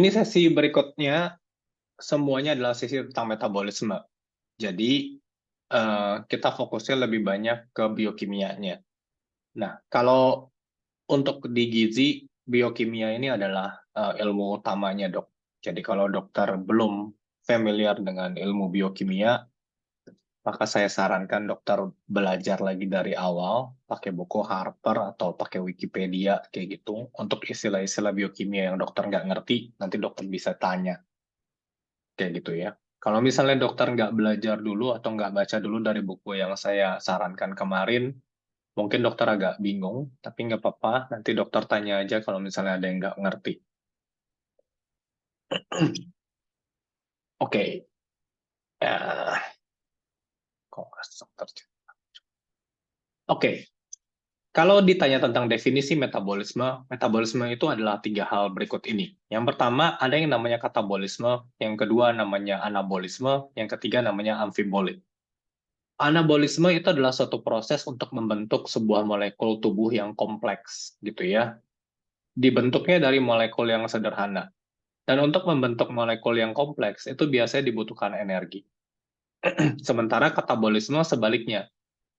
Ini sesi berikutnya, semuanya adalah sesi tentang metabolisme. Jadi, kita fokusnya lebih banyak ke biokimianya. Nah, kalau untuk di gizi, biokimia ini adalah ilmu utamanya, dok. Jadi, kalau dokter belum familiar dengan ilmu biokimia, maka saya sarankan dokter belajar lagi dari awal, pakai buku Harper atau pakai Wikipedia, kayak gitu, untuk istilah-istilah biokimia yang dokter nggak ngerti, nanti dokter bisa tanya. Kayak gitu ya. Kalau misalnya dokter nggak belajar dulu atau nggak baca dulu dari buku yang saya sarankan kemarin, mungkin dokter agak bingung, tapi nggak apa-apa, nanti dokter tanya aja kalau misalnya ada yang nggak ngerti. Oke. Eh, kok dokter? Oke. Kalau ditanya tentang definisi metabolisme, metabolisme itu adalah tiga hal berikut ini. Yang pertama, ada yang namanya katabolisme, yang kedua namanya anabolisme, yang ketiga namanya amfibolik. Anabolisme itu adalah suatu proses untuk membentuk sebuah molekul tubuh yang kompleks, gitu ya. Dibentuknya dari molekul yang sederhana. Dan untuk membentuk molekul yang kompleks, itu biasanya dibutuhkan energi. Sementara katabolisme sebaliknya.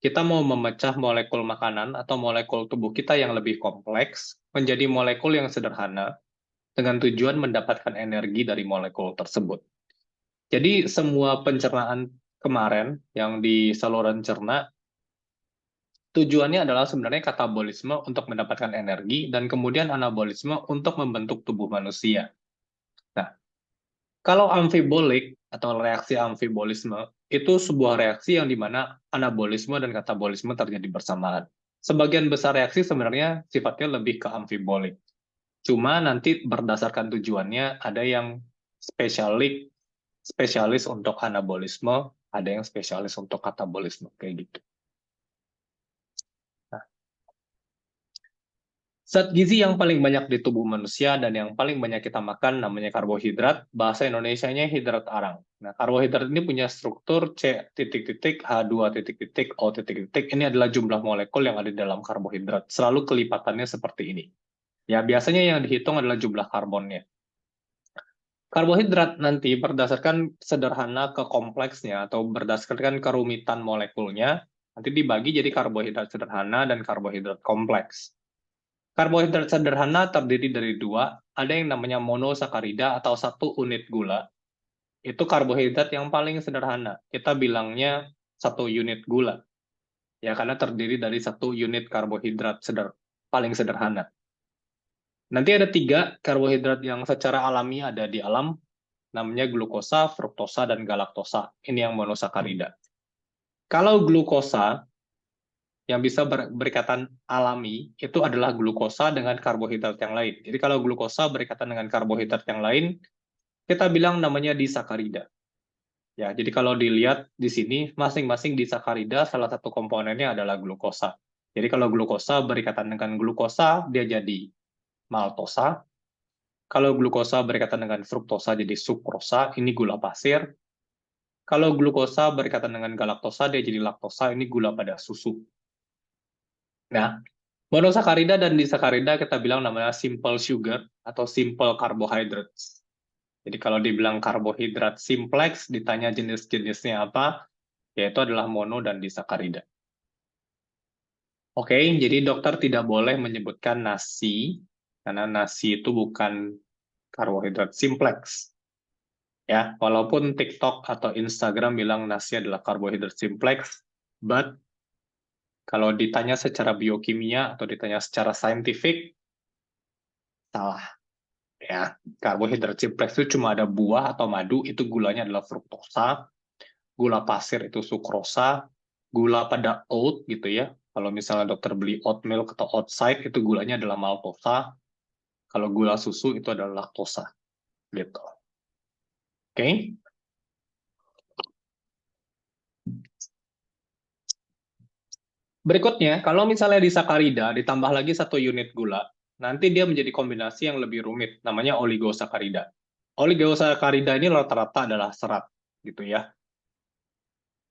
Kita mau memecah molekul makanan atau molekul tubuh kita yang lebih kompleks menjadi molekul yang sederhana dengan tujuan mendapatkan energi dari molekul tersebut. Jadi semua pencernaan kemarin yang di saluran cerna tujuannya adalah sebenarnya katabolisme untuk mendapatkan energi dan kemudian anabolisme untuk membentuk tubuh manusia. Nah, kalau amfibolik atau reaksi amfibolisme itu sebuah reaksi yang dimana anabolisme dan katabolisme terjadi bersamaan. Sebagian besar reaksi sebenarnya sifatnya lebih ke amfibolik. Cuma nanti berdasarkan tujuannya ada yang spesialis untuk anabolisme, ada yang spesialis untuk katabolisme kayak gitu. Nah, zat gizi yang paling banyak di tubuh manusia dan yang paling banyak kita makan namanya karbohidrat, bahasa Indonesianya hidrat arang. Nah, karbohidrat ini punya struktur C titik titik H2 titik titik O titik titik. Ini adalah jumlah molekul yang ada di dalam karbohidrat. Selalu kelipatannya seperti ini. Ya, biasanya yang dihitung adalah jumlah karbonnya. Karbohidrat nanti berdasarkan sederhana ke kompleksnya atau berdasarkan kerumitan molekulnya, nanti dibagi jadi karbohidrat sederhana dan karbohidrat kompleks. Karbohidrat sederhana terdiri dari dua, ada yang namanya monosakarida atau satu unit gula. Itu karbohidrat yang paling sederhana. Kita bilangnya satu unit gula. Ya, karena terdiri dari satu unit karbohidrat paling sederhana. Nanti ada tiga karbohidrat yang secara alami ada di alam, namanya glukosa, fruktosa, dan galaktosa. Ini yang monosakarida. Kalau glukosa, yang bisa berikatan alami itu adalah glukosa dengan karbohidrat yang lain. Jadi kalau glukosa berikatan dengan karbohidrat yang lain, kita bilang namanya disakarida. Ya, jadi kalau dilihat di sini, masing-masing disakarida salah satu komponennya adalah glukosa. Jadi kalau glukosa berikatan dengan glukosa, dia jadi maltosa. Kalau glukosa berikatan dengan fruktosa, jadi sukrosa, ini gula pasir. Kalau glukosa berikatan dengan galaktosa, dia jadi laktosa, ini gula pada susu. Nah, monosakarida dan disakarida kita bilang namanya simple sugar atau simple carbohydrates. Jadi kalau dibilang karbohidrat simplex, ditanya jenis-jenisnya apa, yaitu adalah mono dan disakarida. Oke, jadi dokter tidak boleh menyebutkan nasi, karena nasi itu bukan karbohidrat simplex. Ya, walaupun TikTok atau Instagram bilang nasi adalah karbohidrat simplex, but kalau ditanya secara biokimia atau ditanya secara saintifik, salah. Ya, karbohidrat simplex itu cuma ada buah atau madu, itu gulanya adalah fruktosa, gula pasir itu sukrosa, gula pada oat gitu ya. Kalau misalnya dokter beli oat milk atau outside, itu gulanya adalah maltosa. Kalau gula susu itu adalah laktosa. Gitu. Oke? Berikutnya, kalau misalnya disakarida ditambah lagi satu unit gula, nanti dia menjadi kombinasi yang lebih rumit, namanya oligosakarida. Oligosakarida ini rata-rata adalah serat, gitu ya.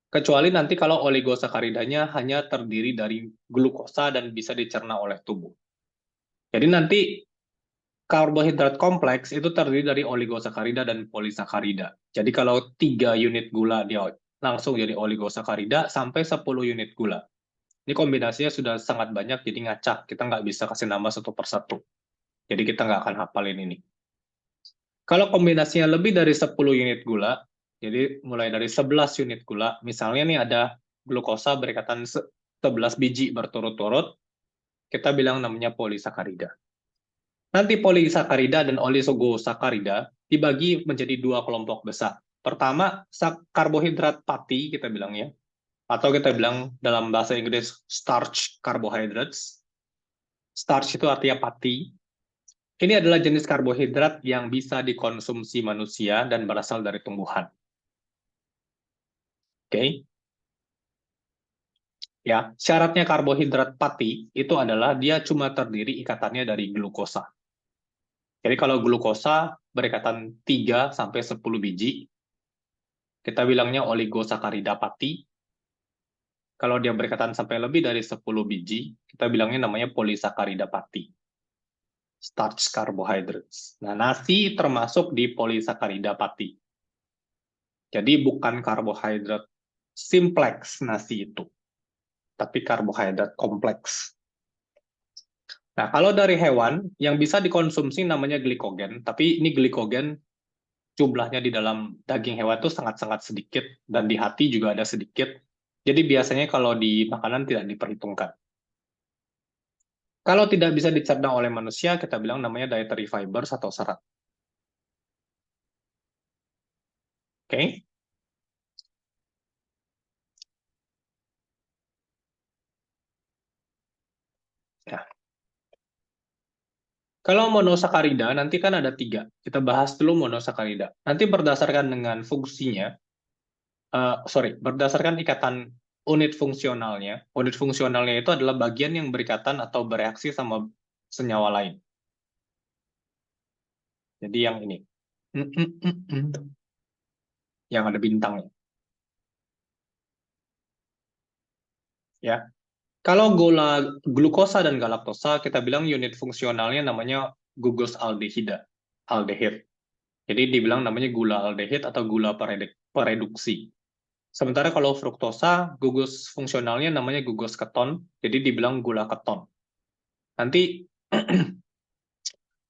Kecuali nanti kalau oligosakaridanya hanya terdiri dari glukosa dan bisa dicerna oleh tubuh. Jadi nanti karbohidrat kompleks itu terdiri dari oligosakarida dan polisakarida. Jadi kalau 3 unit gula dia langsung jadi oligosakarida sampai 10 unit gula. Ini kombinasinya sudah sangat banyak, jadi ngacak. Kita nggak bisa kasih nama satu persatu. Jadi kita nggak akan hafalin ini. Kalau kombinasinya lebih dari 10 unit gula, jadi mulai dari 11 unit gula, misalnya nih ada glukosa berikatan 11 biji berturut-turut, kita bilang namanya polisakarida. Nanti polisakarida dan oligosakarida dibagi menjadi 2 kelompok besar. Pertama, karbohidrat pati, kita bilang ya, atau kita bilang dalam bahasa Inggris starch carbohydrates. Starch itu artinya pati. Ini adalah jenis karbohidrat yang bisa dikonsumsi manusia dan berasal dari tumbuhan. Oke. Ya, syaratnya karbohidrat pati itu adalah dia cuma terdiri ikatannya dari glukosa. Jadi kalau glukosa berikatan 3 sampai 10 biji, kita bilangnya oligosakarida pati. Kalau dia berikatan sampai lebih dari 10 biji, kita bilangnya namanya polisakarida pati. Starch carbohydrates. Nah, nasi termasuk di polisakarida pati. Jadi bukan karbohidrat simplex nasi itu, tapi karbohidrat kompleks. Nah, kalau dari hewan, yang bisa dikonsumsi namanya glikogen, tapi ini glikogen jumlahnya di dalam daging hewan itu sangat-sangat sedikit, dan di hati juga ada sedikit. Jadi biasanya kalau di makanan tidak diperhitungkan. Kalau tidak bisa dicerna oleh manusia, kita bilang namanya dietary fibers atau serat. Oke? Nah, kalau monosakarida, nanti kan ada 3. Kita bahas dulu monosakarida. Nanti berdasarkan dengan fungsinya, berdasarkan ikatan unit fungsionalnya itu adalah bagian yang berikatan atau bereaksi sama senyawa lain. Jadi yang ini. Yang ada bintangnya. Ya. Kalau glukosa dan galaktosa, kita bilang unit fungsionalnya namanya gugus aldehid. Jadi dibilang namanya gula aldehid atau gula pereduksi. Sementara kalau fruktosa, gugus fungsionalnya namanya gugus keton, jadi dibilang gula keton. Nanti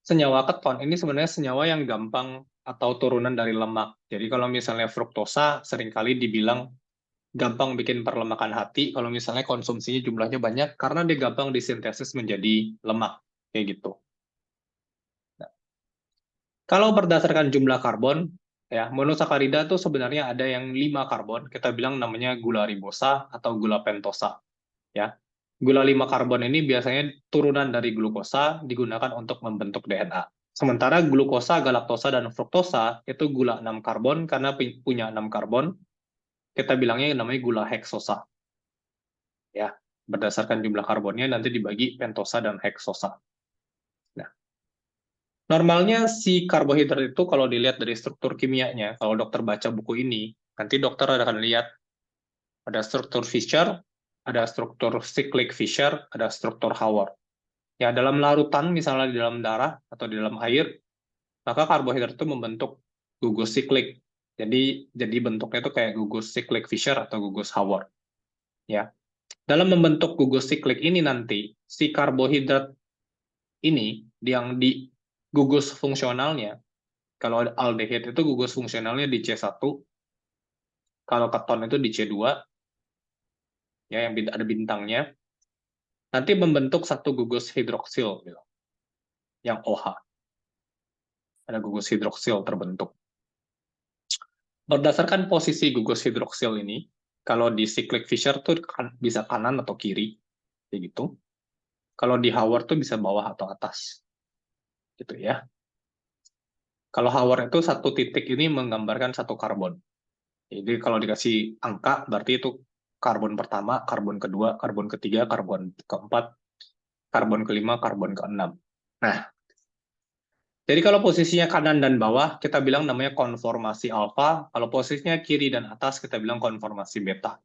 senyawa keton ini sebenarnya senyawa yang gampang atau turunan dari lemak. Jadi kalau misalnya fruktosa seringkali dibilang gampang bikin perlemakan hati kalau misalnya konsumsinya jumlahnya banyak karena dia gampang disintesis menjadi lemak kayak gitu. Nah, kalau berdasarkan jumlah karbon, ya monosakarida tuh sebenarnya ada yang 5 karbon, kita bilang namanya gula ribosa atau gula pentosa. Ya, gula 5 karbon ini biasanya turunan dari glukosa digunakan untuk membentuk DNA. Sementara glukosa, galaktosa, dan fruktosa itu gula 6 karbon karena punya 6 karbon, kita bilangnya namanya gula heksosa. Ya, berdasarkan jumlah karbonnya nanti dibagi pentosa dan heksosa. Nah, normalnya si karbohidrat itu kalau dilihat dari struktur kimianya, kalau dokter baca buku ini, nanti dokter akan lihat ada struktur Fischer, ada struktur cyclic Fischer, ada struktur Haworth. Ya, dalam larutan, misalnya di dalam darah atau di dalam air, maka karbohidrat itu membentuk gugus siklik. Jadi bentuknya itu kayak gugus siklik Fischer atau gugus Haworth. Ya. Dalam membentuk gugus siklik ini nanti, si karbohidrat ini yang di gugus fungsionalnya, kalau aldehid itu gugus fungsionalnya di C1, kalau keton itu di C2, ya yang ada bintangnya, nanti membentuk satu gugus hidroksil, gitu, yang OH. Ada gugus hidroksil terbentuk. Berdasarkan posisi gugus hidroksil ini, kalau di cyclic Fischer tuh bisa kanan atau kiri, kayak gitu. Kalau di Haworth tuh bisa bawah atau atas, gitu ya. Kalau Haworth itu satu titik ini menggambarkan satu karbon. Jadi kalau dikasih angka, berarti itu karbon pertama, karbon kedua, karbon ketiga, karbon keempat, karbon kelima, karbon keenam. Nah, jadi kalau posisinya kanan dan bawah, kita bilang namanya konformasi alfa. Kalau posisinya kiri dan atas, kita bilang konformasi beta.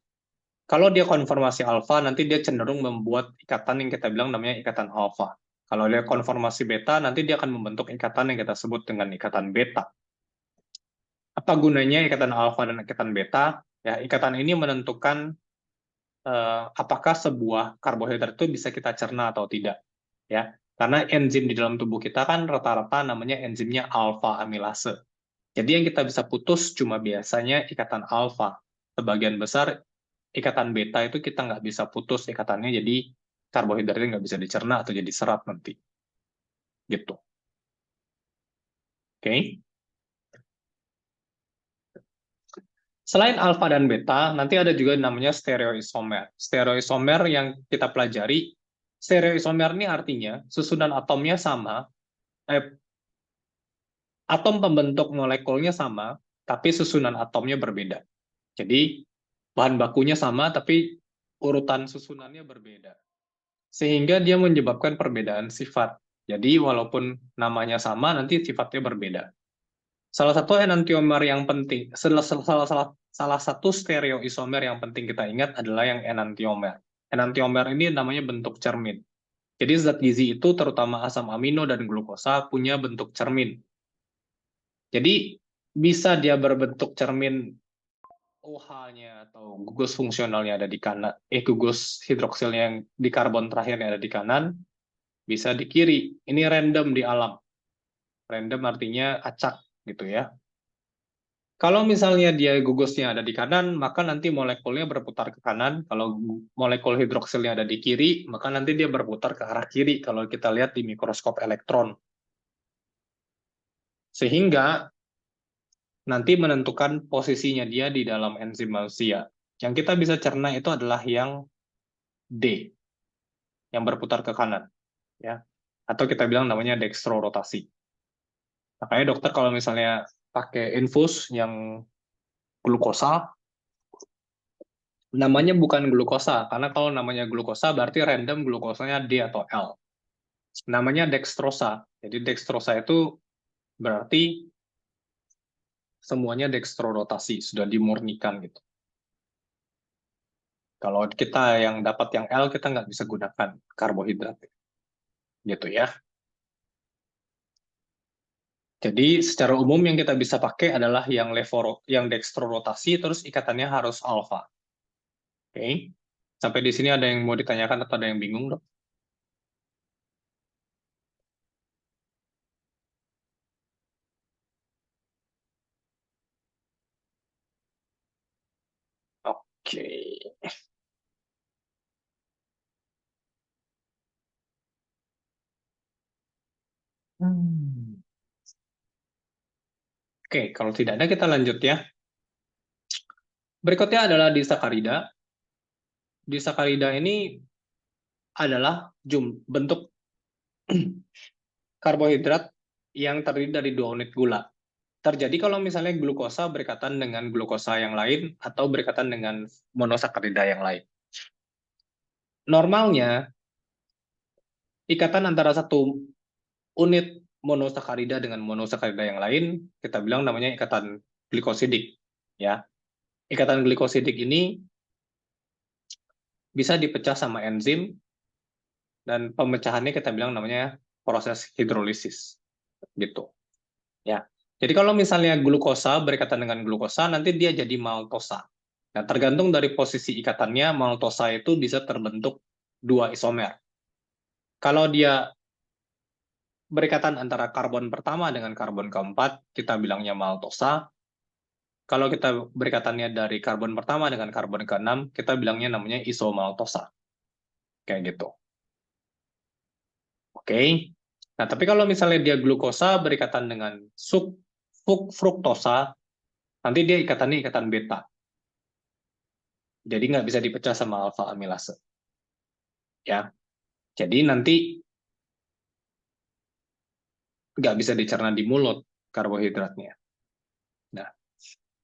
Kalau dia konformasi alfa, nanti dia cenderung membuat ikatan yang kita bilang namanya ikatan alfa. Kalau dia konformasi beta, nanti dia akan membentuk ikatan yang kita sebut dengan ikatan beta. Apa gunanya ikatan alfa dan ikatan beta? Ya, ikatan ini menentukan apakah sebuah karbohidrat itu bisa kita cerna atau tidak. Ya, karena enzim di dalam tubuh kita kan rata-rata namanya enzimnya alfa amilase. Jadi yang kita bisa putus cuma biasanya ikatan alfa. Sebagian besar ikatan beta itu kita nggak bisa putus ikatannya, jadi karbohidratnya nggak bisa dicerna atau jadi serat nanti. Gitu. Oke. Selain alfa dan beta, nanti ada juga namanya stereoisomer. Stereoisomer yang kita pelajari, stereoisomer ini artinya susunan atomnya sama, atom pembentuk molekulnya sama, tapi susunan atomnya berbeda. Jadi, bahan bakunya sama, tapi urutan susunannya berbeda. Sehingga dia menyebabkan perbedaan sifat. Jadi, walaupun namanya sama, nanti sifatnya berbeda. Salah satu enantiomer yang penting, salah satu stereoisomer yang penting kita ingat adalah yang enantiomer. Enantiomer ini namanya bentuk cermin. Jadi zat gizi itu, terutama asam amino dan glukosa, punya bentuk cermin. Jadi bisa dia berbentuk cermin OH-nya atau gugus fungsionalnya ada di kanan, gugus hidroksilnya yang di karbon terakhirnya ada di kanan, bisa di kiri. Ini random di alam. Random artinya acak gitu ya. Kalau misalnya dia gugusnya ada di kanan, maka nanti molekulnya berputar ke kanan. Kalau molekul hidroksilnya ada di kiri, maka nanti dia berputar ke arah kiri kalau kita lihat di mikroskop elektron. Sehingga nanti menentukan posisinya dia di dalam enzim manusia. Yang kita bisa cerna itu adalah yang D, yang berputar ke kanan, ya. Atau kita bilang namanya dextrorotasi. Makanya dokter kalau misalnya pakai infus yang glukosa, namanya bukan glukosa, karena kalau namanya glukosa berarti random glukosanya D atau L. Namanya dextrosa. Jadi dextrosa itu berarti semuanya dextrorotasi, sudah dimurnikan gitu. Kalau kita yang dapat yang L, kita nggak bisa gunakan karbohidrat. Gitu ya. Jadi secara umum yang kita bisa pakai adalah yang dextrorotasi, terus ikatannya harus alfa. Oke. Sampai di sini ada yang mau ditanyakan atau ada yang bingung, dok? Oke. Hmm. Oke, kalau tidak ada kita lanjut ya. Berikutnya adalah disakarida. Disakarida ini adalah bentuk karbohidrat yang terdiri dari 2 unit gula. Terjadi kalau misalnya glukosa berikatan dengan glukosa yang lain atau berikatan dengan monosakarida yang lain. Normalnya, ikatan antara satu unit monosakarida dengan monosakarida yang lain, kita bilang namanya ikatan glikosidik. Ya. Ikatan glikosidik ini bisa dipecah sama enzim, dan pemecahannya kita bilang namanya proses hidrolisis. Gitu. Ya. Jadi kalau misalnya glukosa berikatan dengan glukosa, nanti dia jadi maltosa. Nah, tergantung dari posisi ikatannya, maltosa itu bisa terbentuk 2 isomer. Kalau dia berikatan antara karbon pertama dengan karbon keempat, kita bilangnya maltosa. Kalau kita berikatannya dari karbon pertama dengan karbon keenam, kita bilangnya namanya isomaltosa. Kayak gitu. Oke. Nah, tapi kalau misalnya dia glukosa berikatan dengan fruktosa, nanti dia ikatannya ikatan beta. Jadi nggak bisa dipecah sama alfa amilase. Ya. Jadi nanti nggak bisa dicerna di mulut karbohidratnya. Nah,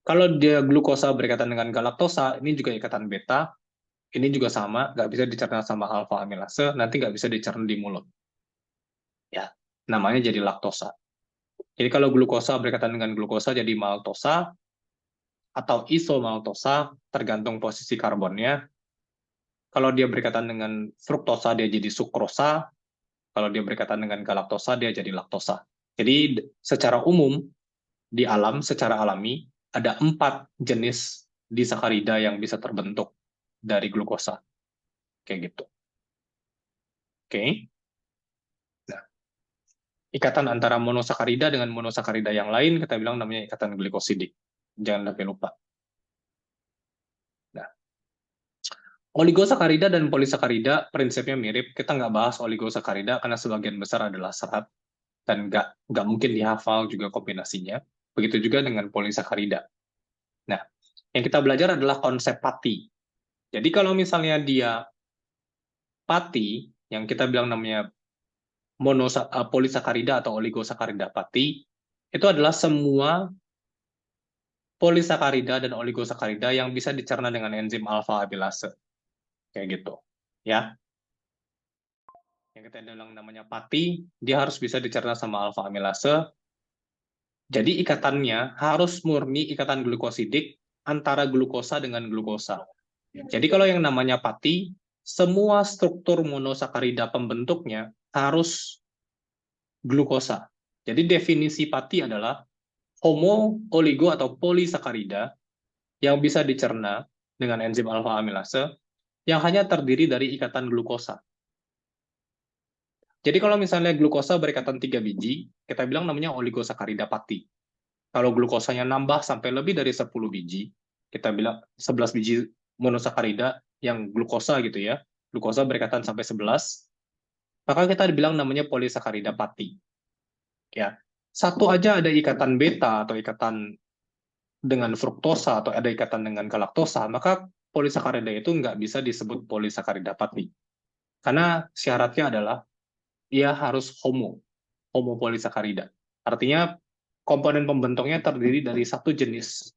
kalau dia glukosa berikatan dengan galaktosa, ini juga ikatan beta, ini juga sama, nggak bisa dicerna sama alfa amilase, nanti nggak bisa dicerna di mulut. Ya, namanya jadi laktosa. Jadi kalau glukosa berikatan dengan glukosa jadi maltosa atau isomaltosa, tergantung posisi karbonnya. Kalau dia berikatan dengan fruktosa, dia jadi sukrosa. Kalau dia berikatan dengan galaktosa, dia jadi laktosa. Jadi secara umum, di alam, secara alami, ada 4 jenis disakarida yang bisa terbentuk dari glukosa. Kayak gitu. Oke. Nah, ikatan antara monosakarida dengan monosakarida yang lain, kita bilang namanya ikatan glikosidik. Jangan sampai lupa. Nah, oligosakarida dan polisakarida prinsipnya mirip. Kita nggak bahas oligosakarida karena sebagian besar adalah serat dan nggak mungkin dihafal juga kombinasinya. Begitu juga dengan polisakarida. Nah, yang kita belajar adalah konsep pati. Jadi kalau misalnya dia pati, yang kita bilang namanya polisakarida atau oligosakarida pati, itu adalah semua polisakarida dan oligosakarida yang bisa dicerna dengan enzim alfa amilase. Kayak gitu. Ya. Yang kita bilang namanya pati, dia harus bisa dicerna sama alfa amilase. Jadi ikatannya harus murni ikatan glukosidik antara glukosa dengan glukosa. Jadi kalau yang namanya pati, semua struktur monosakarida pembentuknya harus glukosa. Jadi definisi pati adalah homo, oligo, atau polisakarida yang bisa dicerna dengan enzim alfa amilase yang hanya terdiri dari ikatan glukosa. Jadi kalau misalnya glukosa berikatan 3 biji, kita bilang namanya oligosakarida pati. Kalau glukosanya nambah sampai lebih dari 10 biji, kita bilang 11 biji monosakarida yang glukosa gitu ya, glukosa berikatan sampai 11, maka kita dibilang namanya polisakarida pati. Ya, satu aja ada ikatan beta atau ikatan dengan fruktosa atau ada ikatan dengan galaktosa, maka polisakarida itu nggak bisa disebut polisakarida pati. Karena syaratnya adalah ia harus homo polisakarida. Artinya komponen pembentuknya terdiri dari satu jenis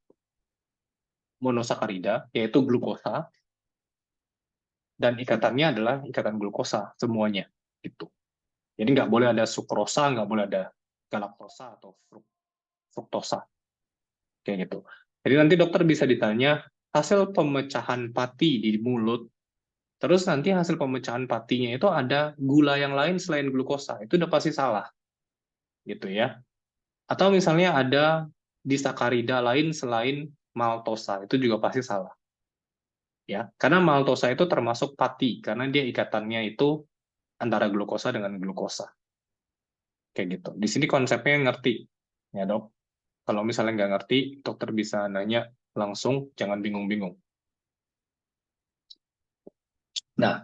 monosakarida, yaitu glukosa, dan ikatannya adalah ikatan glukosa semuanya. Gitu. Jadi nggak boleh ada sukrosa, nggak boleh ada galaktosa atau fruktosa. Kayak gitu. Jadi nanti dokter bisa ditanya, hasil pemecahan pati di mulut, terus nanti hasil pemecahan patinya itu ada gula yang lain selain glukosa, itu udah pasti salah. Gitu ya. Atau misalnya ada disakarida lain selain maltosa, itu juga pasti salah. Ya, karena maltosa itu termasuk pati karena dia ikatannya itu antara glukosa dengan glukosa. Kayak gitu. Di sini konsepnya ngerti. Ya, Dok. Kalau misalnya nggak ngerti, dokter bisa nanya langsung, jangan bingung-bingung. Nah,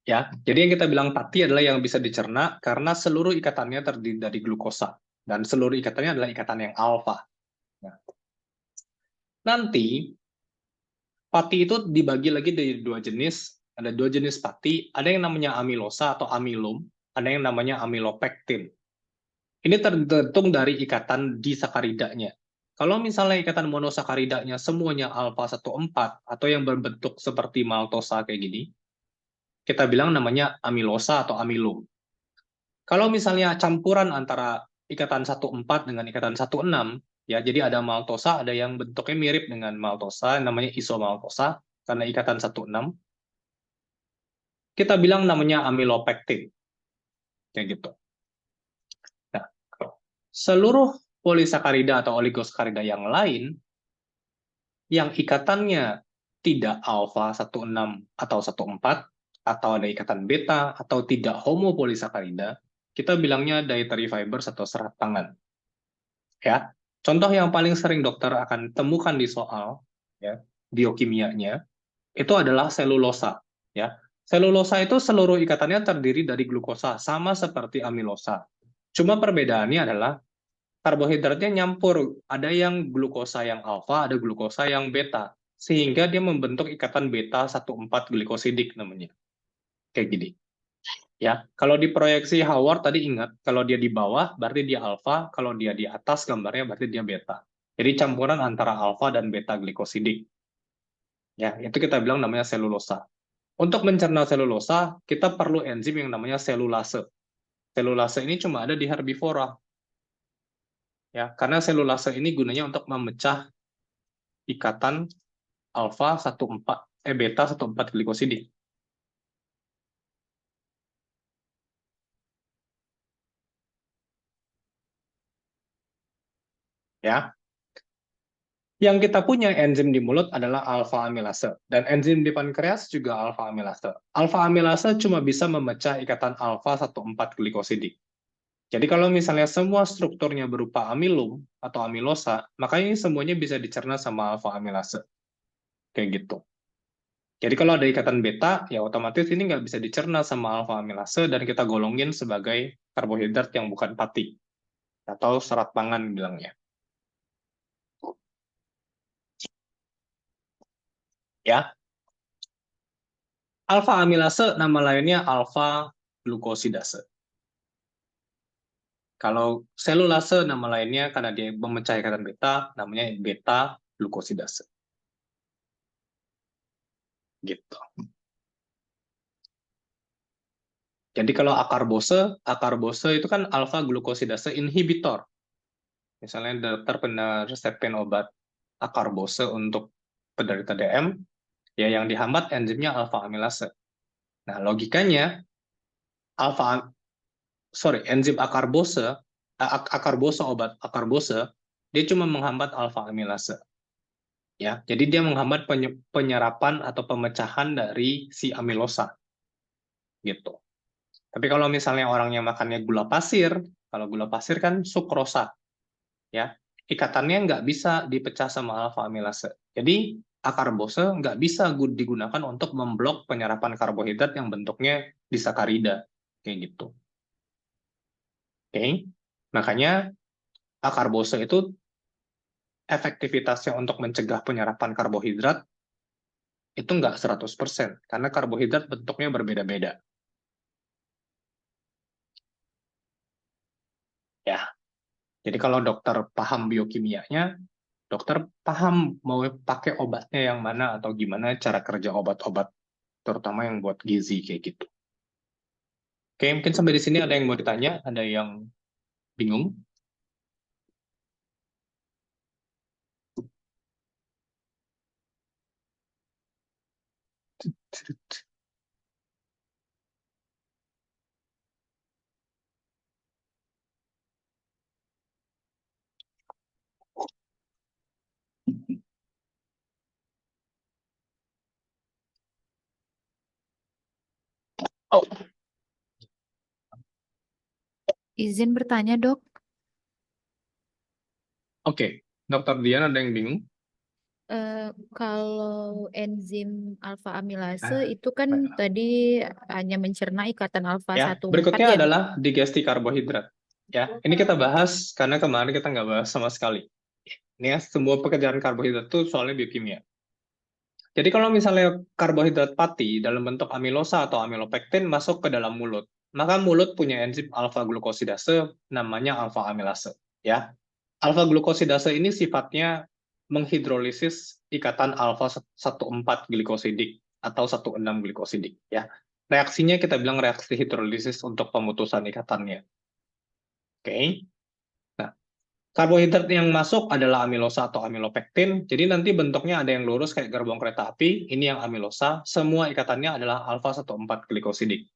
ya, jadi yang kita bilang pati adalah yang bisa dicerna karena seluruh ikatannya terdiri dari glukosa. Dan seluruh ikatannya adalah ikatan yang alfa. Nah, nanti pati itu dibagi lagi dari 2 jenis. Ada 2 jenis pati, ada yang namanya amilosa atau amilum, ada yang namanya amilopektin. Ini tergantung dari ikatan disakaridanya. Kalau misalnya ikatan monosakaridanya semuanya alfa 14 atau yang berbentuk seperti maltosa kayak gini, kita bilang namanya amilosa atau amilum. Kalau misalnya campuran antara ikatan 14 dengan ikatan 16, ya jadi ada maltosa, ada yang bentuknya mirip dengan maltosa, namanya isomaltosa, karena ikatan 16, kita bilang namanya amilopektin. Kayak gitu. Nah, seluruh polisakarida atau oligosakarida yang lain, yang ikatannya tidak alfa 16 atau 14, atau ada ikatan beta, atau tidak homopolisakarida, kita bilangnya dietary fibers atau serat pangan. Ya, contoh yang paling sering dokter akan temukan di soal, ya, biokimianya, itu adalah selulosa. Ya, selulosa itu seluruh ikatannya terdiri dari glukosa, sama seperti amilosa. Cuma perbedaannya adalah karbohidratnya nyampur, ada yang glukosa yang alfa, ada glukosa yang beta, sehingga dia membentuk ikatan beta 14 glikosidik namanya. Kayak gini. Ya, kalau di proyeksi Howard tadi ingat, kalau dia di bawah berarti dia alfa, kalau dia di atas gambarnya berarti dia beta. Jadi campuran antara alfa dan beta glikosidik. Ya, itu kita bilang namanya selulosa. Untuk mencerna selulosa, kita perlu enzim yang namanya selulase. Selulase ini cuma ada di herbivora. Ya, karena selulase ini gunanya untuk memecah ikatan alfa 14 beta 14 glikosidik. ya. Yang kita punya enzim di mulut adalah alfa amilase, dan enzim di pankreas juga alfa amilase. Alfa amilase cuma bisa memecah ikatan alfa 1,4 glikosidik. Jadi kalau misalnya semua strukturnya berupa amilum atau amilosa, maka ini semuanya bisa dicerna sama alfa amilase. Kayak gitu. Jadi kalau ada ikatan beta, ya otomatis ini nggak bisa dicerna sama alfa amilase dan kita golongin sebagai karbohidrat yang bukan pati, atau serat pangan bilangnya. Ya, alfa amilase nama lainnya alfa glukosidase. Kalau selulase nama lainnya karena dia memecah ikatan beta, namanya beta glukosidase. Gitu. Jadi kalau akarbose itu kan alfa glukosidase inhibitor. Misalnya dokter pernah resepin obat akarbose untuk penderita DM, ya yang dihambat enzimnya alfa amilase. Nah, logikanya enzim akarbose obat akarbose dia cuma menghambat alfa amilase. Ya, jadi dia menghambat penyerapan atau pemecahan dari si amilosa gitu. Tapi kalau misalnya orangnya makannya gula pasir, kalau gula pasir kan sukrosa, ya ikatannya nggak bisa dipecah sama alfa amilase. Jadi akarbose nggak bisa digunakan untuk memblok penyerapan karbohidrat yang bentuknya disakarida kayak gitu. Oke, makanya akarbose itu efektivitasnya untuk mencegah penyerapan karbohidrat itu nggak 100%, karena karbohidrat bentuknya berbeda-beda. Ya, jadi kalau dokter paham biokimianya, dokter paham mau pakai obatnya yang mana atau gimana cara kerja obat-obat, terutama yang buat gizi kayak gitu. Oke, mungkin sampai di sini ada yang mau ditanya, ada yang bingung? Oh, Izin bertanya, Dok. oke. Dokter Dian ada yang bingung? Kalau enzim alfa amilase Ah, itu kan baiklah. tadi hanya mencerna ikatan alfa Ya, 1,4 berikutnya ya, Dok? adalah digesti karbohidrat. Ya, ini kita bahas karena kemarin kita nggak bahas sama sekali. Ini ya, semua pekerjaan karbohidrat itu soalnya biokimia. Jadi kalau misalnya karbohidrat pati dalam bentuk amilosa atau amilopektin masuk ke dalam mulut, maka mulut punya enzim alfa glukosidase namanya alfa amilase. Ya, alfa glukosidase ini sifatnya menghidrolisis ikatan alfa 1,4 glikosidik atau 1,6 glikosidik. Ya, reaksinya kita bilang reaksi hidrolisis untuk pemutusan ikatannya. Oke. Nah, karbohidrat yang masuk adalah amilosa atau amilopektin. Jadi nanti bentuknya ada yang lurus kayak gerbong kereta api, ini yang amilosa, semua ikatannya adalah alfa 1,4 glikosidik.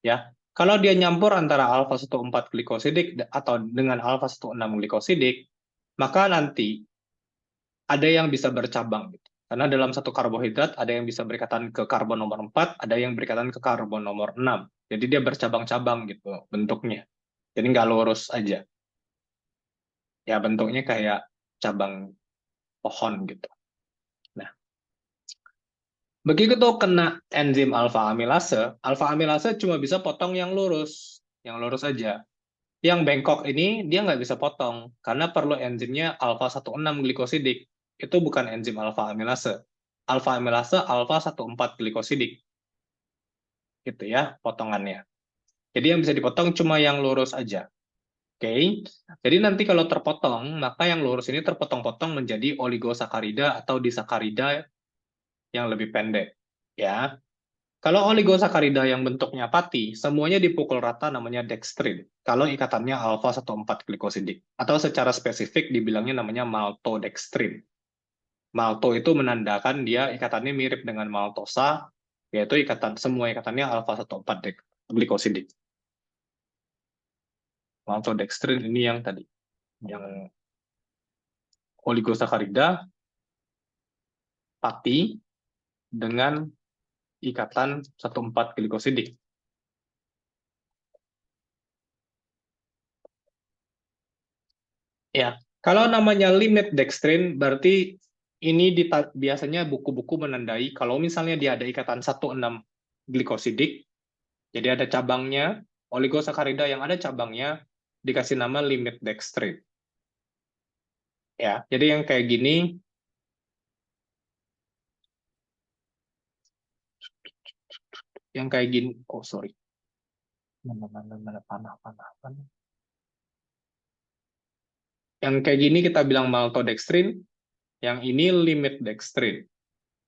Ya. Kalau dia nyampur antara alfa 1,4 glikosidik atau dengan alfa 1,6 glikosidik, maka nanti ada yang bisa bercabang gitu. Karena dalam satu karbohidrat ada yang bisa berikatan ke karbon nomor 4, ada yang berikatan ke karbon nomor 6. Jadi dia bercabang-cabang gitu bentuknya. Jadi nggak lurus aja. Ya bentuknya kayak cabang pohon gitu. Nah, begitu tuh kena enzim alfa amilase cuma bisa potong yang lurus aja. Yang bengkok ini dia nggak bisa potong karena perlu enzimnya alfa 1,6 glikosidik. Itu bukan enzim alfa amilase. Alfa amilase alfa 1,4 glikosidik. Gitu ya potongannya. Jadi yang bisa dipotong cuma yang lurus aja. Oke. Jadi nanti kalau terpotong, maka yang lurus ini terpotong-potong menjadi oligosakarida atau disakarida yang lebih pendek. Ya. Kalau oligosakarida yang bentuknya pati, semuanya dipukul rata namanya dextrin. Kalau ikatannya alfa 1,4 glikosidik. Atau secara spesifik dibilangnya namanya maltodextrin. Malto itu menandakan dia ikatannya mirip dengan maltosa, yaitu semua ikatannya alfa 1,4 glikosidik. Maltodextrin ini yang tadi, yang oligosakarida pati dengan ikatan 1,4 glikosidik. Ya, kalau namanya limit dextrin berarti ini biasanya buku-buku menandai kalau misalnya dia ada ikatan 1,6 glikosidik, jadi ada cabangnya, oligosakarida yang ada cabangnya dikasih nama limit dextrin. Ya, jadi yang kayak gini oh sorry. Mana panah. Yang kayak gini kita bilang maltodextrin, yang ini limit dextrin.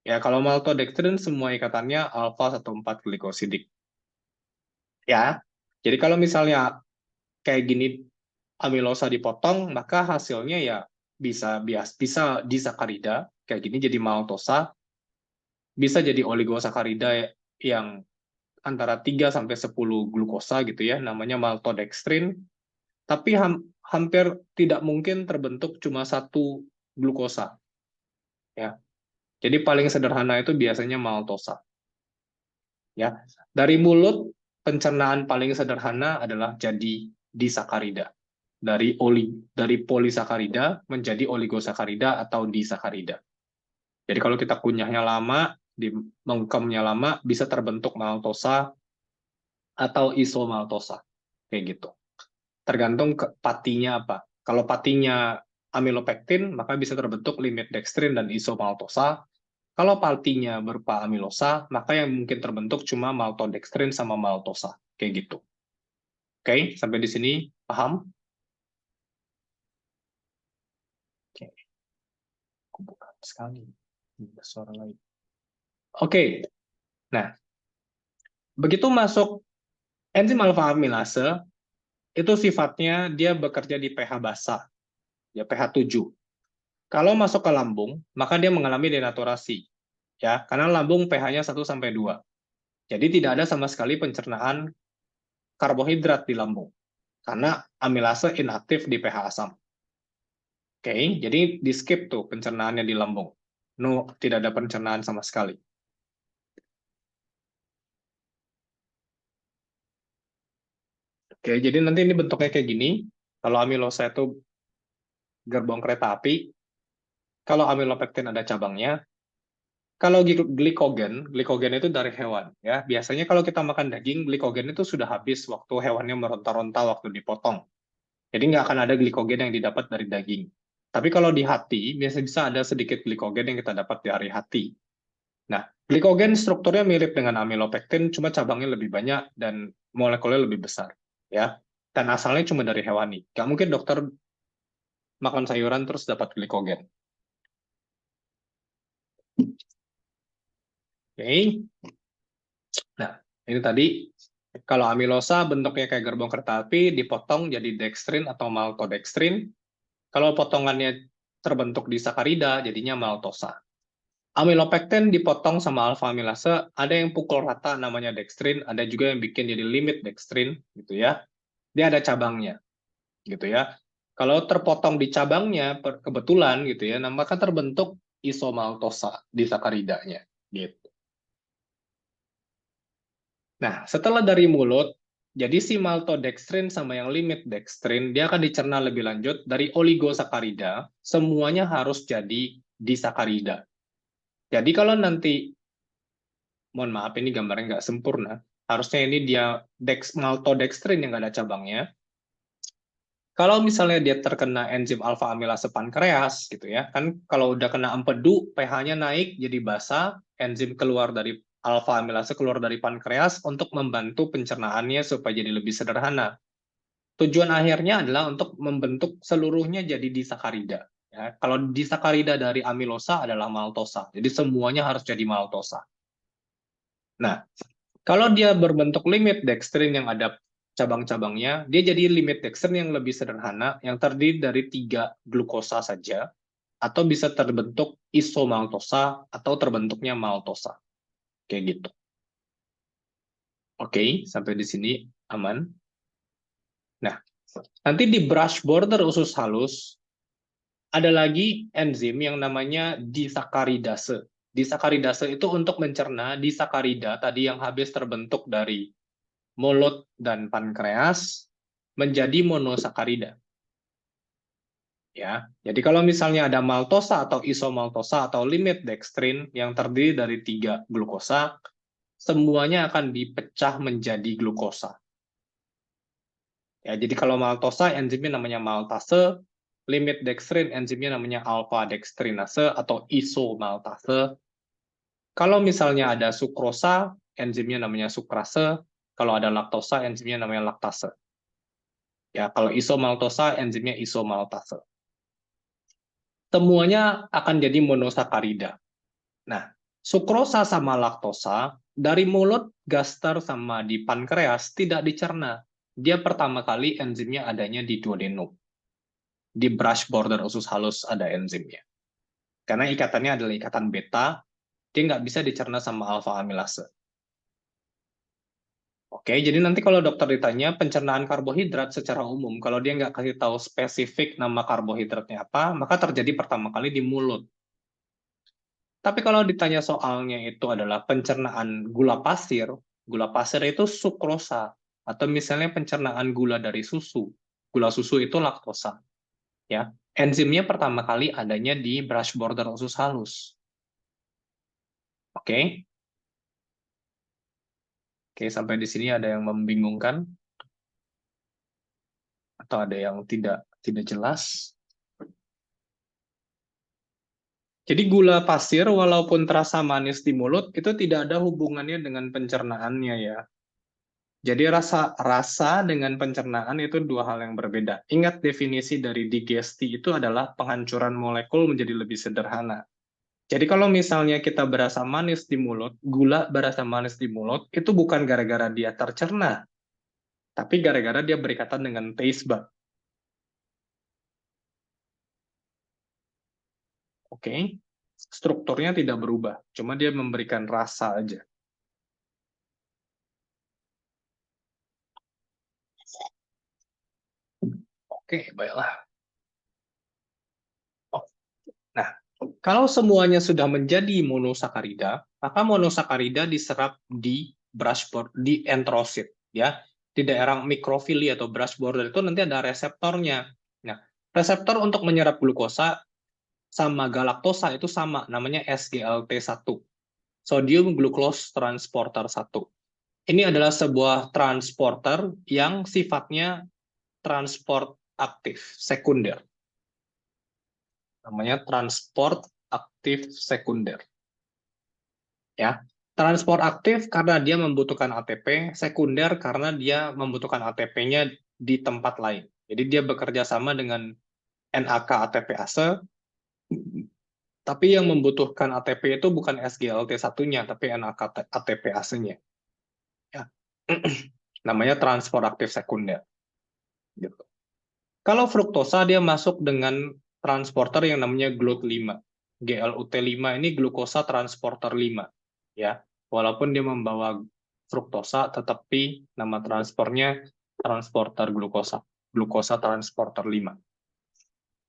Ya, kalau maltodextrin semua ikatannya alfa 1,4 glikosidik. Ya. Jadi kalau misalnya kayak gini amilosa dipotong, maka hasilnya ya bisa disakarida kayak gini jadi maltosa, bisa jadi oligosakarida yang antara 3 sampai 10 glukosa gitu ya, namanya maltodextrin. Tapi hampir tidak mungkin terbentuk cuma satu glukosa. Ya. Jadi paling sederhana itu biasanya maltosa. Ya. Dari mulut pencernaan paling sederhana adalah jadi disakarida. Dari polisakarida menjadi oligosakarida atau disakarida. Jadi kalau kita kunyahnya lama, mengkemnya lama, bisa terbentuk maltosa atau isomaltosa. Kayak gitu. Tergantung patinya apa. Kalau patinya amilopektin, maka bisa terbentuk limit dextrin dan isomaltosa. Kalau patinya berupa amilosa, maka yang mungkin terbentuk cuma maltodextrin sama maltosa. Kayak gitu. Oke, sampai di sini paham? Oke, aku buka sekali. Ada suara lain. Oke, nah, begitu masuk enzim alfa amilase, itu sifatnya dia bekerja di pH basa, ya pH 7. Kalau masuk ke lambung, maka dia mengalami denaturasi, ya, karena lambung pH-nya 1 sampai 2. Jadi tidak ada sama sekali pencernaan karbohidrat di lambung, karena amilase inaktif di pH asam. Oke, jadi di skip tuh pencernaannya di lambung. No, tidak ada pencernaan sama sekali. Oke, jadi nanti ini bentuknya kayak gini. Kalau amilosa itu gerbong kereta api, kalau amilopektin ada cabangnya. Kalau glikogen itu dari hewan. Ya, biasanya kalau kita makan daging, glikogen itu sudah habis waktu hewannya meronta-ronta waktu dipotong. Jadi nggak akan ada glikogen yang didapat dari daging. Tapi kalau di hati, biasanya bisa ada sedikit glikogen yang kita dapat dari hati. Nah, glikogen strukturnya mirip dengan amilopektin, cuma cabangnya lebih banyak dan molekulnya lebih besar. Ya, dan asalnya cuma dari hewani. Nggak mungkin dokter makan sayuran terus dapat glikogen. Oke. Nah, ini tadi kalau amilosa bentuknya kayak gerbong kereta api, dipotong jadi dextrin atau maltodextrin. Kalau potongannya terbentuk di sakarida, jadinya maltosa. Amilopektin dipotong sama alfa amilase, ada yang pukul rata namanya dextrin, ada juga yang bikin jadi limit dextrin, gitu ya. Dia ada cabangnya, gitu ya. Kalau terpotong di cabangnya, kebetulan gitu ya, nah maka terbentuk isomaltosa di sakaridanya, gitu. Nah, setelah dari mulut, jadi si maltodextrin sama yang limit dextrin, dia akan dicerna lebih lanjut dari oligosakarida, semuanya harus jadi disakarida. Jadi kalau nanti, mohon maaf ini gambarnya nggak sempurna, harusnya ini dia maltodextrin yang nggak ada cabangnya. Kalau misalnya dia terkena enzim alfa amilase pankreas, gitu ya, kan kalau udah kena empedu, pH-nya naik jadi basa, enzim keluar dari alfa amilase keluar dari pankreas untuk membantu pencernaannya supaya jadi lebih sederhana. Tujuan akhirnya adalah untuk membentuk seluruhnya jadi disakarida. Ya, kalau disakarida dari amilosa adalah maltosa, jadi semuanya harus jadi maltosa. Nah, kalau dia berbentuk limit dextrin yang ada cabang-cabangnya, dia jadi limit dextrin yang lebih sederhana, yang terdiri dari 3 glukosa saja, atau bisa terbentuk isomaltosa, atau terbentuknya maltosa. Kayak gitu. Oke, sampai di sini aman. Nah, nanti di brush border usus halus, Ada lagi enzim yang namanya disakaridase. Disakaridase itu untuk mencerna disakarida tadi yang habis terbentuk dari mulut dan pankreas menjadi monosakarida. Ya, jadi kalau misalnya ada maltosa atau isomaltosa atau limit dextrin yang terdiri dari 3 glukosa, semuanya akan dipecah menjadi glukosa. Ya, jadi kalau maltosa enzimnya namanya maltase, limit dextrin enzimnya namanya alpha dextrinase atau isomaltase. Kalau misalnya ada sukrosa, enzimnya namanya sukrase. Kalau ada laktosa, enzimnya namanya laktase. Ya, kalau isomaltosa, enzimnya isomaltase. Semuanya akan jadi monosakarida. Nah, sukrosa sama laktosa dari mulut, gaster, sama di pankreas tidak dicerna. Dia pertama kali enzimnya adanya di duodenum. Di brush border usus halus ada enzimnya. Karena ikatannya adalah ikatan beta, dia nggak bisa dicerna sama alfa amilase. Oke, jadi nanti kalau dokter ditanya pencernaan karbohidrat secara umum, kalau dia nggak kasih tahu spesifik nama karbohidratnya apa, maka terjadi pertama kali di mulut. Tapi kalau ditanya soalnya itu adalah pencernaan gula pasir itu sukrosa, atau misalnya pencernaan gula dari susu. Gula susu itu laktosa. Ya, enzimnya pertama kali adanya di brush border usus halus. Oke, oke sampai di sini ada yang membingungkan atau ada yang tidak jelas? Jadi gula pasir walaupun terasa manis di mulut itu tidak ada hubungannya dengan pencernaannya ya. Jadi rasa dengan pencernaan itu dua hal yang berbeda. Ingat definisi dari digesti itu adalah penghancuran molekul menjadi lebih sederhana. Jadi kalau misalnya kita berasa manis di mulut, gula berasa manis di mulut, itu bukan gara-gara dia tercerna, tapi gara-gara dia berikatan dengan taste bud. Oke? Strukturnya tidak berubah, cuma dia memberikan rasa aja. Oke, baiklah. Oh, nah, kalau semuanya sudah menjadi monosakarida, maka monosakarida diserap di brush border, di enterosit, ya. Di daerah mikrofili atau brush border itu nanti ada reseptornya. Nah, reseptor untuk menyerap glukosa sama galaktosa itu sama, namanya SGLT1, sodium glucose transporter 1. Ini adalah sebuah transporter yang sifatnya transport aktif sekunder. Namanya transport aktif sekunder. Ya, transport aktif karena dia membutuhkan ATP, sekunder karena dia membutuhkan ATP-nya di tempat lain. Jadi dia bekerja sama dengan NAK ATPase, tapi yang membutuhkan ATP itu bukan SGLT1-nya, tapi NAK ATPase-nya. Ya. Namanya transport aktif sekunder. Gitu. Kalau fruktosa dia masuk dengan transporter yang namanya GLUT5. GLUT5 ini glukosa transporter 5. Ya, walaupun dia membawa fruktosa, tetapi nama transportnya transporter glukosa. Glukosa transporter 5.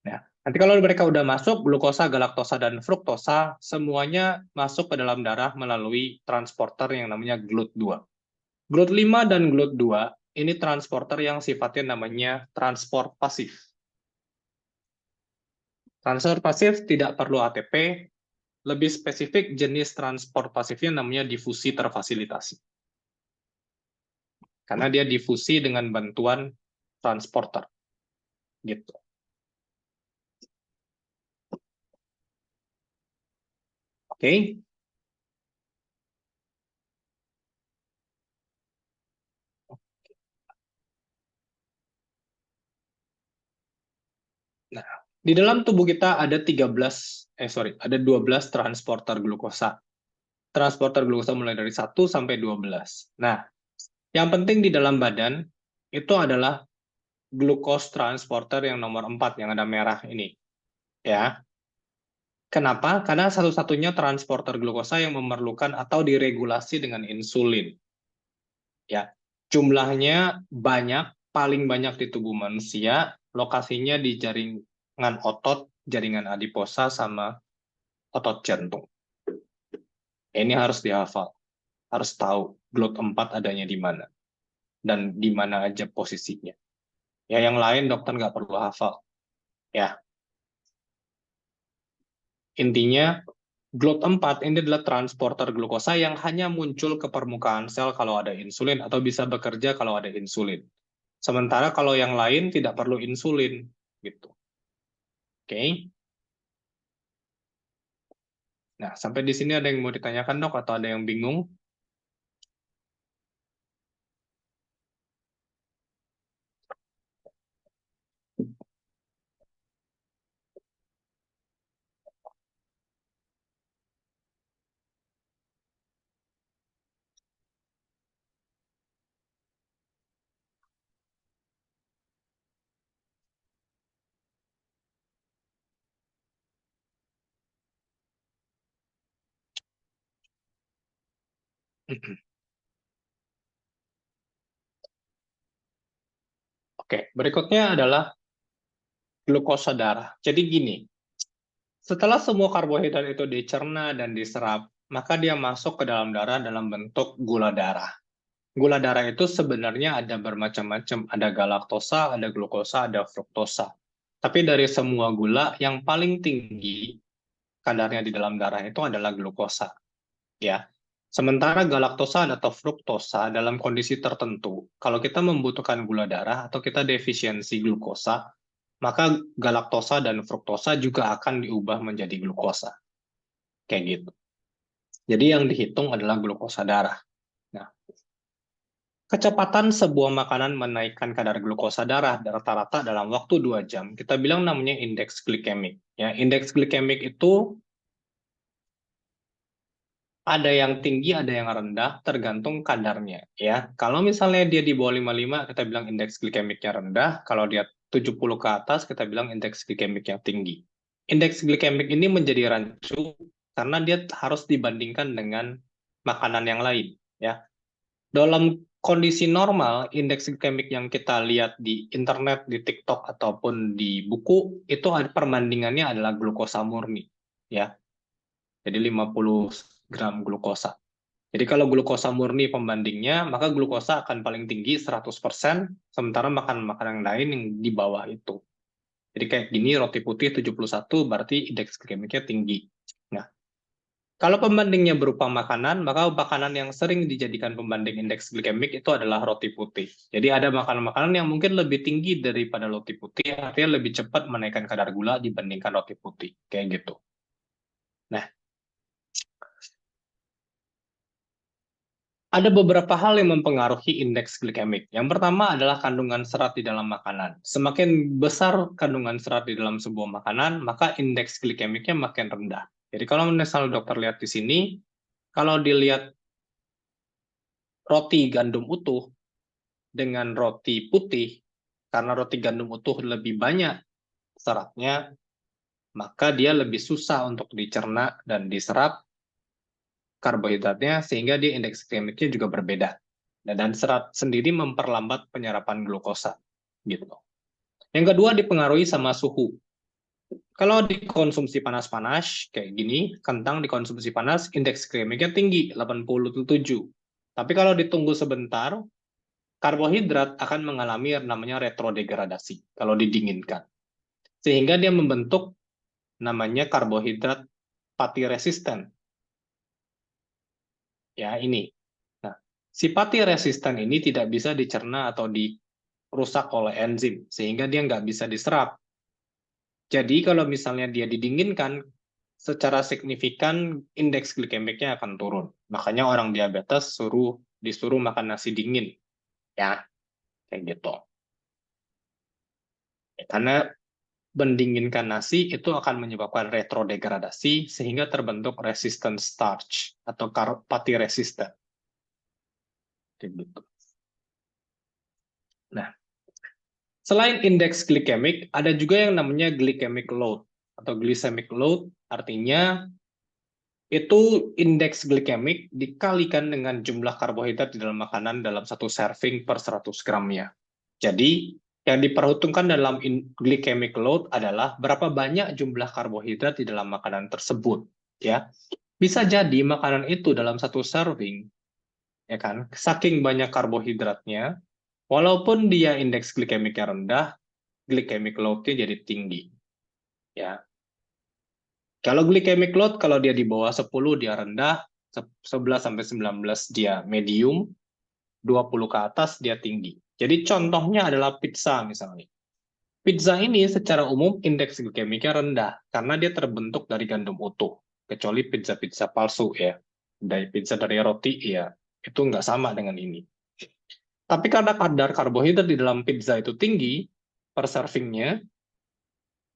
Nah, nanti kalau mereka udah masuk, glukosa, galaktosa, dan fruktosa, semuanya masuk ke dalam darah melalui transporter yang namanya GLUT2. GLUT5 dan GLUT2 ini transporter yang sifatnya namanya transport pasif. Transport pasif tidak perlu ATP, lebih spesifik jenis transport pasifnya namanya difusi terfasilitasi. Karena dia difusi dengan bantuan transporter. Gitu. Oke. Nah, di dalam tubuh kita ada 12 transporter glukosa. Transporter glukosa mulai dari 1 sampai 12. Nah, yang penting di dalam badan itu adalah glukos transporter yang nomor 4 yang ada merah ini. Ya. Kenapa? Karena satu-satunya transporter glukosa yang memerlukan atau diregulasi dengan insulin. Ya. Jumlahnya banyak, paling banyak di tubuh manusia, lokasinya di jaringan otot jaringan adiposa sama otot jantung. Ini harus dihafal, harus tahu GLUT4 adanya di mana, dan di mana aja posisinya. Ya, yang lain dokter nggak perlu hafal. Ya, intinya GLUT4 ini adalah transporter glukosa yang hanya muncul ke permukaan sel kalau ada insulin atau bisa bekerja kalau ada insulin. Sementara kalau yang lain tidak perlu insulin, gitu. Oke. Nah, sampai di sini ada yang mau ditanyakan, Dok, atau ada yang bingung? Oke, berikutnya adalah glukosa darah. Jadi gini, setelah semua karbohidrat itu dicerna dan diserap, maka dia masuk ke dalam darah dalam bentuk gula darah. Gula darah itu sebenarnya ada bermacam-macam, ada galaktosa, ada glukosa, ada fruktosa. Tapi dari semua gula, yang paling tinggi kadarnya di dalam darah itu adalah glukosa. Ya. Sementara galaktosa atau fruktosa dalam kondisi tertentu, kalau kita membutuhkan gula darah atau kita defisiensi glukosa, maka galaktosa dan fruktosa juga akan diubah menjadi glukosa. Kayak gitu. Jadi yang dihitung adalah glukosa darah. Nah, kecepatan sebuah makanan menaikkan kadar glukosa darah rata-rata dalam waktu 2 jam, kita bilang namanya indeks glikemik. Ya, indeks glikemik itu ada yang tinggi, ada yang rendah, tergantung kadarnya. Ya, kalau misalnya dia di bawah 55, kita bilang indeks glikemiknya rendah. Kalau dia 70 ke atas, kita bilang indeks glikemiknya tinggi. Indeks glikemik ini menjadi rancu karena dia harus dibandingkan dengan makanan yang lain. Ya, dalam kondisi normal, indeks glikemik yang kita lihat di internet, di TikTok ataupun di buku itu ada perbandingannya adalah glukosa murni. Ya, jadi 50 gram glukosa. Jadi kalau glukosa murni pembandingnya, maka glukosa akan paling tinggi 100%, sementara makanan-makanan lain yang di bawah itu. Jadi kayak gini, roti putih 71, berarti indeks glikemiknya tinggi. Nah, kalau pembandingnya berupa makanan, maka makanan yang sering dijadikan pembanding indeks glikemik itu adalah roti putih. Jadi ada makanan-makanan yang mungkin lebih tinggi daripada roti putih, artinya lebih cepat menaikkan kadar gula dibandingkan roti putih. Kayak gitu. Nah, ada beberapa hal yang mempengaruhi indeks glikemik. Yang pertama adalah kandungan serat di dalam makanan. Semakin besar kandungan serat di dalam sebuah makanan, maka indeks glikemiknya makin rendah. Jadi kalau misalnya dokter lihat di sini, kalau dilihat roti gandum utuh dengan roti putih, karena roti gandum utuh lebih banyak seratnya, maka dia lebih susah untuk dicerna dan diserap karbohidratnya, sehingga dia indeks glikemiknya juga berbeda. Dan serat sendiri memperlambat penyerapan glukosa. Gitu. Yang kedua dipengaruhi sama suhu. Kalau dikonsumsi panas-panas, kayak gini, kentang dikonsumsi panas, indeks glikemiknya tinggi, 87. Tapi kalau ditunggu sebentar, karbohidrat akan mengalami namanya retrodegradasi, kalau didinginkan. Sehingga dia membentuk namanya karbohidrat pati resisten. Ya, ini. Nah, si pati resisten ini tidak bisa dicerna atau dirusak oleh enzim, sehingga dia nggak bisa diserap. Jadi kalau misalnya dia didinginkan, secara signifikan indeks glikemiknya akan turun. Makanya orang diabetes disuruh makan nasi dingin. Ya, kayak gitu. Karena mendinginkan nasi itu akan menyebabkan retrodegradasi sehingga terbentuk resistant starch atau pati resisten. Kayak gitu. Nah, selain indeks glikemik, ada juga yang namanya glycemic load atau glycemic load, artinya itu indeks glikemik dikalikan dengan jumlah karbohidrat di dalam makanan dalam satu serving per 100 gramnya. Jadi, Yang diperhitungkan dalam glycemic load adalah berapa banyak jumlah karbohidrat di dalam makanan tersebut, ya. Bisa jadi makanan itu dalam satu serving, ya kan, saking banyak karbohidratnya, walaupun dia indeks glikemiknya rendah, glycemic load-nya jadi tinggi, ya. Kalau glycemic load, kalau dia di bawah 10 dia rendah, 11 sampai 19 dia medium, 20 ke atas dia tinggi. Jadi contohnya adalah pizza misalnya. Pizza ini secara umum indeks glikemiknya rendah karena dia terbentuk dari gandum utuh. Kecuali pizza-pizza palsu ya. Dari pizza dari roti ya, itu nggak sama dengan ini. Tapi karena kadar karbohidrat di dalam pizza itu tinggi per servingnya,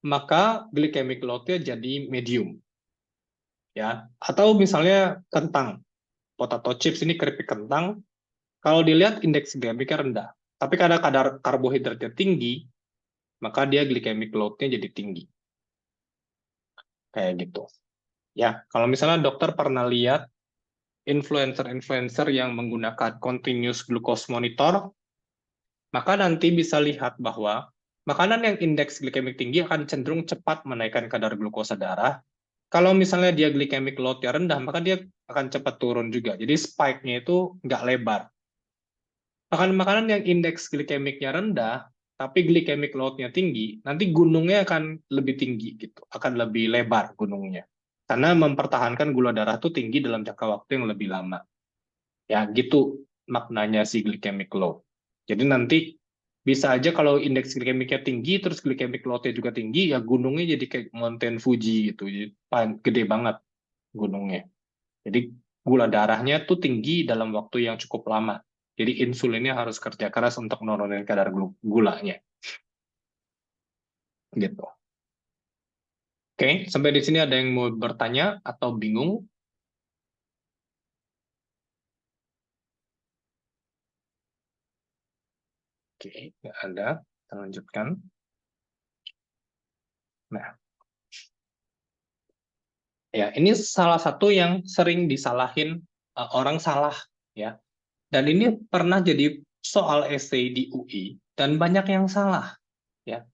maka glycemic load-nya jadi medium. Ya, atau misalnya kentang, potato chips ini keripik kentang, kalau dilihat indeks glikemiknya rendah. Tapi karena kadar karbohidratnya tinggi, maka dia glycemic load-nya jadi tinggi. Kayak gitu. Ya, kalau misalnya dokter pernah lihat influencer-influencer yang menggunakan continuous glucose monitor, maka nanti bisa lihat bahwa makanan yang indeks glikemik tinggi akan cenderung cepat menaikkan kadar glukosa darah. Kalau misalnya dia glycemic load-nya rendah, maka dia akan cepat turun juga. Jadi spike-nya itu nggak lebar. Makanan-makanan yang indeks glikemiknya rendah, tapi glycemic load-nya tinggi, nanti gunungnya akan lebih tinggi gitu, akan lebih lebar gunungnya. Karena mempertahankan gula darah itu tinggi dalam jangka waktu yang lebih lama. Ya, gitu maknanya si glycemic load. Jadi nanti bisa aja kalau indeks glikemiknya tinggi, terus glycemic load-nya juga tinggi, ya gunungnya jadi kayak Mountain Fuji gitu, jadi gede banget gunungnya. Jadi gula darahnya tuh tinggi dalam waktu yang cukup lama. Jadi insulinnya harus kerja keras untuk nurunin kadar gulanya. Gitu. Oke, sampai di sini ada yang mau bertanya atau bingung? Oke, nggak ada. Kita lanjutkan. Nah, ya ini salah satu yang sering disalahin orang salah, ya. Dan ini pernah jadi soal essay di UI dan banyak yang salah, ya.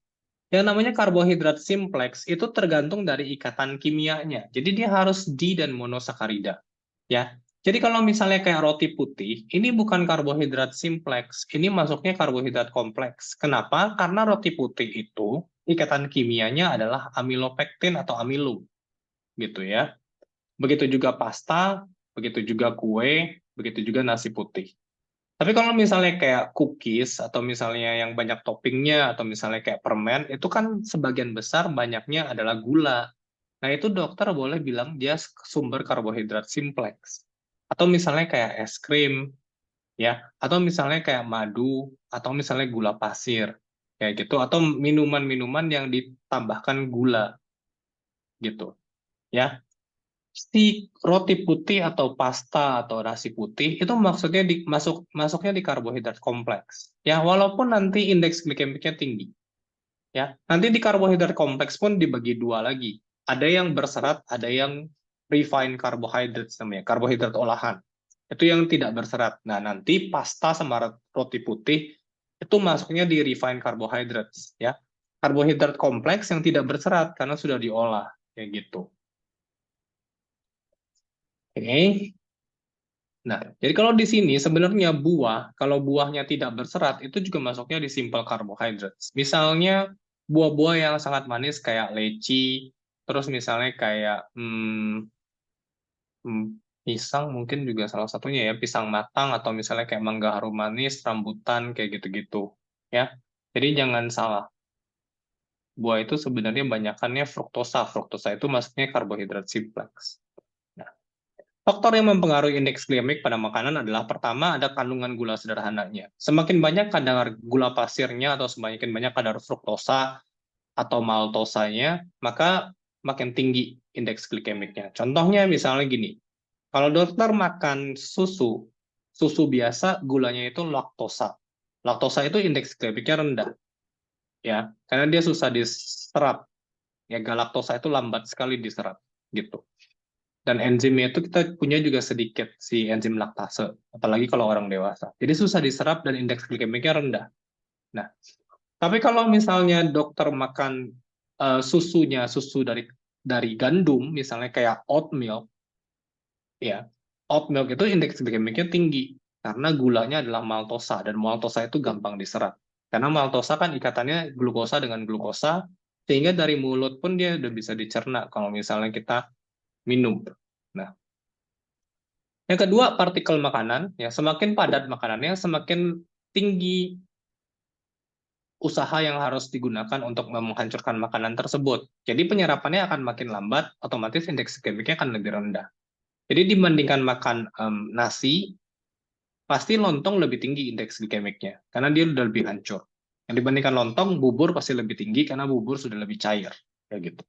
Yang namanya karbohidrat simplex itu tergantung dari ikatan kimianya. Jadi dia harus di dan monosakarida. Ya. Jadi kalau misalnya kayak roti putih, ini bukan karbohidrat simplex, ini masuknya karbohidrat kompleks. Kenapa? Karena roti putih itu ikatan kimianya adalah amilopektin atau amilum, gitu ya. Begitu juga pasta, begitu juga kue, begitu juga nasi putih. Tapi kalau misalnya kayak cookies atau misalnya yang banyak toppingnya atau misalnya kayak permen, itu kan sebagian besar banyaknya adalah gula. Nah, itu dokter boleh bilang dia sumber karbohidrat simplex. Atau misalnya kayak es krim, ya, atau misalnya kayak madu, atau misalnya gula pasir, kayak gitu, atau minuman-minuman yang ditambahkan gula, gitu. Ya, si roti putih atau pasta atau nasi putih itu maksudnya masuknya di karbohidrat kompleks. Ya, walaupun nanti indeks glikemiknya tinggi. Ya, nanti di karbohidrat kompleks pun dibagi dua lagi. Ada yang berserat, ada yang refined carbohydrates namanya, karbohidrat olahan. Itu yang tidak berserat. Nah, nanti pasta sama roti putih itu masuknya di refined carbohydrates, ya. Karbohidrat kompleks yang tidak berserat karena sudah diolah, kayak gitu. Oke. Nah, jadi kalau di sini sebenarnya buah, kalau buahnya tidak berserat, itu juga masuknya di simple carbohydrates. Misalnya buah-buah yang sangat manis kayak leci, terus misalnya kayak pisang mungkin juga salah satunya ya, pisang matang atau misalnya kayak mangga harum manis, rambutan, kayak gitu-gitu. Ya, jadi jangan salah. Buah itu sebenarnya banyakannya fruktosa. Fruktosa itu masuknya karbohidrat simplex. Nah, faktor yang mempengaruhi indeks glikemik pada makanan adalah pertama ada kandungan gula sederhananya. Semakin banyak kadar gula pasirnya atau semakin banyak kadar fruktosa atau maltosanya, maka makin tinggi indeks glikemiknya. Contohnya misalnya gini, kalau dokter makan susu, susu biasa gulanya itu laktosa. Laktosa itu indeks glikemiknya rendah, ya, karena dia susah diserap. Ya, galaktosa itu lambat sekali diserap, gitu. Dan enzimnya itu kita punya juga sedikit si enzim laktase, apalagi kalau orang dewasa. Jadi susah diserap dan indeks glikemiknya rendah. Nah, Tapi kalau misalnya dokter makan susu dari gandum, misalnya kayak oat milk, ya, oat milk itu indeks glikemiknya tinggi karena gulanya adalah maltosa dan maltosa itu gampang diserap. Karena maltosa kan ikatannya glukosa dengan glukosa, sehingga dari mulut pun dia udah bisa dicerna kalau misalnya kita minum. Nah, yang kedua, partikel makanan, ya semakin padat makanannya, semakin tinggi usaha yang harus digunakan untuk menghancurkan makanan tersebut. Jadi penyerapannya akan makin lambat, otomatis indeks glikemiknya akan lebih rendah. Jadi dibandingkan makan nasi, pasti lontong lebih tinggi indeks glikemiknya, karena dia udah lebih hancur. Yang dibandingkan lontong, bubur pasti lebih tinggi karena bubur sudah lebih cair, kayak gitu.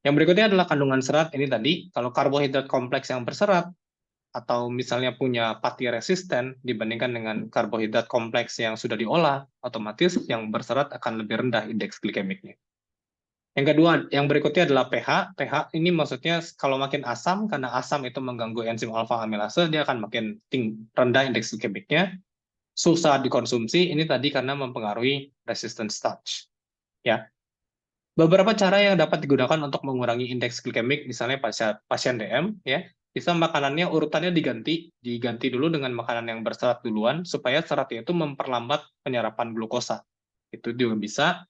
Yang berikutnya adalah kandungan serat. Ini tadi, kalau karbohidrat kompleks yang berserat, atau misalnya punya fatty resisten dibandingkan dengan karbohidrat kompleks yang sudah diolah, otomatis yang berserat akan lebih rendah indeks glikemiknya. Yang kedua, yang berikutnya adalah pH. pH ini maksudnya kalau makin asam, karena asam itu mengganggu enzim alfa amilase, dia akan makin rendah indeks glikemiknya. Susah dikonsumsi, ini tadi karena mempengaruhi resistance starch. Ya, beberapa cara yang dapat digunakan untuk mengurangi indeks glikemik, misalnya pasien DM, ya, bisa makanannya urutannya diganti dulu dengan makanan yang berserat duluan, supaya seratnya itu memperlambat penyerapan glukosa. Itu juga bisa.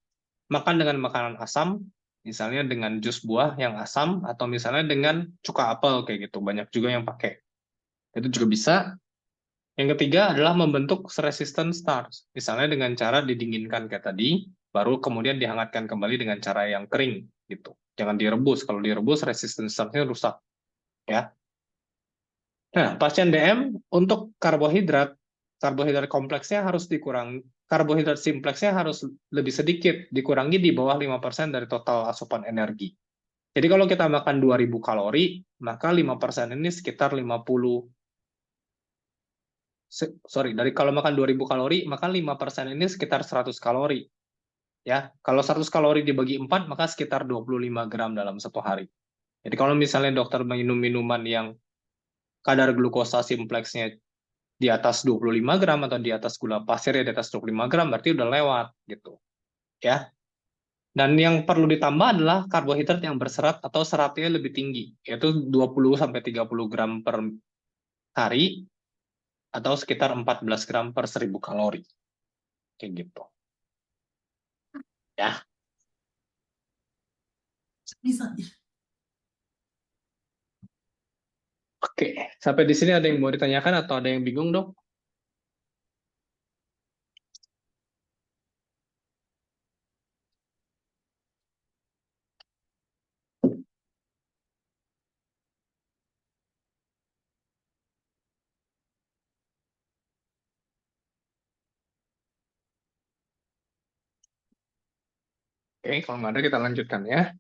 Makan dengan makanan asam, misalnya dengan jus buah yang asam, atau misalnya dengan cuka apel, kayak gitu. Banyak juga yang pakai. Itu juga bisa. Yang ketiga adalah membentuk resistant starch, misalnya dengan cara didinginkan kayak tadi, baru kemudian dihangatkan kembali dengan cara yang kering, gitu. Jangan direbus. Kalau direbus, resistant starch-nya rusak. Ya. Nah, pasien DM untuk karbohidrat kompleksnya harus dikurangi, karbohidrat simpleksnya harus lebih sedikit, dikurangi di bawah 5% dari total asupan energi. Jadi kalau kita makan 2000 kalori, maka 5% ini sekitar 50, dari kalau makan 2000 kalori, maka 5% ini sekitar 100 kalori. Ya, kalau 100 kalori dibagi 4, maka sekitar 25 gram dalam satu hari. Jadi kalau misalnya dokter minum minuman yang kadar glukosa simpleksnya di atas 25 gram atau di atas gula pasirnya di atas 25 gram, berarti udah lewat gitu. Ya. Dan yang perlu ditambah adalah karbohidrat yang berserat atau seratnya lebih tinggi, yaitu 20 sampai 30 gram per hari atau sekitar 14 gram per 1000 kalori. Kayak gitu. Ya. Bisa. Oke, sampai di sini ada yang mau ditanyakan atau ada yang bingung, Dok? Oke, kalau nggak ada kita lanjutkan ya.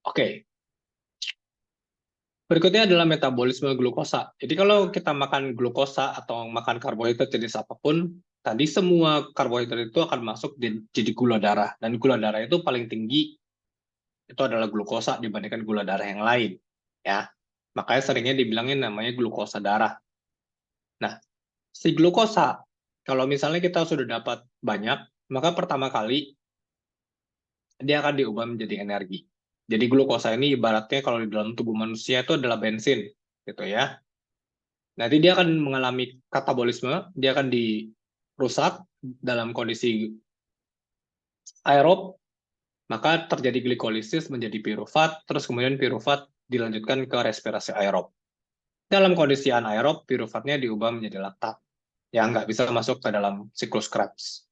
Oke, berikutnya adalah metabolisme glukosa. Jadi kalau kita makan glukosa atau makan karbohidrat jenis apapun, tadi semua karbohidrat itu akan masuk jadi gula darah. Dan gula darah itu paling tinggi, itu adalah glukosa dibandingkan gula darah yang lain. Ya, makanya seringnya dibilangin namanya glukosa darah. Nah, si glukosa, kalau misalnya kita sudah dapat banyak, maka pertama kali dia akan diubah menjadi energi. Jadi glukosa ini ibaratnya kalau di dalam tubuh manusia itu adalah bensin, gitu ya. Nanti dia akan mengalami katabolisme, dia akan dirusak dalam kondisi aerob, maka terjadi glikolisis menjadi pirufat, terus kemudian pirufat dilanjutkan ke respirasi aerob. Dalam kondisi anaerob, piruvatnya diubah menjadi laktat, yang nggak bisa masuk ke dalam siklus Krebs.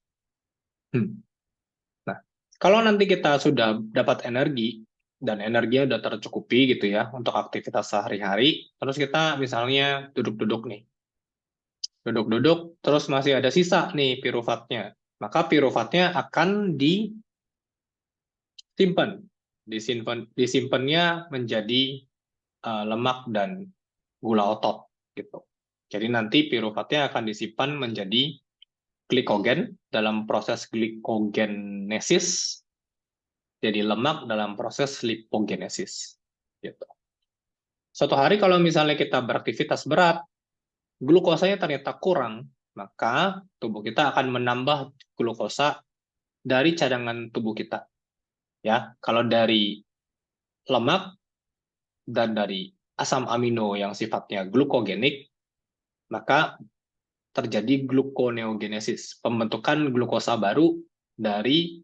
Nah, kalau nanti kita sudah dapat energi, dan energinya udah tercukupi gitu ya, untuk aktivitas sehari-hari, terus kita misalnya duduk-duduk nih, duduk-duduk, terus masih ada sisa nih piruvatnya. Maka piruvatnya akan disimpannya menjadi lemak dan gula otot gitu. Jadi nanti piruvatnya akan disimpan menjadi glikogen dalam proses glikogenesis, jadi lemak dalam proses lipogenesis. Gitu. Suatu hari kalau misalnya kita beraktivitas berat, glukosanya ternyata kurang, maka tubuh kita akan menambah glukosa dari cadangan tubuh kita. Ya, kalau dari lemak dan dari asam amino yang sifatnya glukogenik, maka terjadi gluconeogenesis, pembentukan glukosa baru dari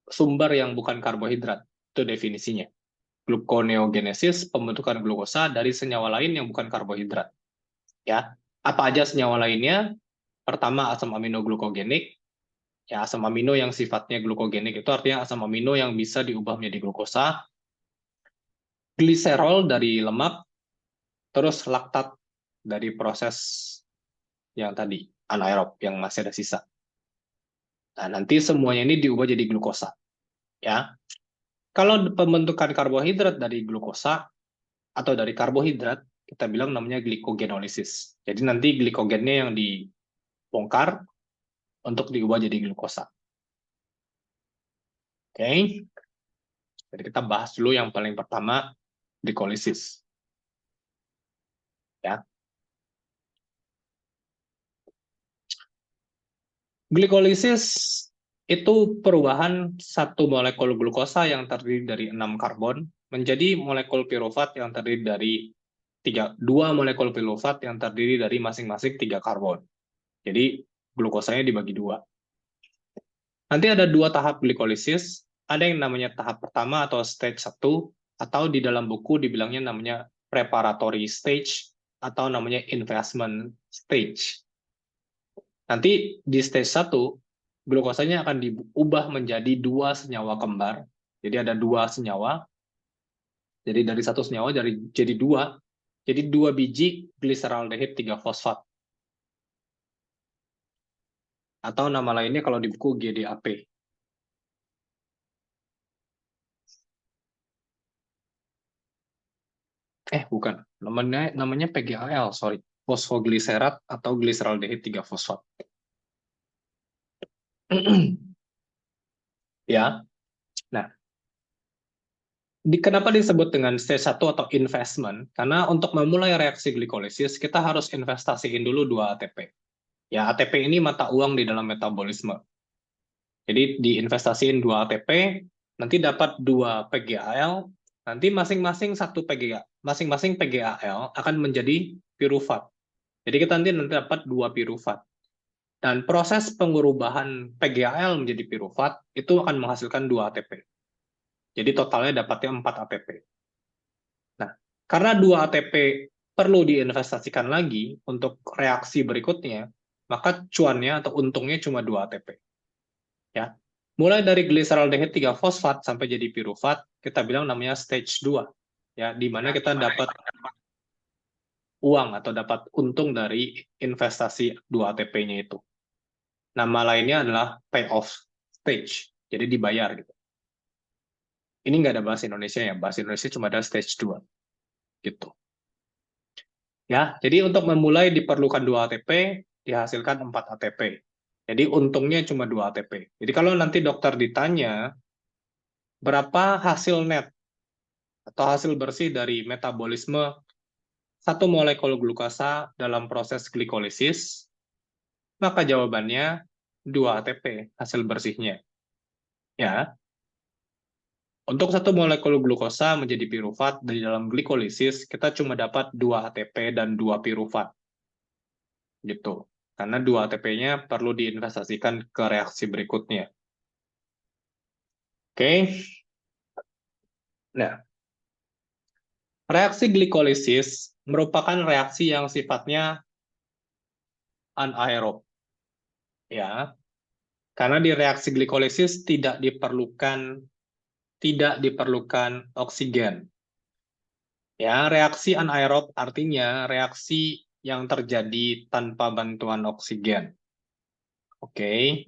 sumber yang bukan karbohidrat. Itu definisinya. Gluconeogenesis, pembentukan glukosa dari senyawa lain yang bukan karbohidrat. Ya, apa aja senyawa lainnya? Pertama, asam amino glukogenik. Ya, asam amino yang sifatnya glukogenik itu artinya asam amino yang bisa diubah menjadi glukosa. Gliserol dari lemak, terus laktat dari proses yang tadi, anaerob, yang masih ada sisa. Nah, nanti semuanya ini diubah jadi glukosa. Ya, kalau pembentukan karbohidrat dari glukosa atau dari karbohidrat, kita bilang namanya glikogenolysis. Jadi nanti glikogennya yang dibongkar untuk diubah jadi glukosa. Oke. Jadi kita bahas dulu yang paling pertama, glikolisis. Ya. Glikolisis itu perubahan satu molekul glukosa yang terdiri dari 6 karbon menjadi molekul pirufat yang terdiri dari 2 molekul pirufat yang terdiri dari masing-masing 3 karbon. Jadi glukosanya dibagi 2. Nanti ada 2 tahap glikolisis, ada yang namanya tahap pertama atau stage 1, atau di dalam buku dibilangnya namanya preparatory stage, atau namanya investment stage. Nanti di stage 1, glukosanya akan diubah menjadi 2 senyawa kembar. Jadi ada 2 senyawa, jadi dari 1 senyawa jadi 2, jadi 2 biji gliseraldehid 3-fosfat. Atau nama lainnya kalau di buku GDAP. Bukan. Namanya PGAL, sorry. Fosfogliserat atau gliseraldehid 3-fosfat. Ya. Nah, kenapa disebut dengan stage 1 atau investment? Karena untuk memulai reaksi glikolisis, kita harus investasiin dulu 2 ATP. Ya, ATP ini mata uang di dalam metabolisme. Jadi diinvestasiin 2 ATP, nanti dapat 2 PGAL, nanti masing-masing PGAL akan menjadi pirufat. Jadi kita nanti dapat 2 pirufat. Dan proses pengurubahan PGAL menjadi pirufat itu akan menghasilkan 2 ATP. Jadi totalnya dapatnya 4 ATP. Nah, karena 2 ATP perlu diinvestasikan lagi untuk reaksi berikutnya, maka cuannya atau untungnya cuma 2 ATP. Ya. Mulai dari gliseraldehid 3-fosfat sampai jadi pirufat, kita bilang namanya stage 2. Ya, di mana kita dapat uang atau dapat untung dari investasi 2 ATP-nya itu. Nama lainnya adalah payoff stage, jadi dibayar gitu. Ini nggak ada bahasa Indonesia ya, bahasa Indonesia cuma ada stage 2 gitu. Ya, jadi untuk memulai diperlukan 2 ATP, dihasilkan 4 ATP. Jadi untungnya cuma 2 ATP. Jadi kalau nanti dokter ditanya berapa hasil net atau hasil bersih dari metabolisme satu molekul glukosa dalam proses glikolisis, maka jawabannya 2 ATP hasil bersihnya. Ya. Untuk satu molekul glukosa menjadi pirufat dari dalam glikolisis, kita cuma dapat 2 ATP dan 2 pirufat. Gitu. Karena 2 ATP-nya perlu diinvestasikan ke reaksi berikutnya. Oke. Nah, reaksi glikolisis merupakan reaksi yang sifatnya anaerob. Ya. Karena di reaksi glikolisis tidak diperlukan oksigen. Ya, reaksi anaerob artinya reaksi yang terjadi tanpa bantuan oksigen. Oke.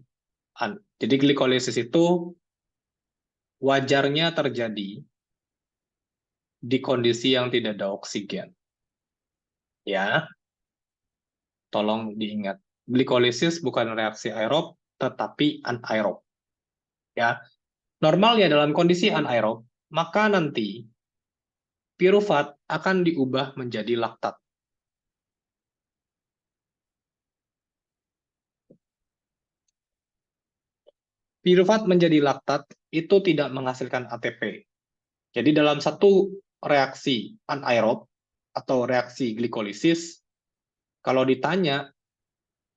Jadi glikolisis itu wajarnya terjadi di kondisi yang tidak ada oksigen. Ya, tolong diingat. glikolisis bukan reaksi aerob, tetapi anaerob. Ya, normalnya dalam kondisi anaerob, maka nanti piruvat akan diubah menjadi laktat. Piruvat menjadi laktat itu tidak menghasilkan ATP. Jadi dalam satu reaksi anaerob atau reaksi glikolisis, kalau ditanya,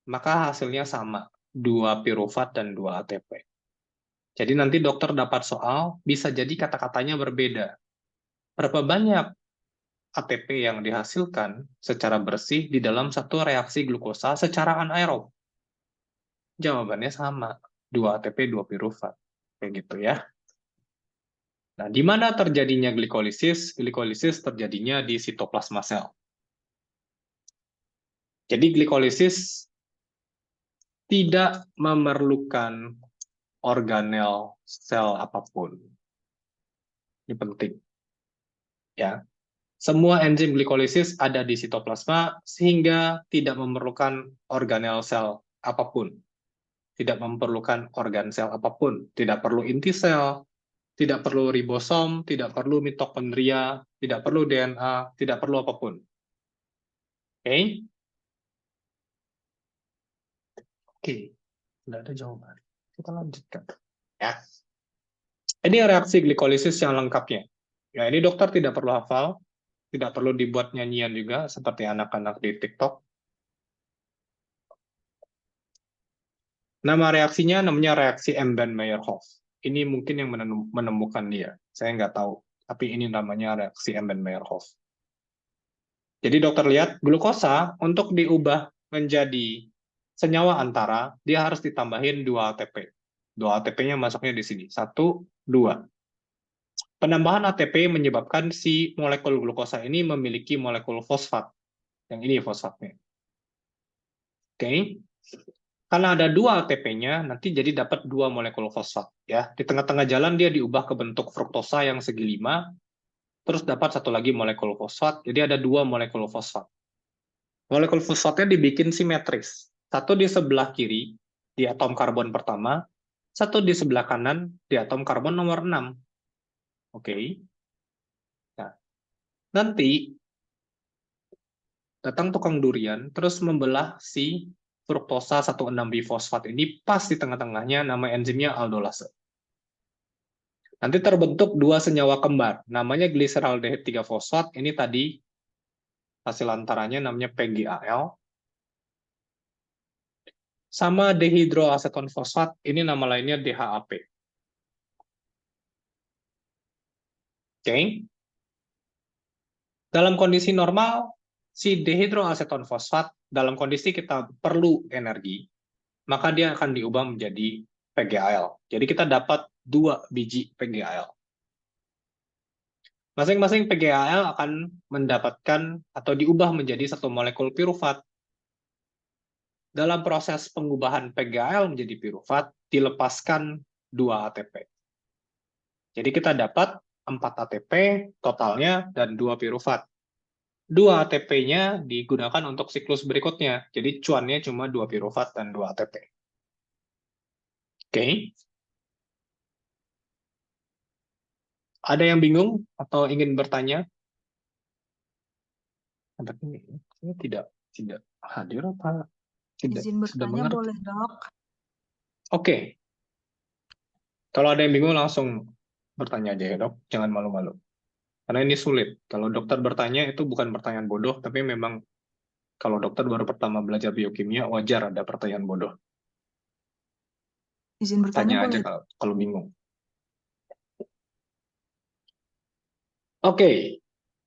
maka hasilnya sama, 2 piruvat dan 2 ATP. Jadi nanti dokter dapat soal, bisa jadi kata-katanya berbeda. Berapa banyak ATP yang dihasilkan secara bersih di dalam satu reaksi glukosa secara anaerob? Jawabannya sama, 2 ATP, 2 piruvat. Kayak gitu ya. Nah, di mana terjadinya glikolisis? Glikolisis terjadinya di sitoplasma sel. Jadi glikolisis tidak memerlukan organel sel apapun. Ini penting. Ya. Semua enzim glikolisis ada di sitoplasma sehingga tidak memerlukan organel sel apapun. Tidak memerlukan organ sel apapun. Tidak perlu inti sel, tidak perlu ribosom, tidak perlu mitokondria, tidak perlu DNA, tidak perlu apapun. Oke? Oke, tidak ada jawaban. Kita lanjutkan. Ya. Ini reaksi glikolisis yang lengkapnya. Ya, ini dokter tidak perlu hafal, tidak perlu dibuat nyanyian juga, seperti anak-anak di TikTok. Nama reaksinya namanya reaksi Embden-Meyerhof. Ini mungkin yang menemukan dia. Saya nggak tahu, tapi ini namanya reaksi Embden-Meyerhof. Jadi dokter lihat, glukosa untuk diubah menjadi senyawa antara, dia harus ditambahin 2 ATP. 2 ATP-nya masuknya di sini. 1, 2. Penambahan ATP menyebabkan si molekul glukosa ini memiliki molekul fosfat. Yang ini fosfatnya. Oke. Karena ada 2 ATP-nya, nanti jadi dapat 2 molekul fosfat. Ya. Di tengah-tengah jalan dia diubah ke bentuk fruktosa yang segi 5, terus dapat satu lagi molekul fosfat, jadi ada 2 molekul fosfat. Molekul fosfatnya dibikin simetris. Satu di sebelah kiri, di atom karbon pertama, satu di sebelah kanan, di atom karbon nomor 6. Oke. Nah, nanti datang tukang durian, terus membelah si fruktosa 16-bifosfat ini pas di tengah-tengahnya, nama enzimnya aldolase. Nanti terbentuk 2 senyawa kembar, namanya gliseraldehid 3-fosfat, ini tadi hasil antaranya namanya PGAL, sama dehidroaseton fosfat, ini nama lainnya DHAP. Oke. Dalam kondisi normal, si dehidroaseton fosfat, dalam kondisi kita perlu energi, maka dia akan diubah menjadi PGAL. Jadi kita dapat 2 biji PGAL. Masing-masing PGAL akan mendapatkan atau diubah menjadi satu molekul piruvat. Dalam proses pengubahan PGAL menjadi piruvat, dilepaskan 2 ATP. Jadi kita dapat 4 ATP totalnya dan 2 piruvat. 2 ATP-nya digunakan untuk siklus berikutnya. Jadi cuannya cuma 2 piruvat dan 2 ATP. Oke. Ada yang bingung atau ingin bertanya? Ini tidak hadir apa tidak Izin sudah bertanya mengerti? boleh, Dok? Oke. Kalau ada yang bingung langsung bertanya aja ya, Dok. Jangan malu-malu. Karena ini sulit. Kalau dokter bertanya itu bukan pertanyaan bodoh, tapi memang kalau dokter baru pertama belajar biokimia, wajar ada pertanyaan bodoh. Izin bertanya Tanya aja boleh. kalau bingung. Oke.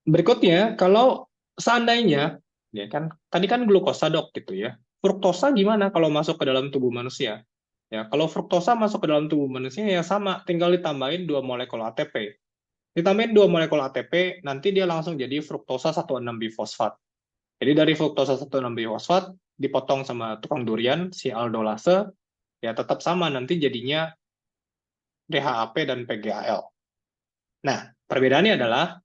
Berikutnya, kalau seandainya, ya kan, tadi kan glukosa, Dok, gitu ya. Fruktosa gimana kalau masuk ke dalam tubuh manusia? Ya, kalau fruktosa masuk ke dalam tubuh manusia ya sama, tinggal ditambahin 2 molekul ATP. Ditambahin 2 molekul ATP, nanti dia langsung jadi fruktosa 16-bifosfat. Jadi dari fruktosa 16-bifosfat dipotong sama tukang durian, si aldolase, ya tetap sama, nanti jadinya DHAP dan PGAL. Nah, perbedaannya adalah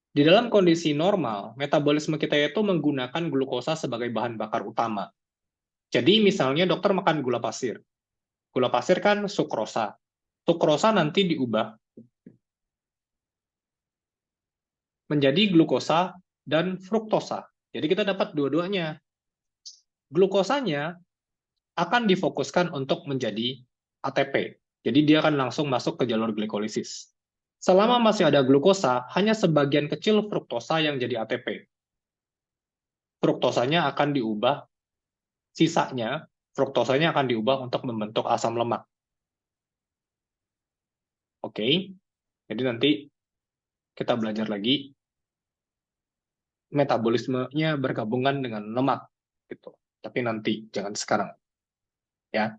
di dalam kondisi normal, metabolisme kita itu menggunakan glukosa sebagai bahan bakar utama. Jadi misalnya dokter makan gula pasir. Gula pasir kan sukrosa. Sukrosa nanti diubah menjadi glukosa dan fruktosa. Jadi kita dapat dua-duanya. Glukosanya akan difokuskan untuk menjadi ATP. Jadi dia akan langsung masuk ke jalur glikolisis. Selama masih ada glukosa, hanya sebagian kecil fruktosa yang jadi ATP. Fruktosanya akan diubah, sisanya, fruktosanya akan diubah untuk membentuk asam lemak. Oke, jadi nanti kita belajar lagi metabolismenya bergabungan dengan lemak, gitu. Tapi nanti, jangan sekarang. Ya.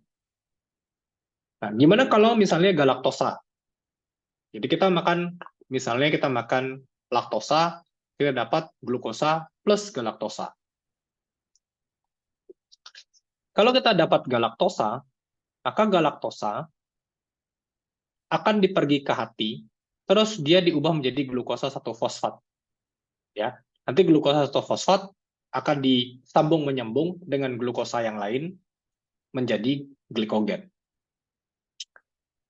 Nah, gimana kalau misalnya galaktosa? Jadi misalnya kita makan laktosa, kita dapat glukosa plus galaktosa. Kalau kita dapat galaktosa, maka galaktosa akan dipergi ke hati, terus dia diubah menjadi glukosa 1-fosfat. Ya, nanti glukosa 1-fosfat akan disambung menyambung dengan glukosa yang lain menjadi glikogen.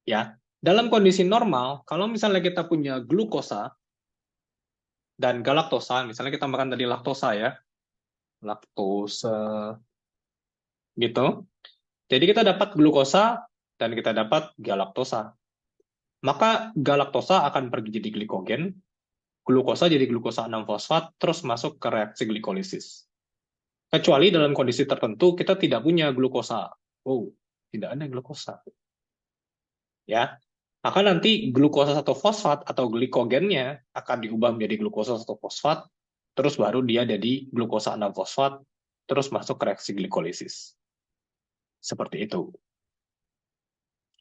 Ya, dalam kondisi normal, kalau misalnya kita punya glukosa dan galaktosa, misalnya kita makan tadi laktosa ya, laktosa gitu. Jadi kita dapat glukosa dan kita dapat galaktosa. Maka galaktosa akan pergi jadi glikogen, glukosa jadi glukosa 6-fosfat, terus masuk ke reaksi glikolisis. Kecuali dalam kondisi tertentu kita tidak punya glukosa. Oh, tidak ada glukosa. Ya, maka nanti glukosa 1-fosfat atau glikogennya akan diubah menjadi glukosa 1-fosfat, terus baru dia jadi glukosa 6-fosfat, terus masuk ke reaksi glikolisis. Seperti itu.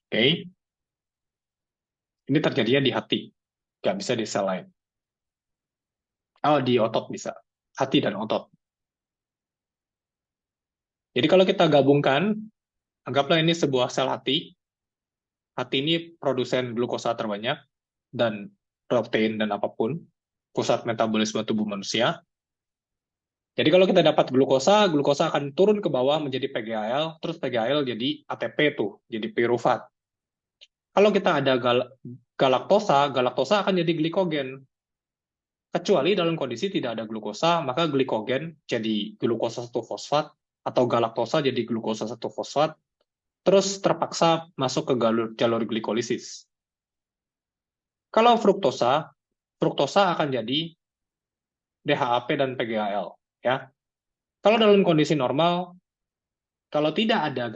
Oke. Ini terjadinya di hati, nggak bisa di sel lain. Oh, di otot bisa. Hati dan otot. Jadi kalau kita gabungkan, anggaplah ini sebuah sel hati. Hati ini produsen glukosa terbanyak, dan protein dan apapun, pusat metabolisme tubuh manusia. Jadi kalau kita dapat glukosa, glukosa akan turun ke bawah menjadi PGAL, terus PGAL jadi ATP tuh, jadi pirufat. Kalau kita ada galaktosa, galaktosa akan jadi glikogen. Kecuali dalam kondisi tidak ada glukosa, maka glikogen jadi glukosa 1-fosfat, atau galaktosa jadi glukosa 1-fosfat, terus terpaksa masuk ke jalur glikolisis. Kalau fruktosa akan jadi DHAP dan PGAL. Ya. Kalau dalam kondisi normal, kalau tidak ada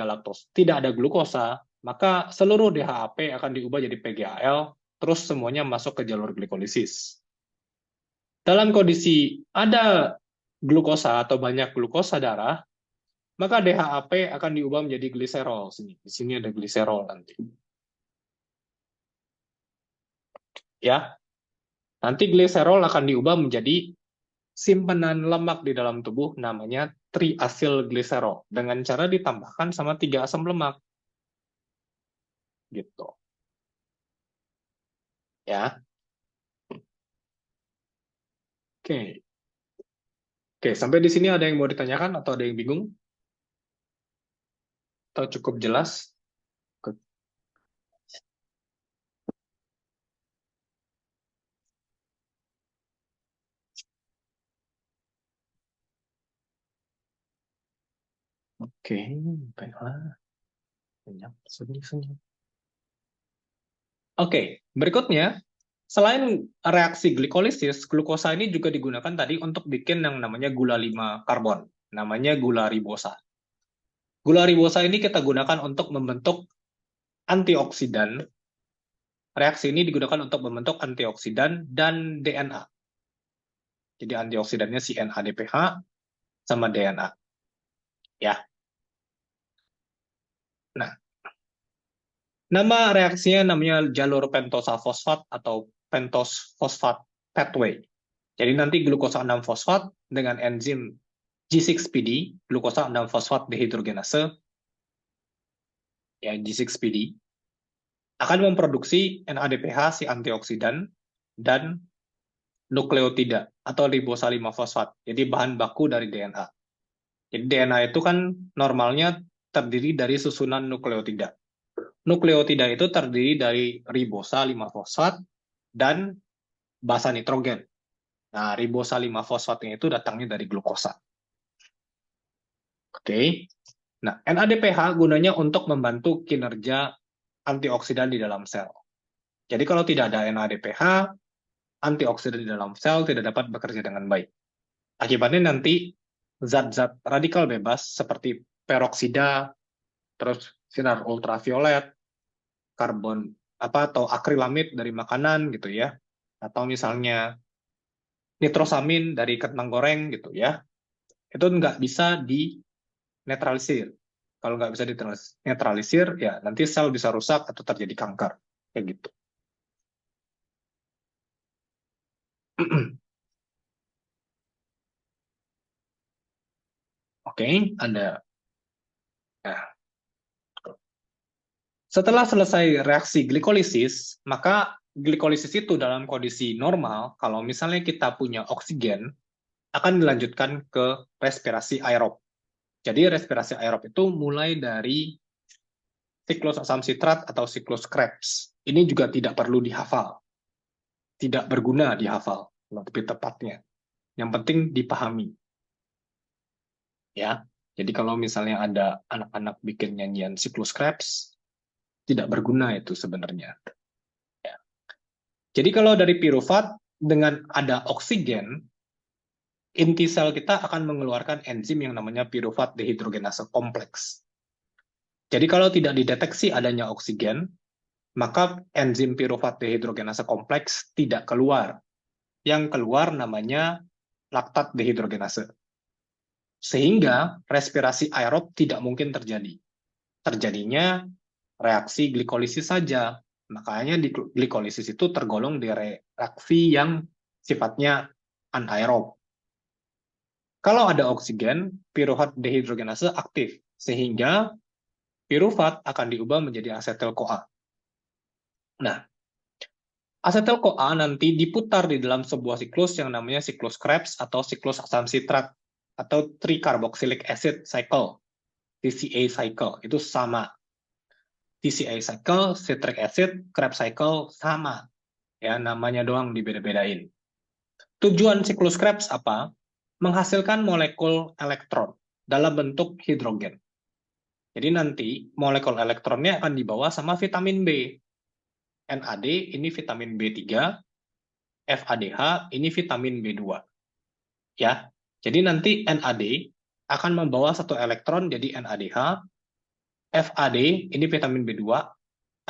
tidak ada glukosa, maka seluruh DHAP akan diubah jadi PGAL, terus semuanya masuk ke jalur glikolisis. Dalam kondisi ada glukosa atau banyak glukosa darah, maka DHAP akan diubah menjadi gliserol. Di sini ada gliserol nanti. Ya, nanti gliserol akan diubah menjadi simpanan lemak di dalam tubuh namanya triasilgliserol dengan cara ditambahkan sama 3 asam lemak. Gitu. Ya. Oke. Oke, sampai di sini ada yang mau ditanyakan atau ada yang bingung? Atau cukup jelas? Oke, baiklah. Senyap. Oke, berikutnya, selain reaksi glikolisis, glukosa ini juga digunakan tadi untuk bikin yang namanya gula 5 karbon, namanya gula ribosa. Gula ribosa ini kita gunakan untuk membentuk antioksidan. Reaksi ini digunakan untuk membentuk antioksidan dan DNA. Jadi antioksidannya si NADPH sama DNA. Ya. Nah, nama reaksinya namanya jalur pentosa fosfat atau pentos fosfat pathway. Jadi nanti glukosa 6-fosfat dengan enzim G6PD, glukosa 6-fosfat dehidrogenase, ya G6PD, akan memproduksi NADPH si antioksidan dan nukleotida atau ribosa 5-fosfat. Jadi bahan baku dari DNA. Jadi DNA itu kan normalnya terdiri dari susunan nukleotida. Nukleotida itu terdiri dari ribosa 5-fosfat dan basa nitrogen. Nah, ribosa 5-fosfatnya itu datangnya dari glukosa. Oke. Nah, NADPH gunanya untuk membantu kinerja antioksidan di dalam sel. Jadi kalau tidak ada NADPH, antioksidan di dalam sel tidak dapat bekerja dengan baik. Akibatnya nanti zat-zat radikal bebas seperti peroksida, terus sinar ultraviolet, karbon atau akrilamid dari makanan gitu ya, atau misalnya nitrosamin dari kentang goreng gitu ya, itu nggak bisa dinetralisir. Kalau nggak bisa dinetralisir, ya nanti sel bisa rusak atau terjadi kanker kayak gitu. Oke, ada. Nah, setelah selesai reaksi glikolisis, maka glikolisis itu dalam kondisi normal, kalau misalnya kita punya oksigen, akan dilanjutkan ke respirasi aerob. Jadi respirasi aerob itu mulai dari siklus asam sitrat atau siklus Krebs. Ini juga tidak perlu dihafal. Tidak berguna dihafal, lebih tepatnya. Yang penting dipahami. Ya. Jadi kalau misalnya ada anak-anak bikin nyanyian siklus Krebs, tidak berguna itu sebenarnya. Ya. Jadi kalau dari piruvat, dengan ada oksigen, inti sel kita akan mengeluarkan enzim yang namanya piruvat dehidrogenase kompleks. Jadi kalau tidak dideteksi adanya oksigen, maka enzim piruvat dehidrogenase kompleks tidak keluar. Yang keluar namanya laktat dehidrogenase. Sehingga respirasi aerob tidak mungkin terjadi. Terjadinya reaksi glikolisis saja. Makanya glikolisis itu tergolong di reaksi yang sifatnya anaerob. Kalau ada oksigen, piruvat dehidrogenase aktif, sehingga piruvat akan diubah menjadi asetil-CoA. Nah, asetil-CoA nanti diputar di dalam sebuah siklus yang namanya siklus Krebs atau siklus asam sitrat atau tricarboxylic acid cycle, TCA cycle, itu sama. TCA cycle, citric acid, Krebs cycle sama. Ya, namanya doang dibeda-bedain. Tujuan siklus Krebs apa? Menghasilkan molekul elektron dalam bentuk hidrogen. Jadi nanti molekul elektronnya akan dibawa sama vitamin B. NAD ini vitamin B3, FADH ini vitamin B2. Ya. Jadi nanti NAD akan membawa satu elektron jadi NADH, FAD ini vitamin B2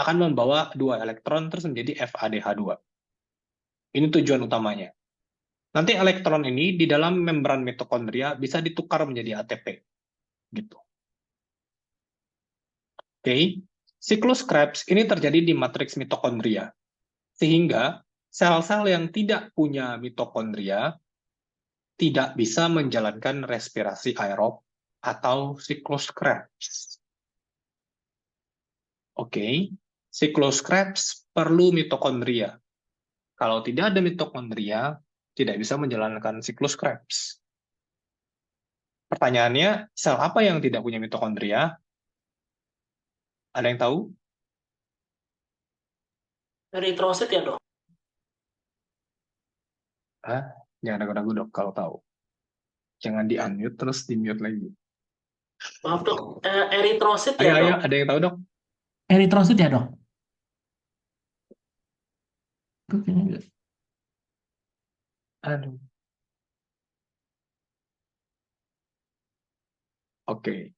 akan membawa dua elektron terus menjadi FADH2. Ini tujuan utamanya. Nanti elektron ini di dalam membran mitokondria bisa ditukar menjadi ATP. Gitu. Oke. Siklus Krebs ini terjadi di matriks mitokondria. Sehingga sel-sel yang tidak punya mitokondria tidak bisa menjalankan respirasi aerob atau siklus Krebs. Oke. Siklus Krebs perlu mitokondria. Kalau tidak ada mitokondria, tidak bisa menjalankan siklus Krebs. Pertanyaannya, sel apa yang tidak punya mitokondria? Ada yang tahu? Eritrosit ya, Dok? Hah? Jangan ragu-ragu dok kalau tahu. Jangan di-unmute terus di-mute lagi. Maaf, Dok. Eritrosit Ayo, ya, ayo, Dok? ada yang tahu dok? Eritrosit ya, Dok? Aduh. Oke.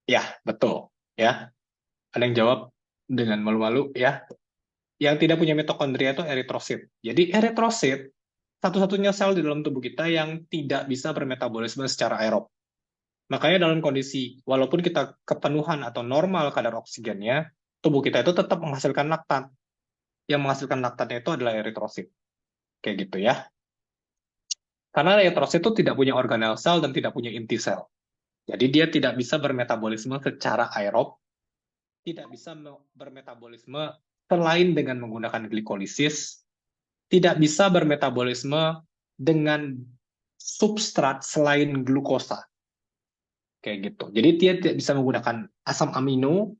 Ya, betul. Ya. Ada yang jawab dengan malu-malu ya. Yang tidak punya mitokondria itu eritrosit. Jadi eritrosit satu-satunya sel di dalam tubuh kita yang tidak bisa bermetabolisme secara aerob. Makanya dalam kondisi, walaupun kita kepenuhan atau normal kadar oksigennya, tubuh kita itu tetap menghasilkan laktat. Yang menghasilkan laktatnya itu adalah eritrosit. Kayak gitu ya. Karena eritrosit itu tidak punya organel sel dan tidak punya inti sel. Jadi dia tidak bisa bermetabolisme secara aerob, tidak bisa bermetabolisme selain dengan menggunakan glikolisis, tidak bisa bermetabolisme dengan substrat selain glukosa. Kayak gitu. Jadi dia tidak bisa menggunakan asam amino,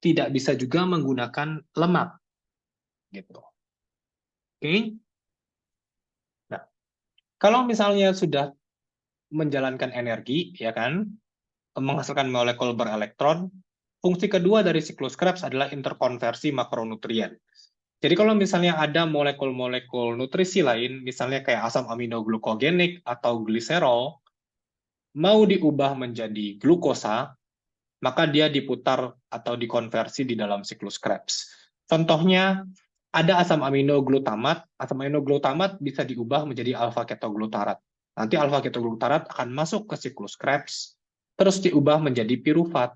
tidak bisa juga menggunakan lemak. Gitu. Oke. Nah, kalau misalnya sudah menjalankan energi, ya kan, menghasilkan molekul berelektron, fungsi kedua dari siklus Krebs adalah interkonversi makronutrien. Jadi kalau misalnya ada molekul-molekul nutrisi lain, misalnya kayak asam amino glukogenik atau gliserol, mau diubah menjadi glukosa, maka dia diputar atau dikonversi di dalam siklus Krebs. Contohnya, ada asam amino glutamat bisa diubah menjadi alfa ketoglutarat. Nanti alfa ketoglutarat akan masuk ke siklus Krebs, terus diubah menjadi pirufat.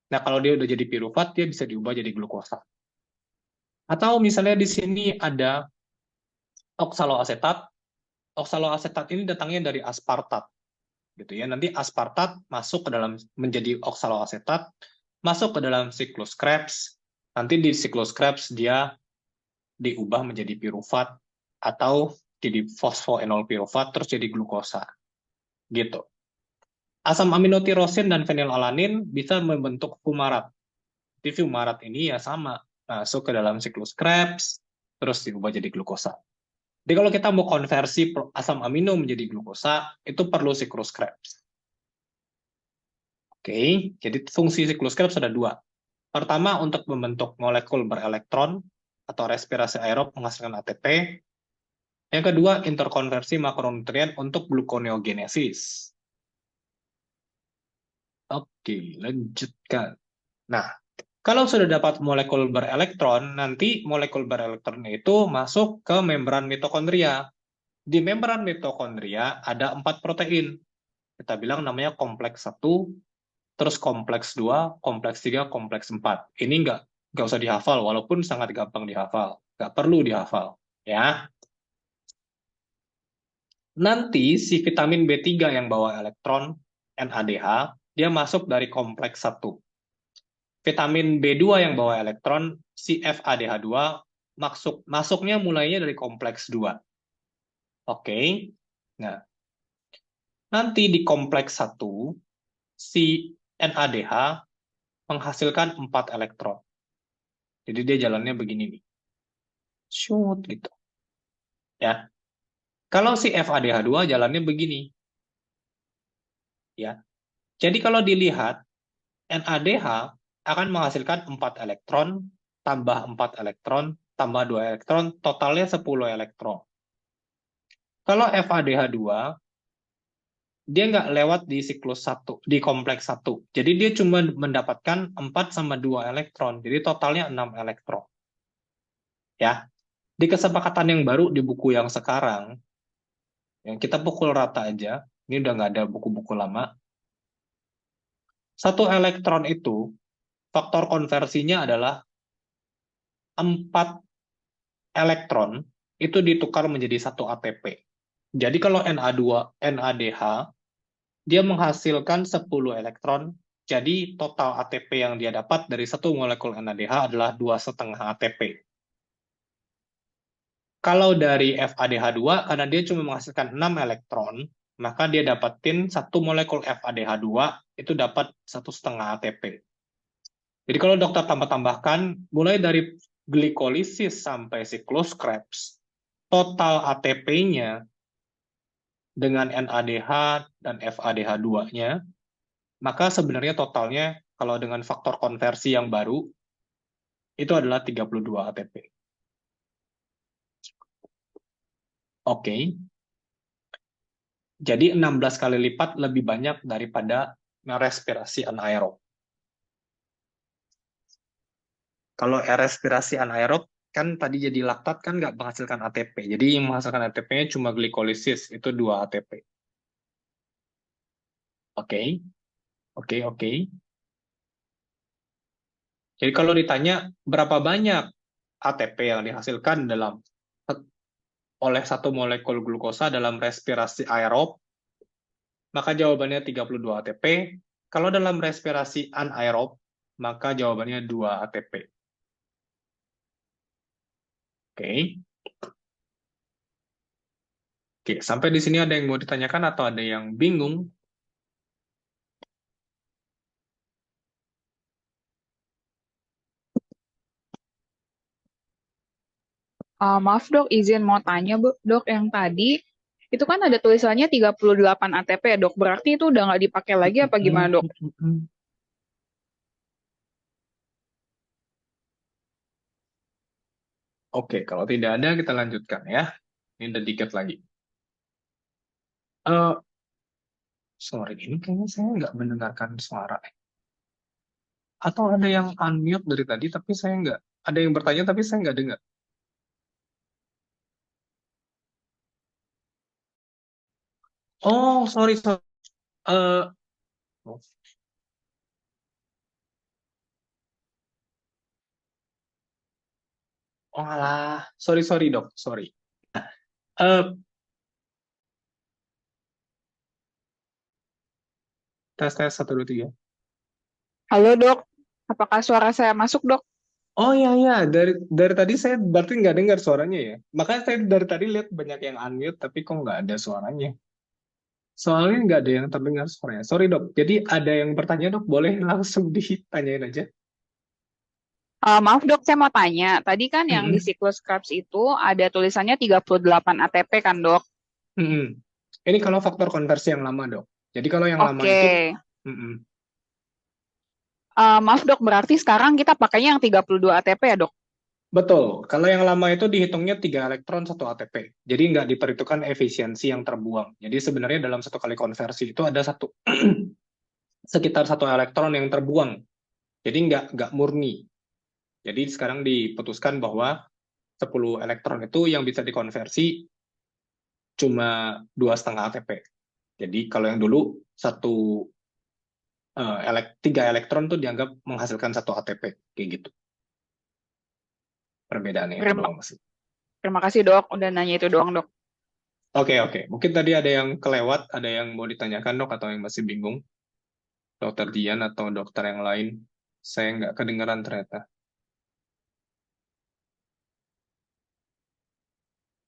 Nah, kalau dia udah jadi pirufat, dia bisa diubah jadi glukosa. Atau misalnya di sini ada oksaloasetat. Oksaloasetat ini datangnya dari aspartat. Gitu ya. Nanti aspartat masuk ke dalam menjadi oksaloasetat, masuk ke dalam siklus Krebs. Nanti di siklus Krebs dia diubah menjadi pirufat atau jadi fosfoenol pirufat terus jadi glukosa. Gitu. Asam amino tirosin dan fenilalanin bisa membentuk fumarat. Di fumarat ini ya sama, masuk ke dalam siklus Krebs terus diubah jadi glukosa. Jadi kalau kita mau konversi asam amino menjadi glukosa, itu perlu siklus Krebs. Oke, jadi fungsi siklus Krebs ada dua. Pertama, untuk membentuk molekul berelektron atau respirasi aerob menghasilkan ATP. Yang kedua, interkonversi makronutrien untuk gluconeogenesis. Oke, lanjutkan. Nah, kalau sudah dapat molekul berelektron, nanti molekul berelektron itu masuk ke membran mitokondria. Di membran mitokondria ada 4 protein. Kita bilang namanya kompleks 1, terus kompleks 2, kompleks 3, kompleks 4. Ini nggak usah dihafal, walaupun sangat gampang dihafal. Nggak perlu dihafal. Ya. Nanti si vitamin B3 yang bawa elektron, NADH, dia masuk dari kompleks 1. Vitamin B2 yang bawa elektron, si FADH2, masuknya mulainya dari kompleks 2. Oke. Nah, nanti di kompleks 1, si NADH menghasilkan 4 elektron. Jadi dia jalannya begini nih. Shoot, gitu. Ya. Kalau si FADH2 jalannya begini. Ya. Jadi kalau dilihat, NADH akan menghasilkan 4 elektron, tambah 4 elektron, tambah 2 elektron, totalnya 10 elektron. Kalau FADH2, dia nggak lewat di siklus 1, di kompleks 1. Jadi dia cuma mendapatkan 4 sama 2 elektron, jadi totalnya 6 elektron. Ya, di kesepakatan yang baru di buku yang sekarang, yang kita pukul rata aja, ini udah nggak ada buku-buku lama, 1 elektron itu, faktor konversinya adalah 4 elektron itu ditukar menjadi 1 ATP. Jadi kalau NADH, dia menghasilkan 10 elektron, jadi total ATP yang dia dapat dari 1 molekul NADH adalah 2,5 ATP. Kalau dari FADH2, karena dia cuma menghasilkan 6 elektron, maka dia dapatin 1 molekul FADH2 itu dapat 1,5 ATP. Jadi kalau dokter tambah-tambahkan, mulai dari glikolisis sampai siklus Krebs, total ATP-nya dengan NADH dan FADH2-nya, maka sebenarnya totalnya kalau dengan faktor konversi yang baru, itu adalah 32 ATP. Oke. Jadi 16 kali lipat lebih banyak daripada respirasi anaerob. Kalau respirasi anaerob, kan tadi jadi laktat kan nggak menghasilkan ATP. Jadi yang menghasilkan ATP-nya cuma glikolisis, itu 2 ATP. Oke. Oke. Jadi kalau ditanya berapa banyak ATP yang dihasilkan oleh 1 molekul glukosa dalam respirasi aerob, maka jawabannya 32 ATP. Kalau dalam respirasi anaerob, maka jawabannya 2 ATP. Oke. Oke, sampai di sini ada yang mau ditanyakan atau ada yang bingung? Maaf dok, izin mau tanya dok, yang tadi itu kan ada tulisannya 38 ATP ya dok, berarti itu udah nggak dipakai lagi apa gimana dok? Oke, kalau tidak ada kita lanjutkan ya. Ini udah dikit lagi. Eh, sorry, ini kayaknya saya nggak mendengarkan suara. Atau ada yang unmute dari tadi, tapi saya nggak. Ada yang bertanya, tapi saya nggak dengar. Oh, sorry, sorry. Eh, oh alah, sorry, sorry dok, sorry. Eh, tes 1, 2, 3. Halo dok, apakah suara saya masuk dok? Oh iya iya, dari tadi saya berarti nggak dengar suaranya ya. Makanya saya dari tadi lihat banyak yang unmute, tapi kok nggak ada suaranya. Soalnya nggak ada yang terdengar suaranya. Sorry dok. Jadi ada yang bertanya dok, boleh langsung ditanyain aja. Maaf dok, saya mau tanya, tadi kan yang di Mm-mm. siklus Krebs itu ada tulisannya 38 ATP kan dok? Mm-mm. Ini kalau faktor konversi yang lama dok. Jadi kalau yang lama Oke, itu, mm-mm. Maaf dok, berarti sekarang kita pakainya yang 32 ATP ya dok? Betul. Kalau yang lama itu dihitungnya 3 elektron 1 ATP. Jadi nggak diperhitungkan efisiensi yang terbuang. Jadi sebenarnya dalam satu kali konversi itu ada sekitar 1 elektron yang terbuang. Jadi nggak murni. Jadi sekarang diputuskan bahwa 10 elektron itu yang bisa dikonversi cuma 2,5 ATP. Jadi kalau yang dulu 3 elektron tuh dianggap menghasilkan 1 ATP. Kayak gitu. Perbedaannya itu Terima, doang sih. terima kasih dok, udah nanya itu doang dok. Oke. Mungkin tadi ada yang kelewat, ada yang mau ditanyakan dok, atau yang masih bingung? Dokter Dian atau dokter yang lain? Saya nggak kedengeran ternyata.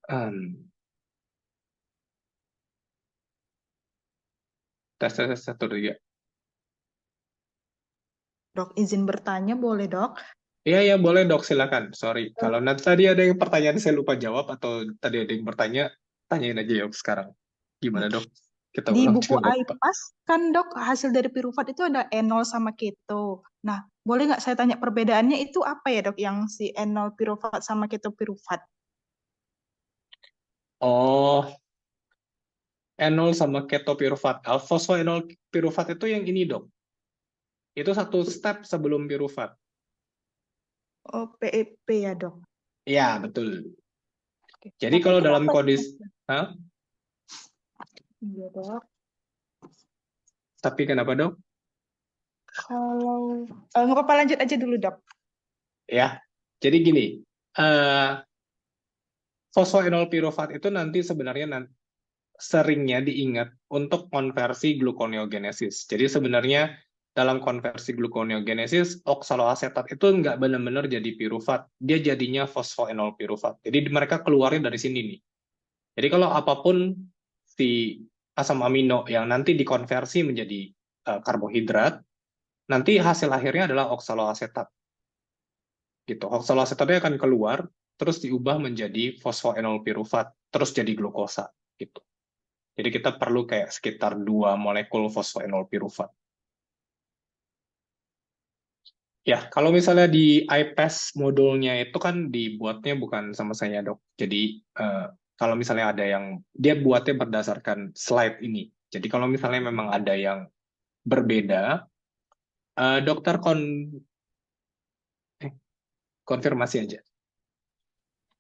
Um, tes 1, 2, 3. Dok, izin bertanya boleh dok? Iya, boleh dok, silakan. Sorry, kalau nanti tadi ada yang pertanyaan saya lupa jawab, atau tadi ada yang bertanya, tanyain aja ya sekarang. Gimana dok? Kita Di ulang buku juga nggak apa-apa. IPAS kan dok hasil dari piruvat itu ada enol sama keto. Nah, boleh nggak saya tanya perbedaannya itu apa ya dok yang si enol piruvat sama keto piruvat? Oh, enol sama ketopiruvat. Fosfoenol piruvat itu yang ini dok. Itu 1 step sebelum piruvat. Oh, PEP ya dok. Iya, betul. Oke. Jadi Tapi kalau dalam kenapa? kondisi, Hah? Iya dok. Tapi kenapa dok? Kalau nggak apa-apa lanjut aja dulu dok. Ya, jadi gini, eh, fosfoenol piruvat itu nanti sebenarnya seringnya diingat untuk konversi gluconeogenesis. Jadi sebenarnya dalam konversi gluconeogenesis, oksaloasetat itu nggak benar-benar jadi piruvat, dia jadinya fosfoenol piruvat. Jadi mereka keluarnya dari sini nih. Jadi kalau apapun si asam amino yang nanti dikonversi menjadi karbohidrat, nanti hasil akhirnya adalah oksaloasetat. Gitu. Oksaloasetatnya akan keluar, terus diubah menjadi fosfoenol piruvat, terus jadi glukosa. Gitu. Jadi kita perlu kayak sekitar 2 molekul fosfoenol piruvat. Ya, kalau misalnya di IPAS modulnya itu kan dibuatnya bukan sama saya dok. Jadi kalau misalnya ada yang dia buatnya berdasarkan slide ini. Jadi kalau misalnya memang ada yang berbeda, dokter konfirmasi aja.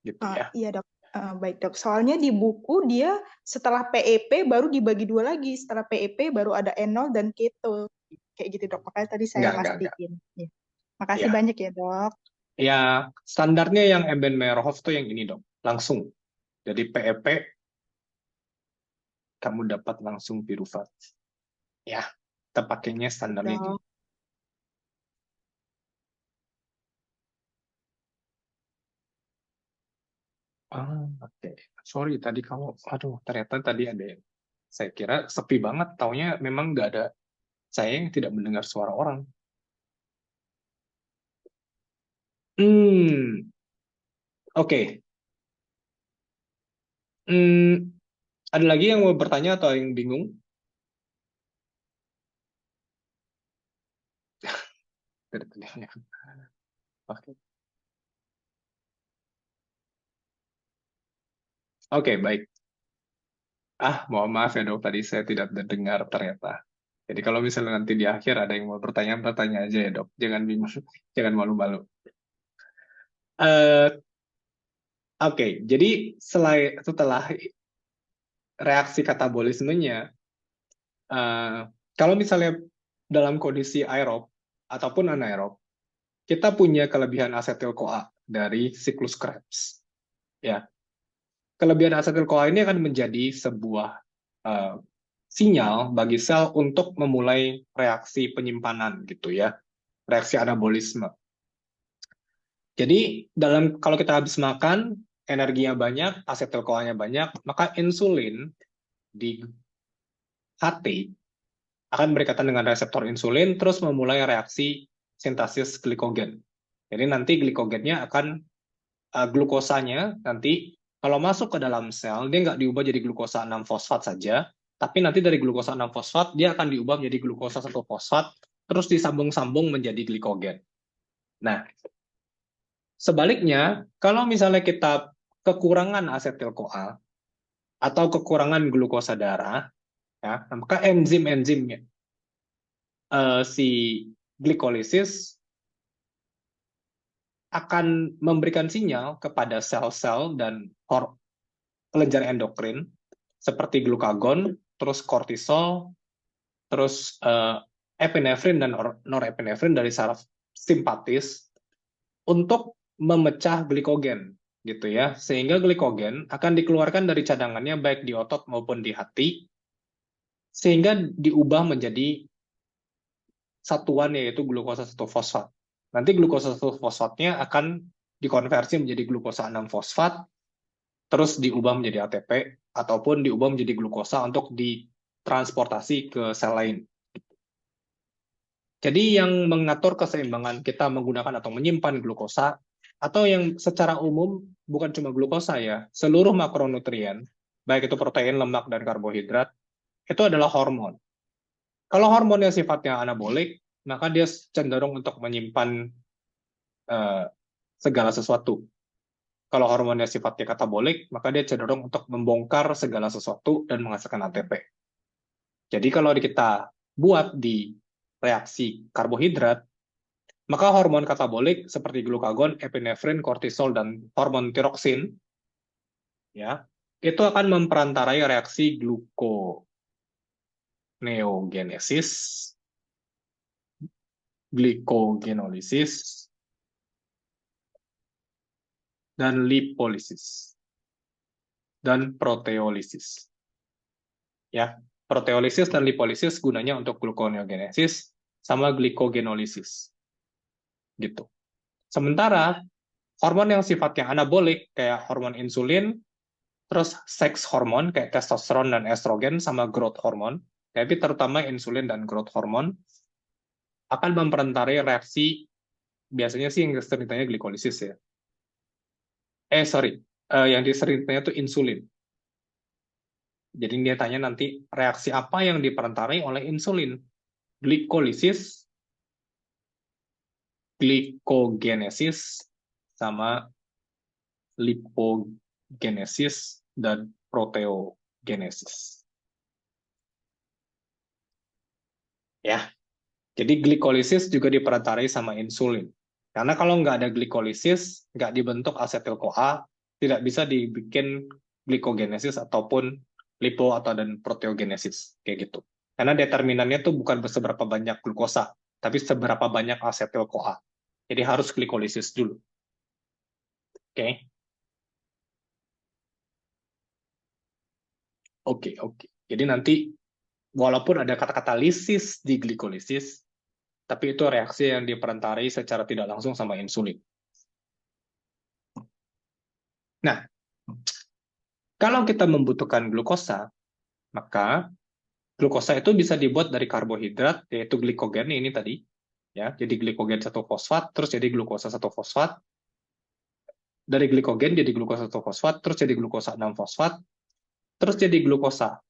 Gitu ya. Iya dok. Baik dok. Soalnya di buku dia setelah PEP baru dibagi dua lagi. Setelah PEP baru ada enol dan keto. Kayak gitu dok. Makanya tadi saya Enggak. mastiin. Ya. Makasih Ya. banyak ya dok. Ya, standarnya yang Ebenmeyer-Hoff tuh yang ini dok, langsung. Jadi PEP kamu dapat langsung piruvat. Ya, kita pakainya standarnya Dok. gitu. Oke. Sorry tadi kamu, aduh ternyata tadi ada yang, saya kira sepi banget, taunya memang nggak ada, saya yang tidak mendengar suara orang. Hmm, oke. Hmm, ada lagi yang mau bertanya atau yang bingung? Oke. Oke, baik. Mohon maaf ya dok, tadi saya tidak terdengar ternyata. Jadi kalau misalnya nanti di akhir ada yang mau bertanya, bertanya aja ya dok. Jangan bingung, jangan malu-malu. Eh, Oke, jadi setelah reaksi katabolismenya, eh, kalau misalnya dalam kondisi aerob ataupun anaerob, kita punya kelebihan asetil-CoA dari siklus Krebs. Ya, kelebihan asetil-CoA ini akan menjadi sebuah eh, sinyal bagi sel untuk memulai reaksi penyimpanan gitu ya, reaksi anabolisme. Jadi kalau kita habis makan, energinya banyak, asetil-CoA-nya banyak, maka insulin di hati akan berkaitan dengan reseptor insulin, terus memulai reaksi sintesis glikogen. Jadi nanti glikogennya akan, glukosanya nanti kalau masuk ke dalam sel, dia nggak diubah jadi glukosa 6-fosfat saja, tapi nanti dari glukosa 6-fosfat, dia akan diubah menjadi glukosa 1-fosfat, terus disambung-sambung menjadi glikogen. Nah, sebaliknya, kalau misalnya kita kekurangan asetil-CoA, atau kekurangan glukosa darah, ya, maka enzim-enzimnya si glikolisis akan memberikan sinyal kepada sel-sel dan kelenjar endokrin seperti glukagon, terus kortisol, terus epinefrin dan norepinefrin dari saraf simpatis untuk memecah glikogen gitu ya. Sehingga glikogen akan dikeluarkan dari cadangannya baik di otot maupun di hati sehingga diubah menjadi satuan yaitu glukosa 1-fosfat. Nanti glukosa 1-fosfatnya akan dikonversi menjadi glukosa 6-fosfat, terus diubah menjadi ATP, ataupun diubah menjadi glukosa untuk ditransportasi ke sel lain. Jadi yang mengatur keseimbangan kita menggunakan atau menyimpan glukosa, atau yang secara umum bukan cuma glukosa ya, seluruh makronutrien, baik itu protein, lemak, dan karbohidrat, itu adalah hormon. Kalau hormon yang sifatnya anabolik, maka dia cenderung untuk menyimpan segala sesuatu. Kalau hormonnya sifatnya katabolik, maka dia cenderung untuk membongkar segala sesuatu dan menghasilkan ATP. Jadi kalau kita buat di reaksi karbohidrat, maka hormon katabolik seperti glukagon, epinefrin, kortisol, dan hormon tiroksin, ya, itu akan memperantarai reaksi gluconeogenesis, glycogenolysis, dan lipolisis, dan proteolisis. Ya, proteolisis dan lipolisis gunanya untuk gluconeogenesis sama glycogenolysis. Gitu. Sementara hormon yang sifatnya anabolik kayak hormon insulin, terus seks hormon kayak testosteron dan estrogen sama growth hormon, tapi terutama insulin dan growth hormon akan memperantarai reaksi, biasanya sih yang sering ditanya glikolisis ya. Yang sering ditanya itu insulin. Jadi dia tanya nanti reaksi apa yang diperantarai oleh insulin? Glikolisis, glikogenesis, sama lipogenesis, dan proteogenesis. Ya, jadi glikolisis juga diperantarai sama insulin. Karena kalau nggak ada glikolisis, nggak dibentuk asetil-CoA, tidak bisa dibikin glikogenesis ataupun lipo atau dan proteogenesis kayak gitu. Karena determinannya tuh bukan seberapa banyak glukosa, tapi seberapa banyak asetil-CoA. Jadi harus glikolisis dulu. Oke. Oke. Jadi nanti walaupun ada kata-kata lisis di glikolisis, tapi itu reaksi yang diperantarai secara tidak langsung sama insulin. Nah, Kalau kita membutuhkan glukosa, maka glukosa itu bisa dibuat dari karbohidrat, yaitu glikogen ini tadi. Ya, jadi glikogen 1 fosfat, terus jadi glukosa 1 fosfat. Dari glikogen jadi glukosa 1 fosfat, terus jadi glukosa 6 fosfat, terus jadi glukosa.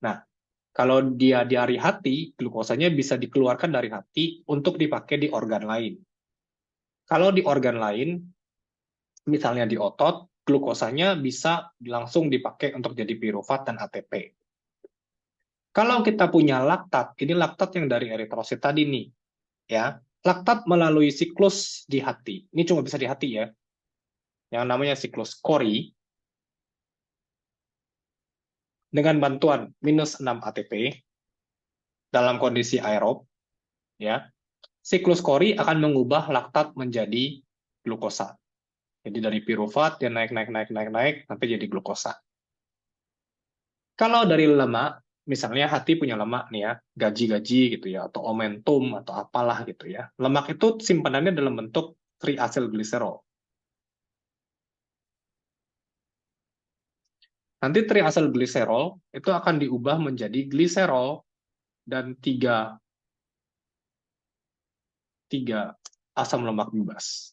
Nah, kalau dia di hari hati, glukosanya bisa dikeluarkan dari hati untuk dipakai di organ lain. Kalau di organ lain, misalnya di otot, glukosanya bisa langsung dipakai untuk jadi pirufat dan ATP. Kalau kita punya laktat, ini laktat yang dari eritrosit tadi nih, ya. Laktat melalui siklus di hati. Ini cuma bisa di hati ya. Yang namanya siklus Cori, dengan bantuan minus 6 ATP dalam kondisi aerob, ya, siklus Cori akan mengubah laktat menjadi glukosa. Jadi dari pirufat dia naik sampai jadi glukosa. Kalau dari lemak, misalnya hati punya lemak nih ya, gaji-gaji gitu ya, atau omentum atau apalah gitu ya. Lemak itu simpanannya dalam bentuk triacylglycerol. Nanti triacylglycerol itu akan diubah menjadi gliserol dan tiga asam lemak bebas.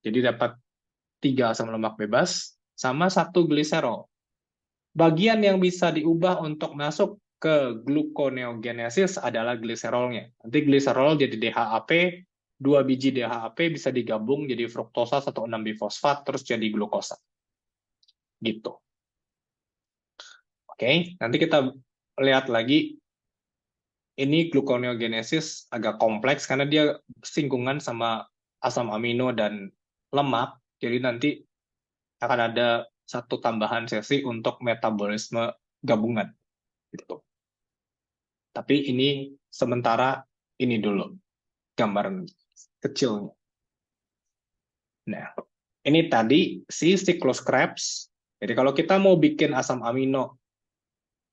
Jadi dapat 3 asam lemak bebas sama 1 gliserol. Bagian yang bisa diubah untuk masuk ke gluconeogenesis adalah gliserolnya. Nanti gliserol jadi DHAP, 2 biji DHAP bisa digabung jadi fruktosa 1,6-bifosfat terus jadi glukosa. Gitu. Oke, nanti kita lihat lagi. Ini gluconeogenesis agak kompleks karena dia singgungan sama asam amino dan lemak. Jadi nanti akan ada satu tambahan sesi untuk metabolisme gabungan. Gitu. Tapi ini sementara ini dulu gambaran kecilnya. Nah, ini tadi si siklus Krebs. Jadi kalau kita mau bikin asam amino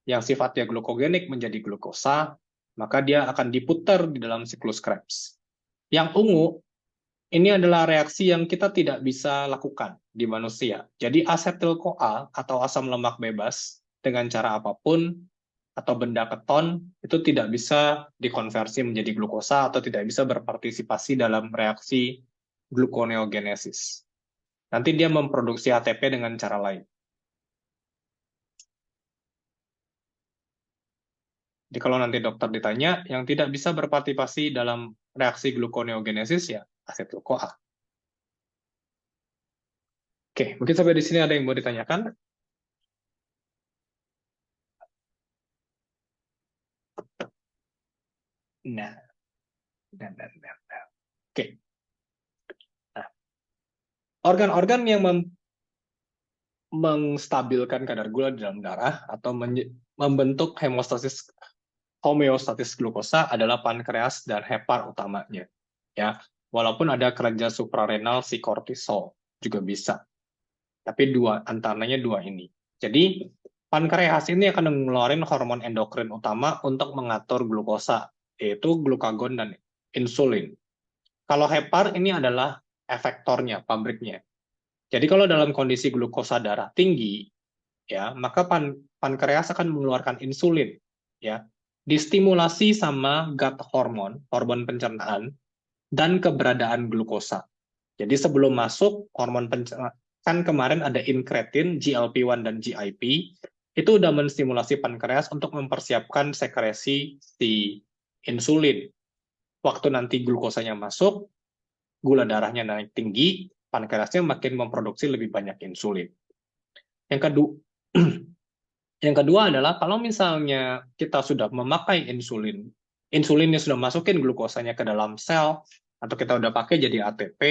yang sifatnya glukogenik menjadi glukosa, maka dia akan diputar di dalam siklus Krebs. Yang ungu, ini adalah reaksi yang kita tidak bisa lakukan di manusia. Jadi asetil-CoA atau asam lemak bebas dengan cara apapun atau benda keton itu tidak bisa dikonversi menjadi glukosa atau tidak bisa berpartisipasi dalam reaksi gluconeogenesis. Nanti dia memproduksi ATP dengan cara lain. Jadi kalau nanti dokter ditanya, yang tidak bisa berpartisipasi dalam reaksi gluconeogenesis ya asetil-CoA. Oke, mungkin sampai di sini ada yang mau ditanyakan? Nah. Oke. Nah, organ-organ yang menstabilkan kadar gula di dalam darah atau membentuk homeostatis glukosa adalah pankreas dan hepar utamanya. Ya, walaupun ada kerja suprarenal si kortisol juga bisa. Tapi antaranya dua ini. Jadi pankreas ini akan mengeluarkan hormon endokrin utama untuk mengatur glukosa, yaitu glukagon dan insulin. Kalau hepar ini adalah efektornya, pabriknya. Jadi kalau dalam kondisi glukosa darah tinggi, ya maka pankreas akan mengeluarkan insulin, ya distimulasi sama gut hormon pencernaan dan keberadaan glukosa. Jadi sebelum masuk hormon pencernaan, kan kemarin ada incretin, GLP-1 dan GIP, itu udah menstimulasi pankreas untuk mempersiapkan sekresi si insulin. Waktu nanti glukosanya masuk, gula darahnya naik tinggi, pankreasnya makin memproduksi lebih banyak insulin. Yang kedua adalah kalau misalnya kita sudah memakai insulinnya sudah masukin glukosanya ke dalam sel, atau kita udah pakai jadi ATP,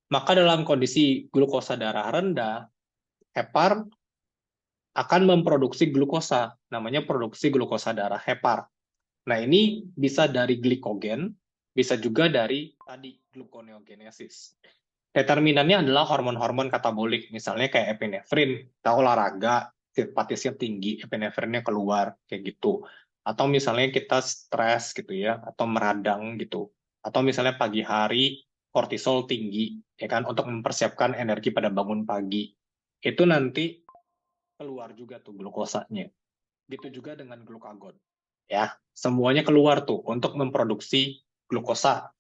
maka dalam kondisi glukosa darah rendah, hepar akan memproduksi glukosa, namanya produksi glukosa darah hepar. Nah ini bisa dari glikogen, bisa juga dari tadi gluconeogenesis. Determinannya adalah hormon-hormon katabolik, misalnya kayak epinefrin, kita olahraga, simpatisnya tinggi, epinefrinnya keluar, kayak gitu. Atau misalnya kita stres gitu ya, atau meradang gitu. Atau misalnya pagi hari, kortisol tinggi, ya kan, untuk mempersiapkan energi pada bangun pagi. Itu nanti keluar juga tuh glukosanya. Gitu juga dengan glukagon. Ya, semuanya keluar tuh untuk memproduksi glukosa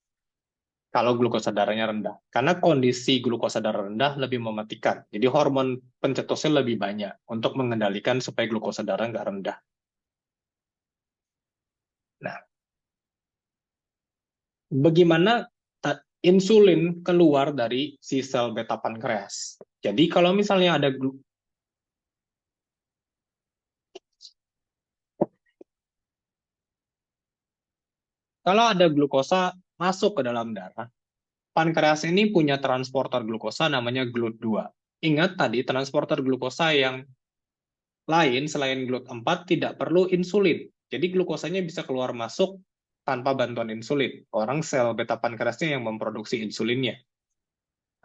kalau glukosa darahnya rendah. Karena kondisi glukosa darah rendah lebih mematikan. Jadi hormon pencetusnya lebih banyak untuk mengendalikan supaya glukosa darah nggak rendah. Nah, bagaimana insulin keluar dari si sel beta pankreas? Jadi kalau misalnya ada glukosa masuk ke dalam darah, pankreas ini punya transporter glukosa namanya GLUT2. Ingat tadi, transporter glukosa yang lain selain GLUT4 tidak perlu insulin. Jadi glukosanya bisa keluar masuk tanpa bantuan insulin. Orang sel beta pankreasnya yang memproduksi insulinnya.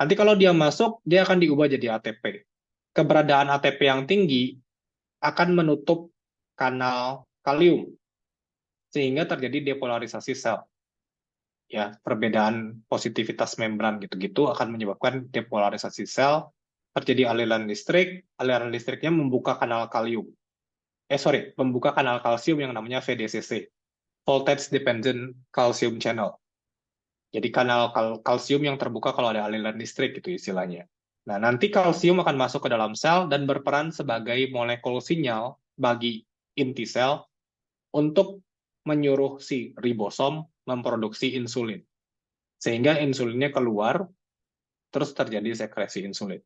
Nanti kalau dia masuk, dia akan diubah jadi ATP. Keberadaan ATP yang tinggi akan menutup kanal kalium, sehingga terjadi depolarisasi sel. Ya, perbedaan positivitas membran gitu-gitu akan menyebabkan depolarisasi sel, terjadi aliran listriknya membuka kanal kalium. Membuka kanal kalsium yang namanya VDCC, Voltage Dependent Calcium Channel. Jadi kanal kalsium yang terbuka kalau ada aliran listrik gitu istilahnya. Nah, nanti kalsium akan masuk ke dalam sel dan berperan sebagai molekul sinyal bagi inti sel untuk menyuruh si ribosom memproduksi insulin. Sehingga insulinnya keluar, terus terjadi sekresi insulin.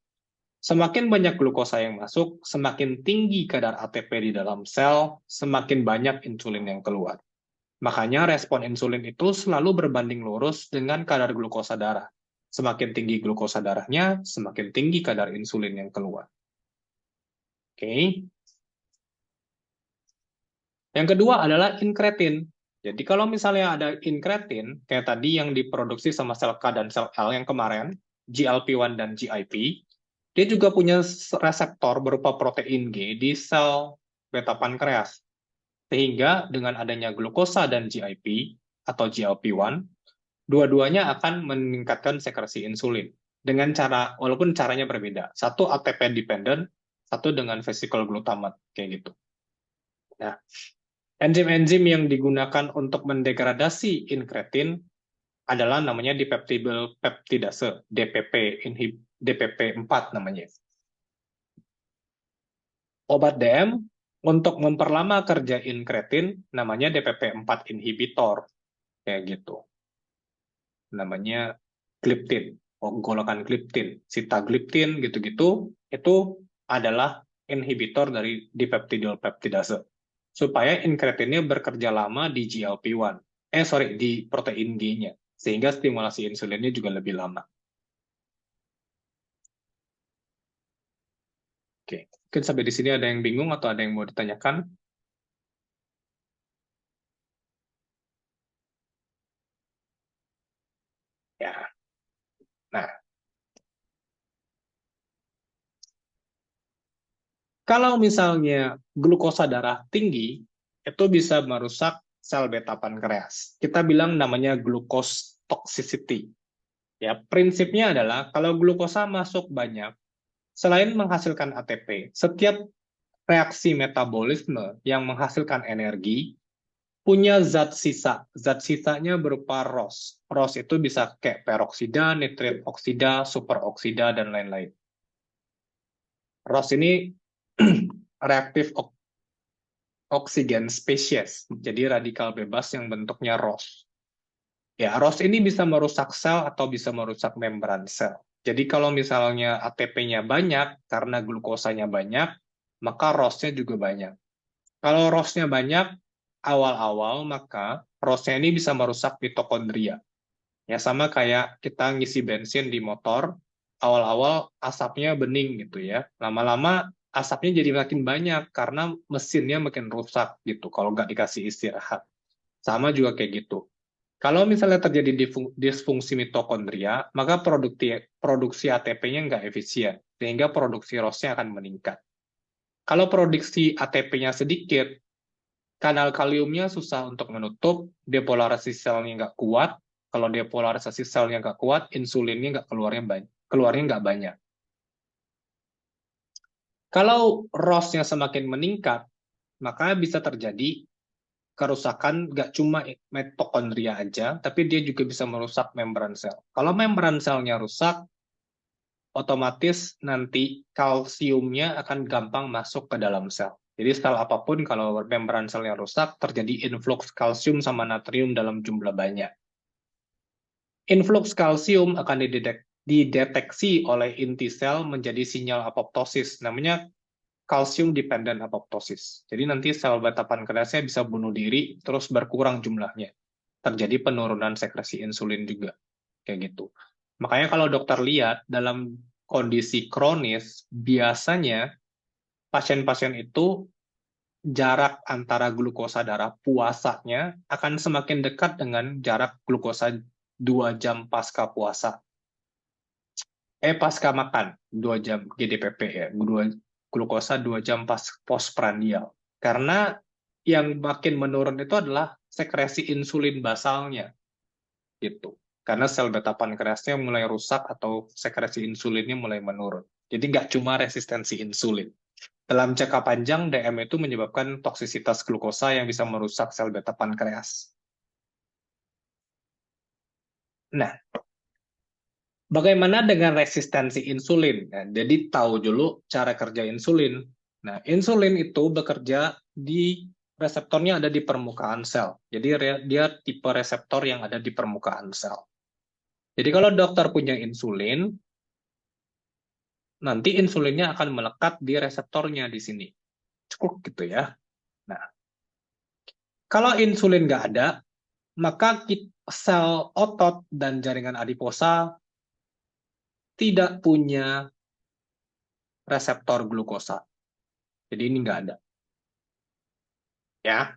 Semakin banyak glukosa yang masuk, semakin tinggi kadar ATP di dalam sel, semakin banyak insulin yang keluar. Makanya respon insulin itu selalu berbanding lurus dengan kadar glukosa darah. Semakin tinggi glukosa darahnya, semakin tinggi kadar insulin yang keluar. Oke. Yang kedua adalah inkretin. Jadi kalau misalnya ada inkretin, kayak tadi yang diproduksi sama sel K dan sel L yang kemarin, GLP-1 dan GIP, dia juga punya reseptor berupa protein G di sel beta pankreas. Sehingga dengan adanya glukosa dan GIP atau GLP-1, dua-duanya akan meningkatkan sekresi insulin. Dengan cara, walaupun caranya berbeda. Satu ATP dependent, satu dengan vesicle glutamate, kayak gitu. Nah, enzim-enzim yang digunakan untuk mendegradasi inkretin adalah namanya dipeptidyl peptidase, DPP4 namanya. Obat DM untuk memperlama kerja inkretin namanya DPP4 inhibitor, kayak gitu. Namanya gliptin, golongan gliptin, sitagliptin gitu-gitu, itu adalah inhibitor dari dipeptidyl peptidase. Supaya inkretinnya bekerja lama di GLP-1, di protein G-nya, sehingga stimulasi insulinnya juga lebih lama. Oke, mungkin sampai di sini ada yang bingung atau ada yang mau ditanyakan? Ya. Nah, kalau misalnya glukosa darah tinggi, itu bisa merusak sel beta pankreas. Kita bilang namanya glucose toxicity. Ya, prinsipnya adalah kalau glukosa masuk banyak, selain menghasilkan ATP, setiap reaksi metabolisme yang menghasilkan energi punya zat sisa. Zat sisanya berupa ROS. ROS itu bisa kayak peroksida, nitrit oksida, superoksida, dan lain-lain. ROS ini reaktif oksigen spesies, jadi radikal bebas yang bentuknya ROS. Ya, ROS ini bisa merusak sel atau bisa merusak membran sel. Jadi kalau misalnya ATP-nya banyak karena glukosanya banyak, maka ROS-nya juga banyak. Kalau ROS-nya banyak, awal-awal maka ROS-nya ini bisa merusak mitokondria. Ya, sama kayak kita ngisi bensin di motor, awal-awal asapnya bening gitu ya. Lama-lama asapnya jadi makin banyak karena mesinnya makin rusak gitu kalau nggak dikasih istirahat. Sama juga kayak gitu. Kalau misalnya terjadi disfungsi mitokondria, maka produksi ATP-nya nggak efisien, sehingga produksi ROS-nya akan meningkat. Kalau produksi ATP-nya sedikit, kanal kaliumnya susah untuk menutup, depolarisasi selnya nggak kuat, Kalau dia polarisasi selnya nggak kuat, insulinnya keluarnya nggak banyak. Kalau ROS-nya semakin meningkat, maka bisa terjadi kerusakan nggak cuma mitokondria aja, tapi dia juga bisa merusak membran sel. Kalau membran selnya rusak, otomatis nanti kalsiumnya akan gampang masuk ke dalam sel. Jadi sel apapun kalau membran selnya rusak, terjadi influx kalsium sama natrium dalam jumlah banyak. Influx kalsium akan dideteksi oleh inti sel menjadi sinyal apoptosis, namanya calcium dependent apoptosis. Jadi nanti sel beta pankreasnya bisa bunuh diri, terus berkurang jumlahnya. Terjadi penurunan sekresi insulin juga, kayak gitu. Makanya kalau dokter lihat dalam kondisi kronis, biasanya pasien-pasien itu jarak antara glukosa darah puasanya akan semakin dekat dengan jarak glukosa 2 jam pasca puasa. Pasca makan, 2 jam GDPP ya, glukosa 2 jam postprandial. Karena yang makin menurun itu adalah sekresi insulin basalnya. Gitu. Karena sel beta pankreasnya mulai rusak atau sekresi insulinnya mulai menurun. Jadi nggak cuma resistensi insulin. Dalam jangka panjang, DM itu menyebabkan toksisitas glukosa yang bisa merusak sel beta pankreas. Nah, bagaimana dengan resistensi insulin? Nah, jadi tahu dulu cara kerja insulin. Nah, insulin itu bekerja di reseptornya ada di permukaan sel. Jadi dia tipe reseptor yang ada di permukaan sel. Jadi kalau dokter punya insulin, nanti insulinnya akan melekat di reseptornya di sini. Cukup gitu ya. Nah, kalau insulin nggak ada, maka sel otot dan jaringan adiposa tidak punya reseptor glukosa. Jadi ini nggak ada. Ya.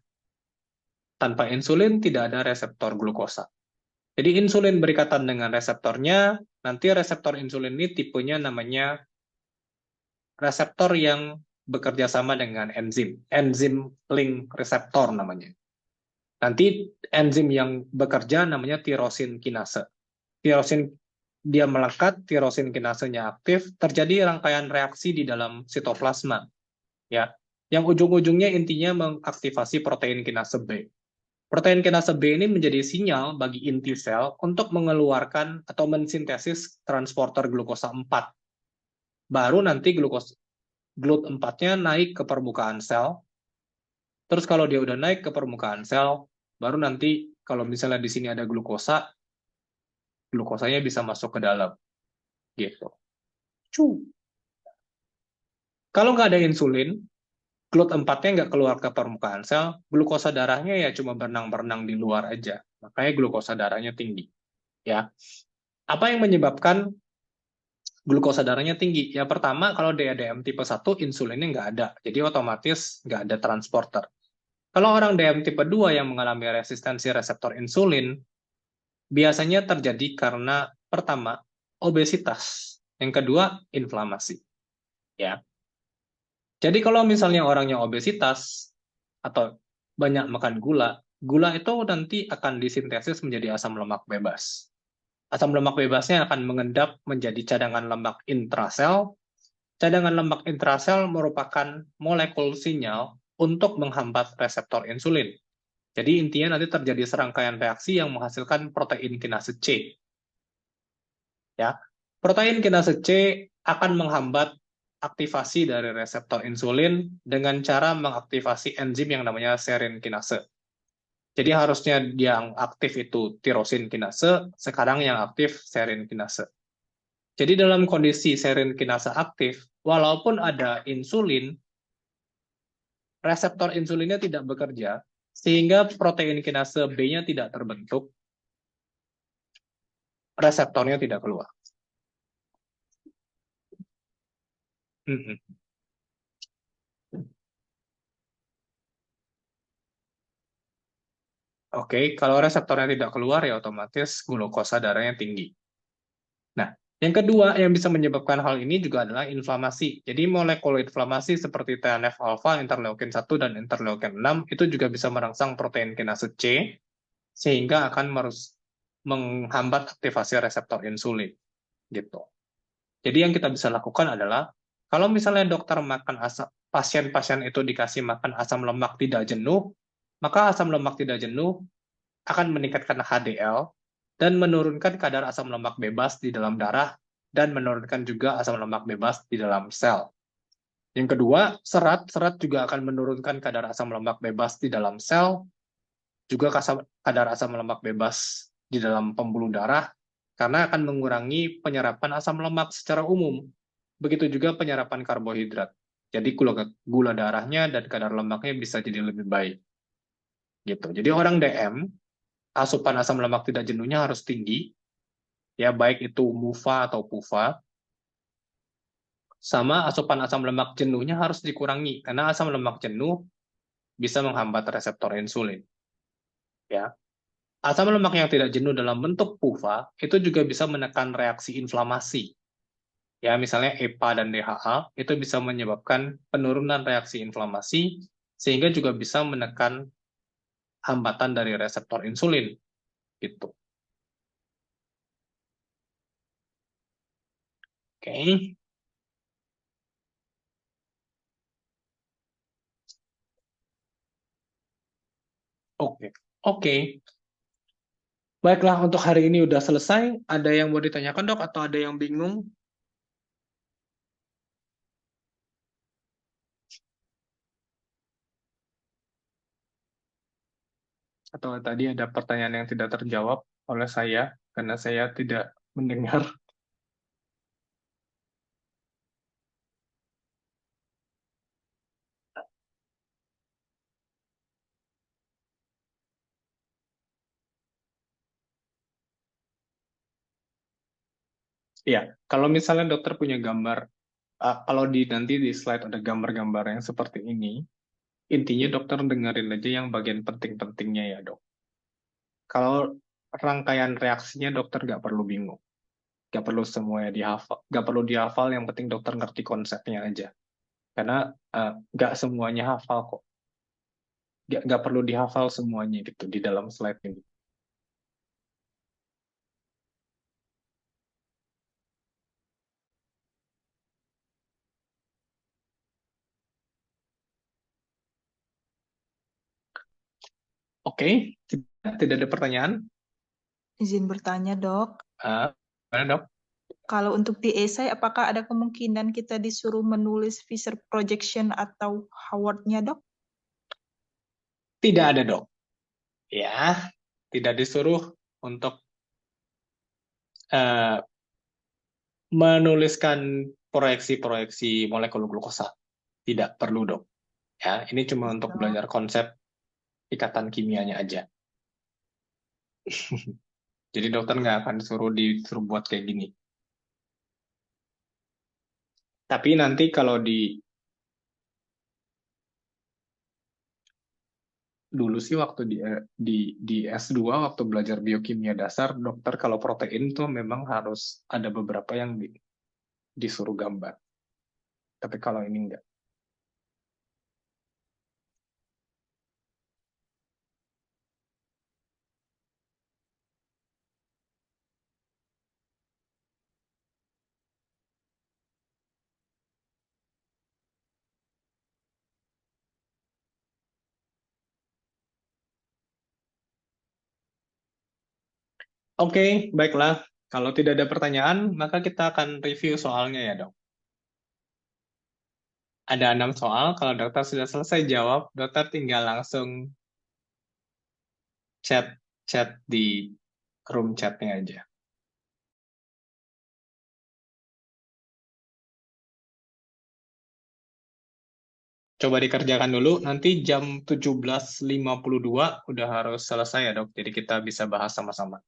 Tanpa insulin tidak ada reseptor glukosa. Jadi insulin berikatan dengan reseptornya, nanti reseptor insulin ini tipenya namanya reseptor yang bekerja sama dengan enzim link reseptor namanya. Nanti enzim yang bekerja namanya tirosin kinase. Tirosin dia melekat, tirosin kinasenya aktif, terjadi rangkaian reaksi di dalam sitoplasma. Ya, yang ujung-ujungnya intinya mengaktifasi protein kinase B. Protein kinase B ini menjadi sinyal bagi inti sel untuk mengeluarkan atau mensintesis transporter glukosa 4. Baru nanti GLUT4-nya naik ke permukaan sel. Terus kalau dia udah naik ke permukaan sel, baru nanti kalau misalnya di sini ada glukosanya bisa masuk ke dalam. Gitu. Kalau nggak ada insulin, GLUT4-nya nggak keluar ke permukaan sel, glukosa darahnya ya cuma berenang-berenang di luar aja. Makanya glukosa darahnya tinggi. Ya. Apa yang menyebabkan glukosa darahnya tinggi? Ya pertama, kalau DM tipe 1, insulinnya nggak ada. Jadi otomatis nggak ada transporter. Kalau orang DM tipe 2 yang mengalami resistensi reseptor insulin, biasanya terjadi karena pertama, obesitas. Yang kedua, inflamasi. Ya. Jadi kalau misalnya orangnya obesitas atau banyak makan gula, gula itu nanti akan disintesis menjadi asam lemak bebas. Asam lemak bebasnya akan mengendap menjadi cadangan lemak intrasel. Cadangan lemak intrasel merupakan molekul sinyal untuk menghambat reseptor insulin. Jadi intinya nanti terjadi serangkaian reaksi yang menghasilkan protein kinase C. Ya, protein kinase C akan menghambat aktivasi dari reseptor insulin dengan cara mengaktifasi enzim yang namanya serin kinase. Jadi harusnya yang aktif itu tirosin kinase, sekarang yang aktif serin kinase. Jadi dalam kondisi serin kinase aktif, walaupun ada insulin, reseptor insulinnya tidak bekerja, sehingga protein kinase B-nya tidak terbentuk, reseptornya tidak keluar. Oke, kalau reseptornya tidak keluar, ya otomatis glukosa darahnya tinggi. Nah, yang kedua yang bisa menyebabkan hal ini juga adalah inflamasi. Jadi molekul inflamasi seperti TNF-alfa, interleukin 1, dan interleukin 6 itu juga bisa merangsang protein kinase C, sehingga akan menghambat aktivasi reseptor insulin gitu. Jadi yang kita bisa lakukan adalah kalau misalnya dokter makan pasien-pasien itu dikasih makan asam lemak tidak jenuh, maka asam lemak tidak jenuh akan meningkatkan HDL dan menurunkan kadar asam lemak bebas di dalam darah dan menurunkan juga asam lemak bebas di dalam sel. Yang kedua, serat juga akan menurunkan kadar asam lemak bebas di dalam sel, juga kadar asam lemak bebas di dalam pembuluh darah, karena akan mengurangi penyerapan asam lemak secara umum. Begitu juga penyerapan karbohidrat. Jadi gula darahnya dan kadar lemaknya bisa jadi lebih baik. Gitu. Jadi orang DM, asupan asam lemak tidak jenuhnya harus tinggi, ya baik itu MUFA atau PUFA, sama asupan asam lemak jenuhnya harus dikurangi, karena asam lemak jenuh bisa menghambat reseptor insulin. Ya. Asam lemak yang tidak jenuh dalam bentuk PUFA itu juga bisa menekan reaksi inflamasi. Ya, misalnya EPA dan DHA itu bisa menyebabkan penurunan reaksi inflamasi sehingga juga bisa menekan hambatan dari reseptor insulin gitu. Oke. Oke. Oke. Baiklah, untuk hari ini udah selesai. Ada yang mau ditanyakan, Dok, atau ada yang bingung? Atau tadi ada pertanyaan yang tidak terjawab oleh saya karena saya tidak mendengar? Iya, kalau misalnya dokter punya gambar, kalau nanti di slide ada gambar-gambar yang seperti ini, intinya dokter dengerin aja yang bagian penting-pentingnya ya, Dok. Kalau rangkaian reaksinya dokter nggak perlu bingung. Nggak perlu semuanya dihafal. Nggak perlu dihafal, yang penting dokter ngerti konsepnya aja. Karena nggak semuanya hafal kok. Nggak perlu dihafal semuanya gitu di dalam slide ini. Oke, tidak ada pertanyaan? Izin bertanya, Dok. Mana, Dok? Kalau untuk di esai, apakah ada kemungkinan kita disuruh menulis Fisher projection atau Howard-nya, Dok? Tidak ada, Dok. Ya, tidak disuruh untuk menuliskan proyeksi-proyeksi molekul glukosa. Tidak perlu, Dok. Ya, ini cuma untuk belajar konsep ikatan kimianya aja. Jadi dokter nggak akan disuruh buat kayak gini. Tapi nanti kalau dulu sih waktu di S2 waktu belajar biokimia dasar, dokter kalau protein tuh memang harus ada beberapa yang disuruh gambar. Tapi kalau ini enggak. Oke, baiklah. Kalau tidak ada pertanyaan, maka kita akan review soalnya ya, Dok. Ada 6 soal, kalau dokter sudah selesai jawab, dokter tinggal langsung chat di room chatnya aja. Coba dikerjakan dulu, nanti jam 17.52 udah harus selesai ya, Dok. Jadi kita bisa bahas sama-sama.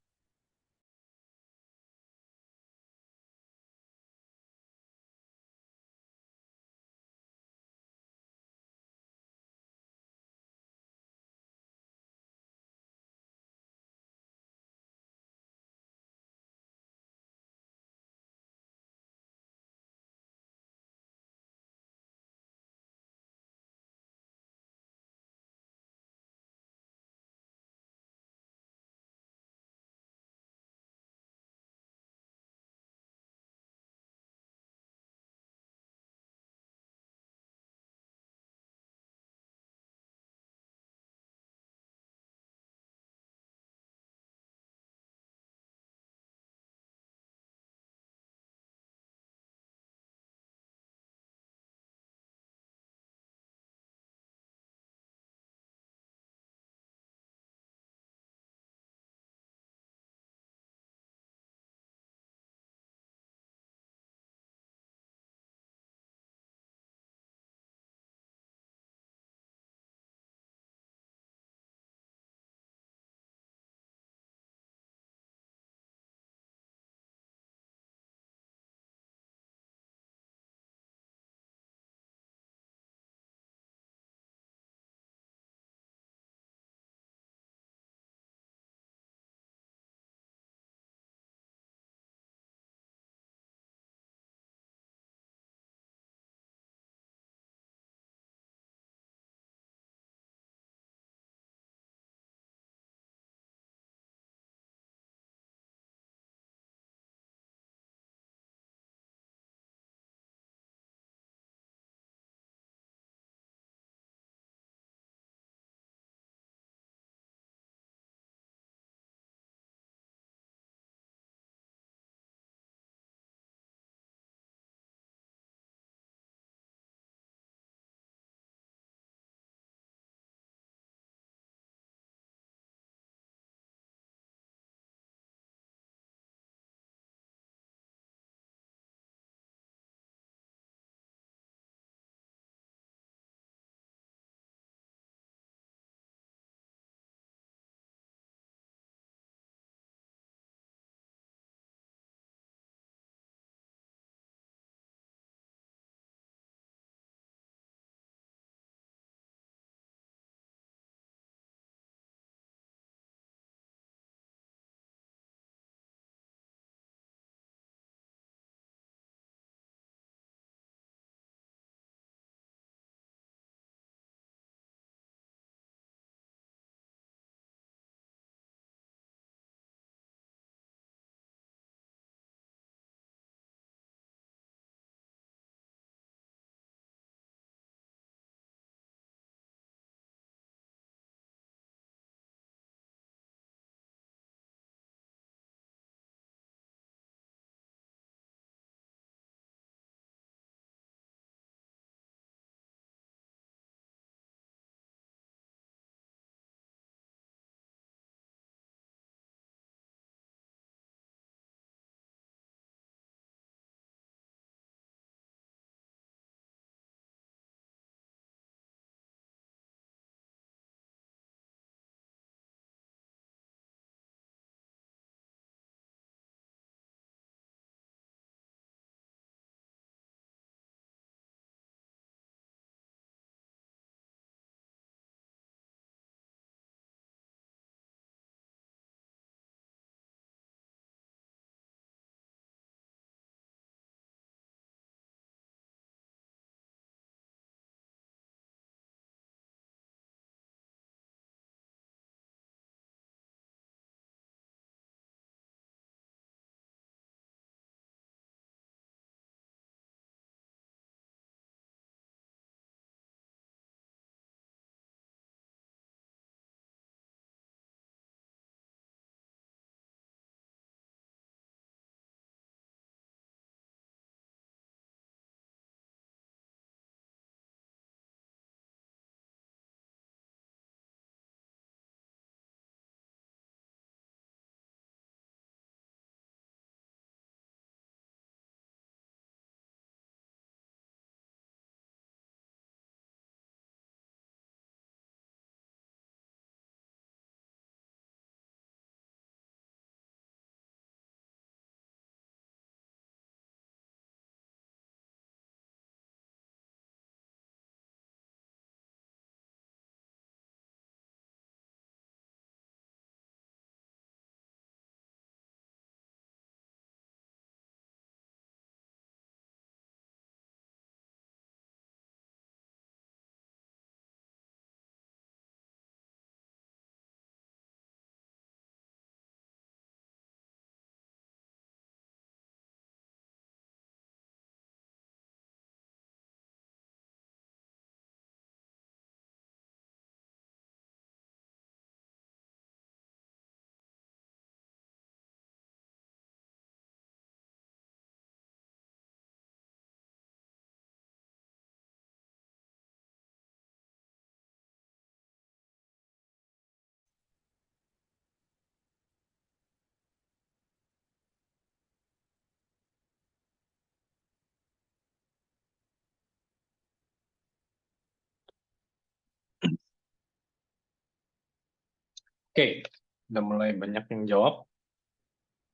Oke, udah mulai banyak yang jawab.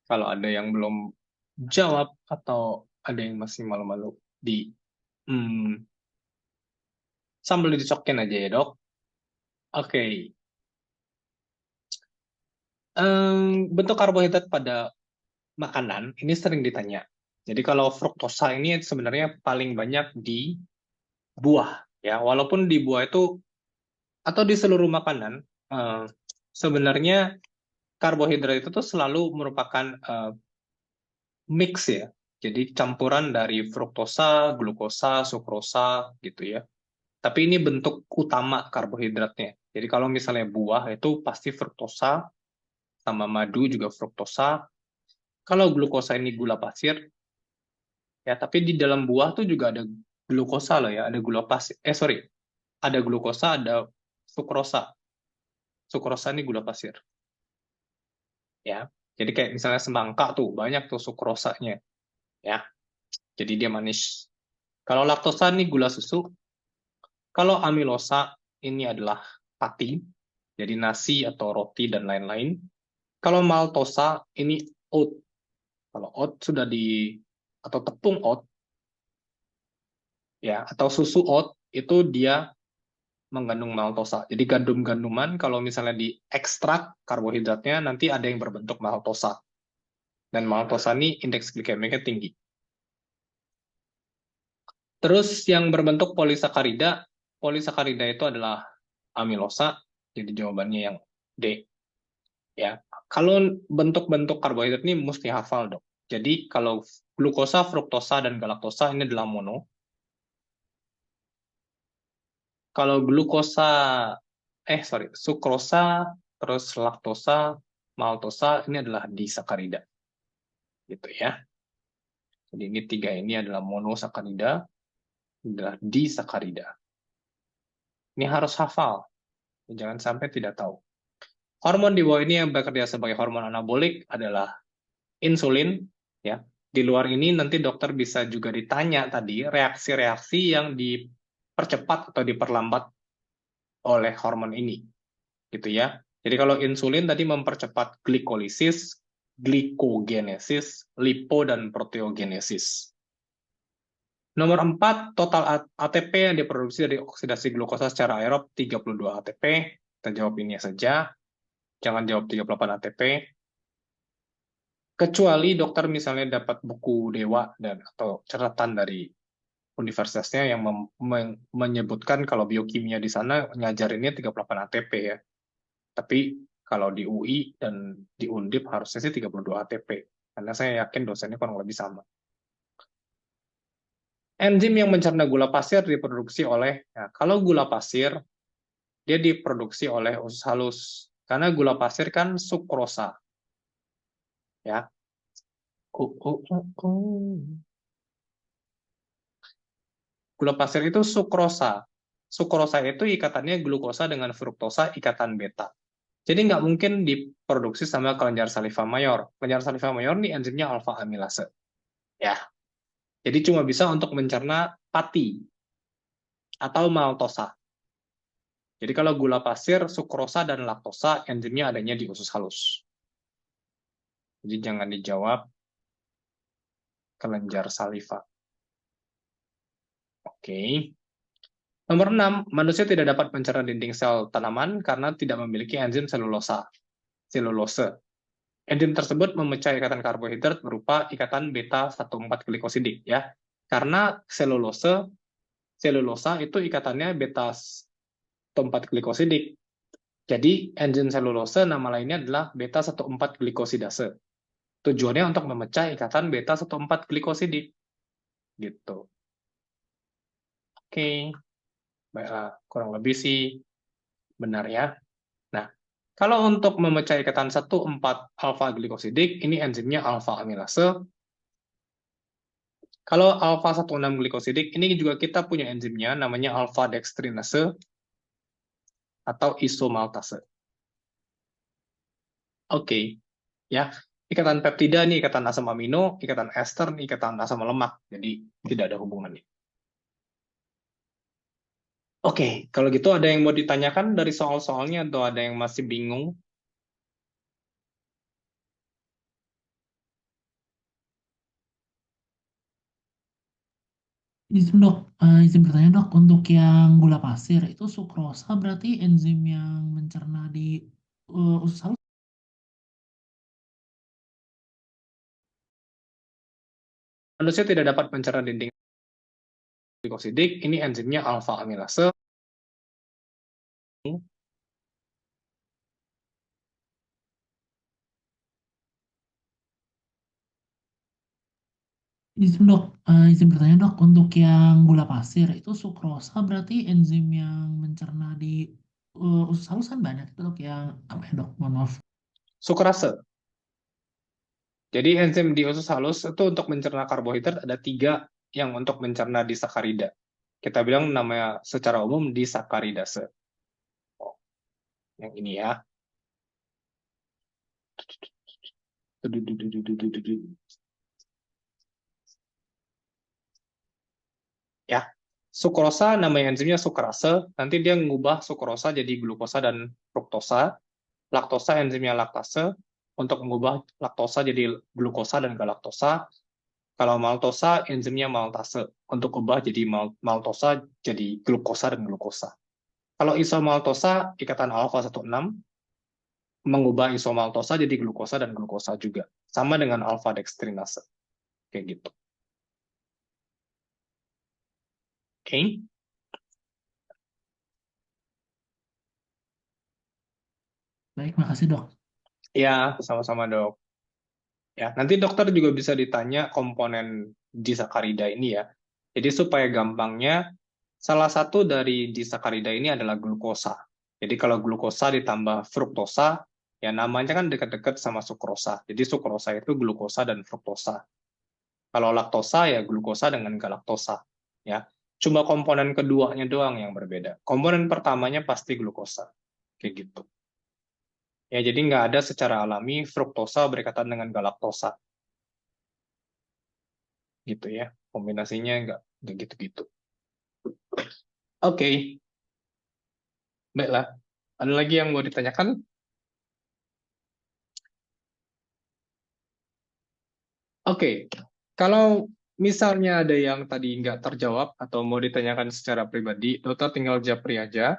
Kalau ada yang belum jawab atau ada yang masih malu-malu hmm, sambil dicokin aja ya dok. Oke. Bentuk karbohidrat pada makanan ini sering ditanya. Jadi kalau fruktosa ini sebenarnya paling banyak di buah ya. Walaupun di buah itu atau di seluruh makanan sebenarnya karbohidrat itu tuh selalu merupakan mix ya. Jadi campuran dari fruktosa, glukosa, sukrosa gitu ya. Tapi ini bentuk utama karbohidratnya. Jadi kalau misalnya buah itu pasti fruktosa, sama madu juga fruktosa. Kalau glukosa ini gula pasir, ya tapi di dalam buah tuh juga ada glukosa loh ya, ada gula pasir. Ada glukosa, ada sukrosa. Sukrosa ini gula pasir. Ya. Jadi kayak misalnya semangka tuh banyak tuh sukrosanya, ya. Jadi dia manis. Kalau laktosa ini gula susu. Kalau amilosa ini adalah pati, jadi nasi atau roti dan lain-lain. Kalau maltosa ini oat. Kalau oat sudah atau tepung oat ya, atau susu oat itu dia mengandung maltosa. Jadi gandum-ganduman kalau misalnya diekstrak karbohidratnya nanti ada yang berbentuk maltosa. Dan maltosa ini indeks glikemiknya tinggi. Terus yang berbentuk polisakarida itu adalah amilosa. Jadi jawabannya yang D. Ya. Kalau bentuk-bentuk karbohidrat ini mesti hafal, dok. Jadi kalau glukosa, fruktosa, dan galaktosa ini adalah mono. Kalau sukrosa, terus laktosa, maltosa, ini adalah disakarida. Gitu ya. Jadi ini tiga ini adalah monosakarida, ini adalah disakarida. Ini harus hafal. Jangan sampai tidak tahu. Hormon di bawah ini yang bekerja sebagai hormon anabolik adalah insulin. Ya. Di luar ini nanti dokter bisa juga ditanya tadi reaksi-reaksi yang dipercepat atau diperlambat oleh hormon ini. Gitu ya. Jadi kalau insulin tadi mempercepat glikolisis, glikogenesis, lipo, dan proteogenesis. Nomor 4, total ATP yang diproduksi dari oksidasi glukosa secara aerob 32 ATP. Kita jawab ini saja. Jangan jawab 38 ATP. Kecuali dokter misalnya dapat buku Dewa atau catatan dari universitasnya yang menyebutkan kalau biokimia di sana ngajarinnya 38 ATP ya. Tapi kalau di UI dan di Undip harusnya sih 32 ATP. Karena saya yakin dosennya kurang lebih sama. Enzim yang mencerna gula pasir diproduksi oleh, kalau gula pasir, dia diproduksi oleh usus halus. Karena gula pasir kan sukrosa. Ya. Gula pasir itu sukrosa. Sukrosa itu ikatannya glukosa dengan fruktosa, ikatan beta. Jadi nggak mungkin diproduksi sama kelenjar saliva mayor. Kelenjar saliva mayor ini enzimnya alfa amilase. Ya. Jadi cuma bisa untuk mencerna pati atau maltosa. Jadi kalau gula pasir, sukrosa, dan laktosa, enzimnya adanya di usus halus. Jadi jangan dijawab kelenjar saliva. Oke. Nomor 6, manusia tidak dapat mencerna dinding sel tanaman karena tidak memiliki enzim selulose. Enzim tersebut memecah ikatan karbohidrat berupa ikatan beta-1,4 glikosidik ya. Karena selulosa itu ikatannya beta-1,4 glikosidik. Jadi enzim selulose nama lainnya adalah beta-1,4 glikosidase. Tujuannya untuk memecah ikatan beta-1,4 glikosidik. Gitu. Oke. Baiklah, kurang lebih sih benar ya. Nah, kalau untuk memecah ikatan 1,4 alfa glikosidik, ini enzimnya alfa amilase. Kalau alfa 1,6 glikosidik, ini juga kita punya enzimnya, namanya alfa dextrinase atau isomaltase. Oke, ya. Ikatan peptida ini ikatan asam amino, ikatan ester ini ikatan asam lemak, jadi tidak ada hubungannya. Oke, kalau gitu ada yang mau ditanyakan dari soal-soalnya atau ada yang masih bingung? Izin dok, izin bertanya dok, untuk yang gula pasir itu sukrosa berarti enzim yang mencerna di usus halus. Manusia tidak dapat mencerna dinding glikosidik, ini enzimnya alfa amilase. Izin dok, izin bertanya dok, untuk yang gula pasir itu sukrosa berarti enzim yang mencerna di usus halus kan banyak itu dok, yang apa ya dok? Mohon maaf. Sukrase. Jadi enzim di usus halus itu untuk mencerna karbohidrat ada 3 yang untuk mencerna disakarida. Kita bilang namanya secara umum disakaridase. Oh, yang ini ya. Ya, sukrosa namanya enzimnya sukrase, nanti dia mengubah sukrosa jadi glukosa dan fruktosa. Laktosa enzimnya laktase untuk mengubah laktosa jadi glukosa dan galaktosa. Kalau maltosa enzimnya maltase untuk ubah jadi maltosa jadi glukosa dan glukosa. Kalau isomaltosa ikatan alfa 16 mengubah isomaltosa jadi glukosa dan glukosa juga. Sama dengan alfa dextrinase. Kayak gitu. Oke. Baik, makasih dok. Ya, sama-sama dok. Ya, nanti dokter juga bisa ditanya komponen disakarida ini ya. Jadi supaya gampangnya, salah satu dari disakarida ini adalah glukosa. Jadi kalau glukosa ditambah fruktosa, ya namanya kan dekat-dekat sama sukrosa. Jadi sukrosa itu glukosa dan fruktosa. Kalau laktosa ya glukosa dengan galaktosa. Ya, cuma komponen keduanya doang yang berbeda. Komponen pertamanya pasti glukosa. Kayak gitu. Ya, jadi nggak ada secara alami fruktosa berikatan dengan galaktosa. Gitu ya. Kombinasinya nggak gitu-gitu. Oke. Baiklah. Ada lagi yang mau ditanyakan? Oke. Kalau misalnya ada yang tadi nggak terjawab atau mau ditanyakan secara pribadi, dokter tinggal japri aja.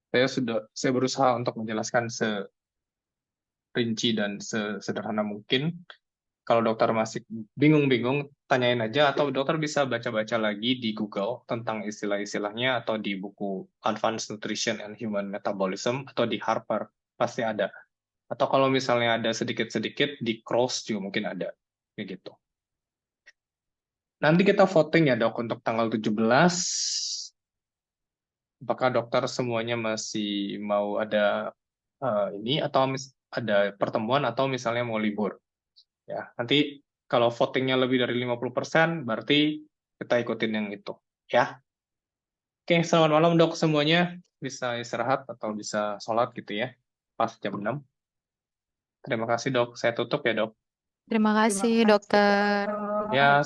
Saya berusaha untuk menjelaskan serinci dan sesederhana mungkin. Kalau dokter masih bingung-bingung, tanyain aja, atau dokter bisa baca-baca lagi di Google tentang istilah-istilahnya, atau di buku Advanced Nutrition and Human Metabolism, atau di Harper, pasti ada. Atau kalau misalnya ada sedikit-sedikit, di Cross juga mungkin ada. Kayak gitu. Nanti kita voting ya dok, untuk tanggal 17. Apakah dokter semuanya masih mau ada ini, atau ada pertemuan, atau misalnya mau libur. Ya, nanti kalau votingnya lebih dari 50%, berarti kita ikutin yang itu. Ya. Oke, selamat malam dok semuanya. Bisa istirahat atau bisa sholat gitu ya. Pas jam 6. Terima kasih dok. Saya tutup ya dok. Terima kasih, dokter. Ya,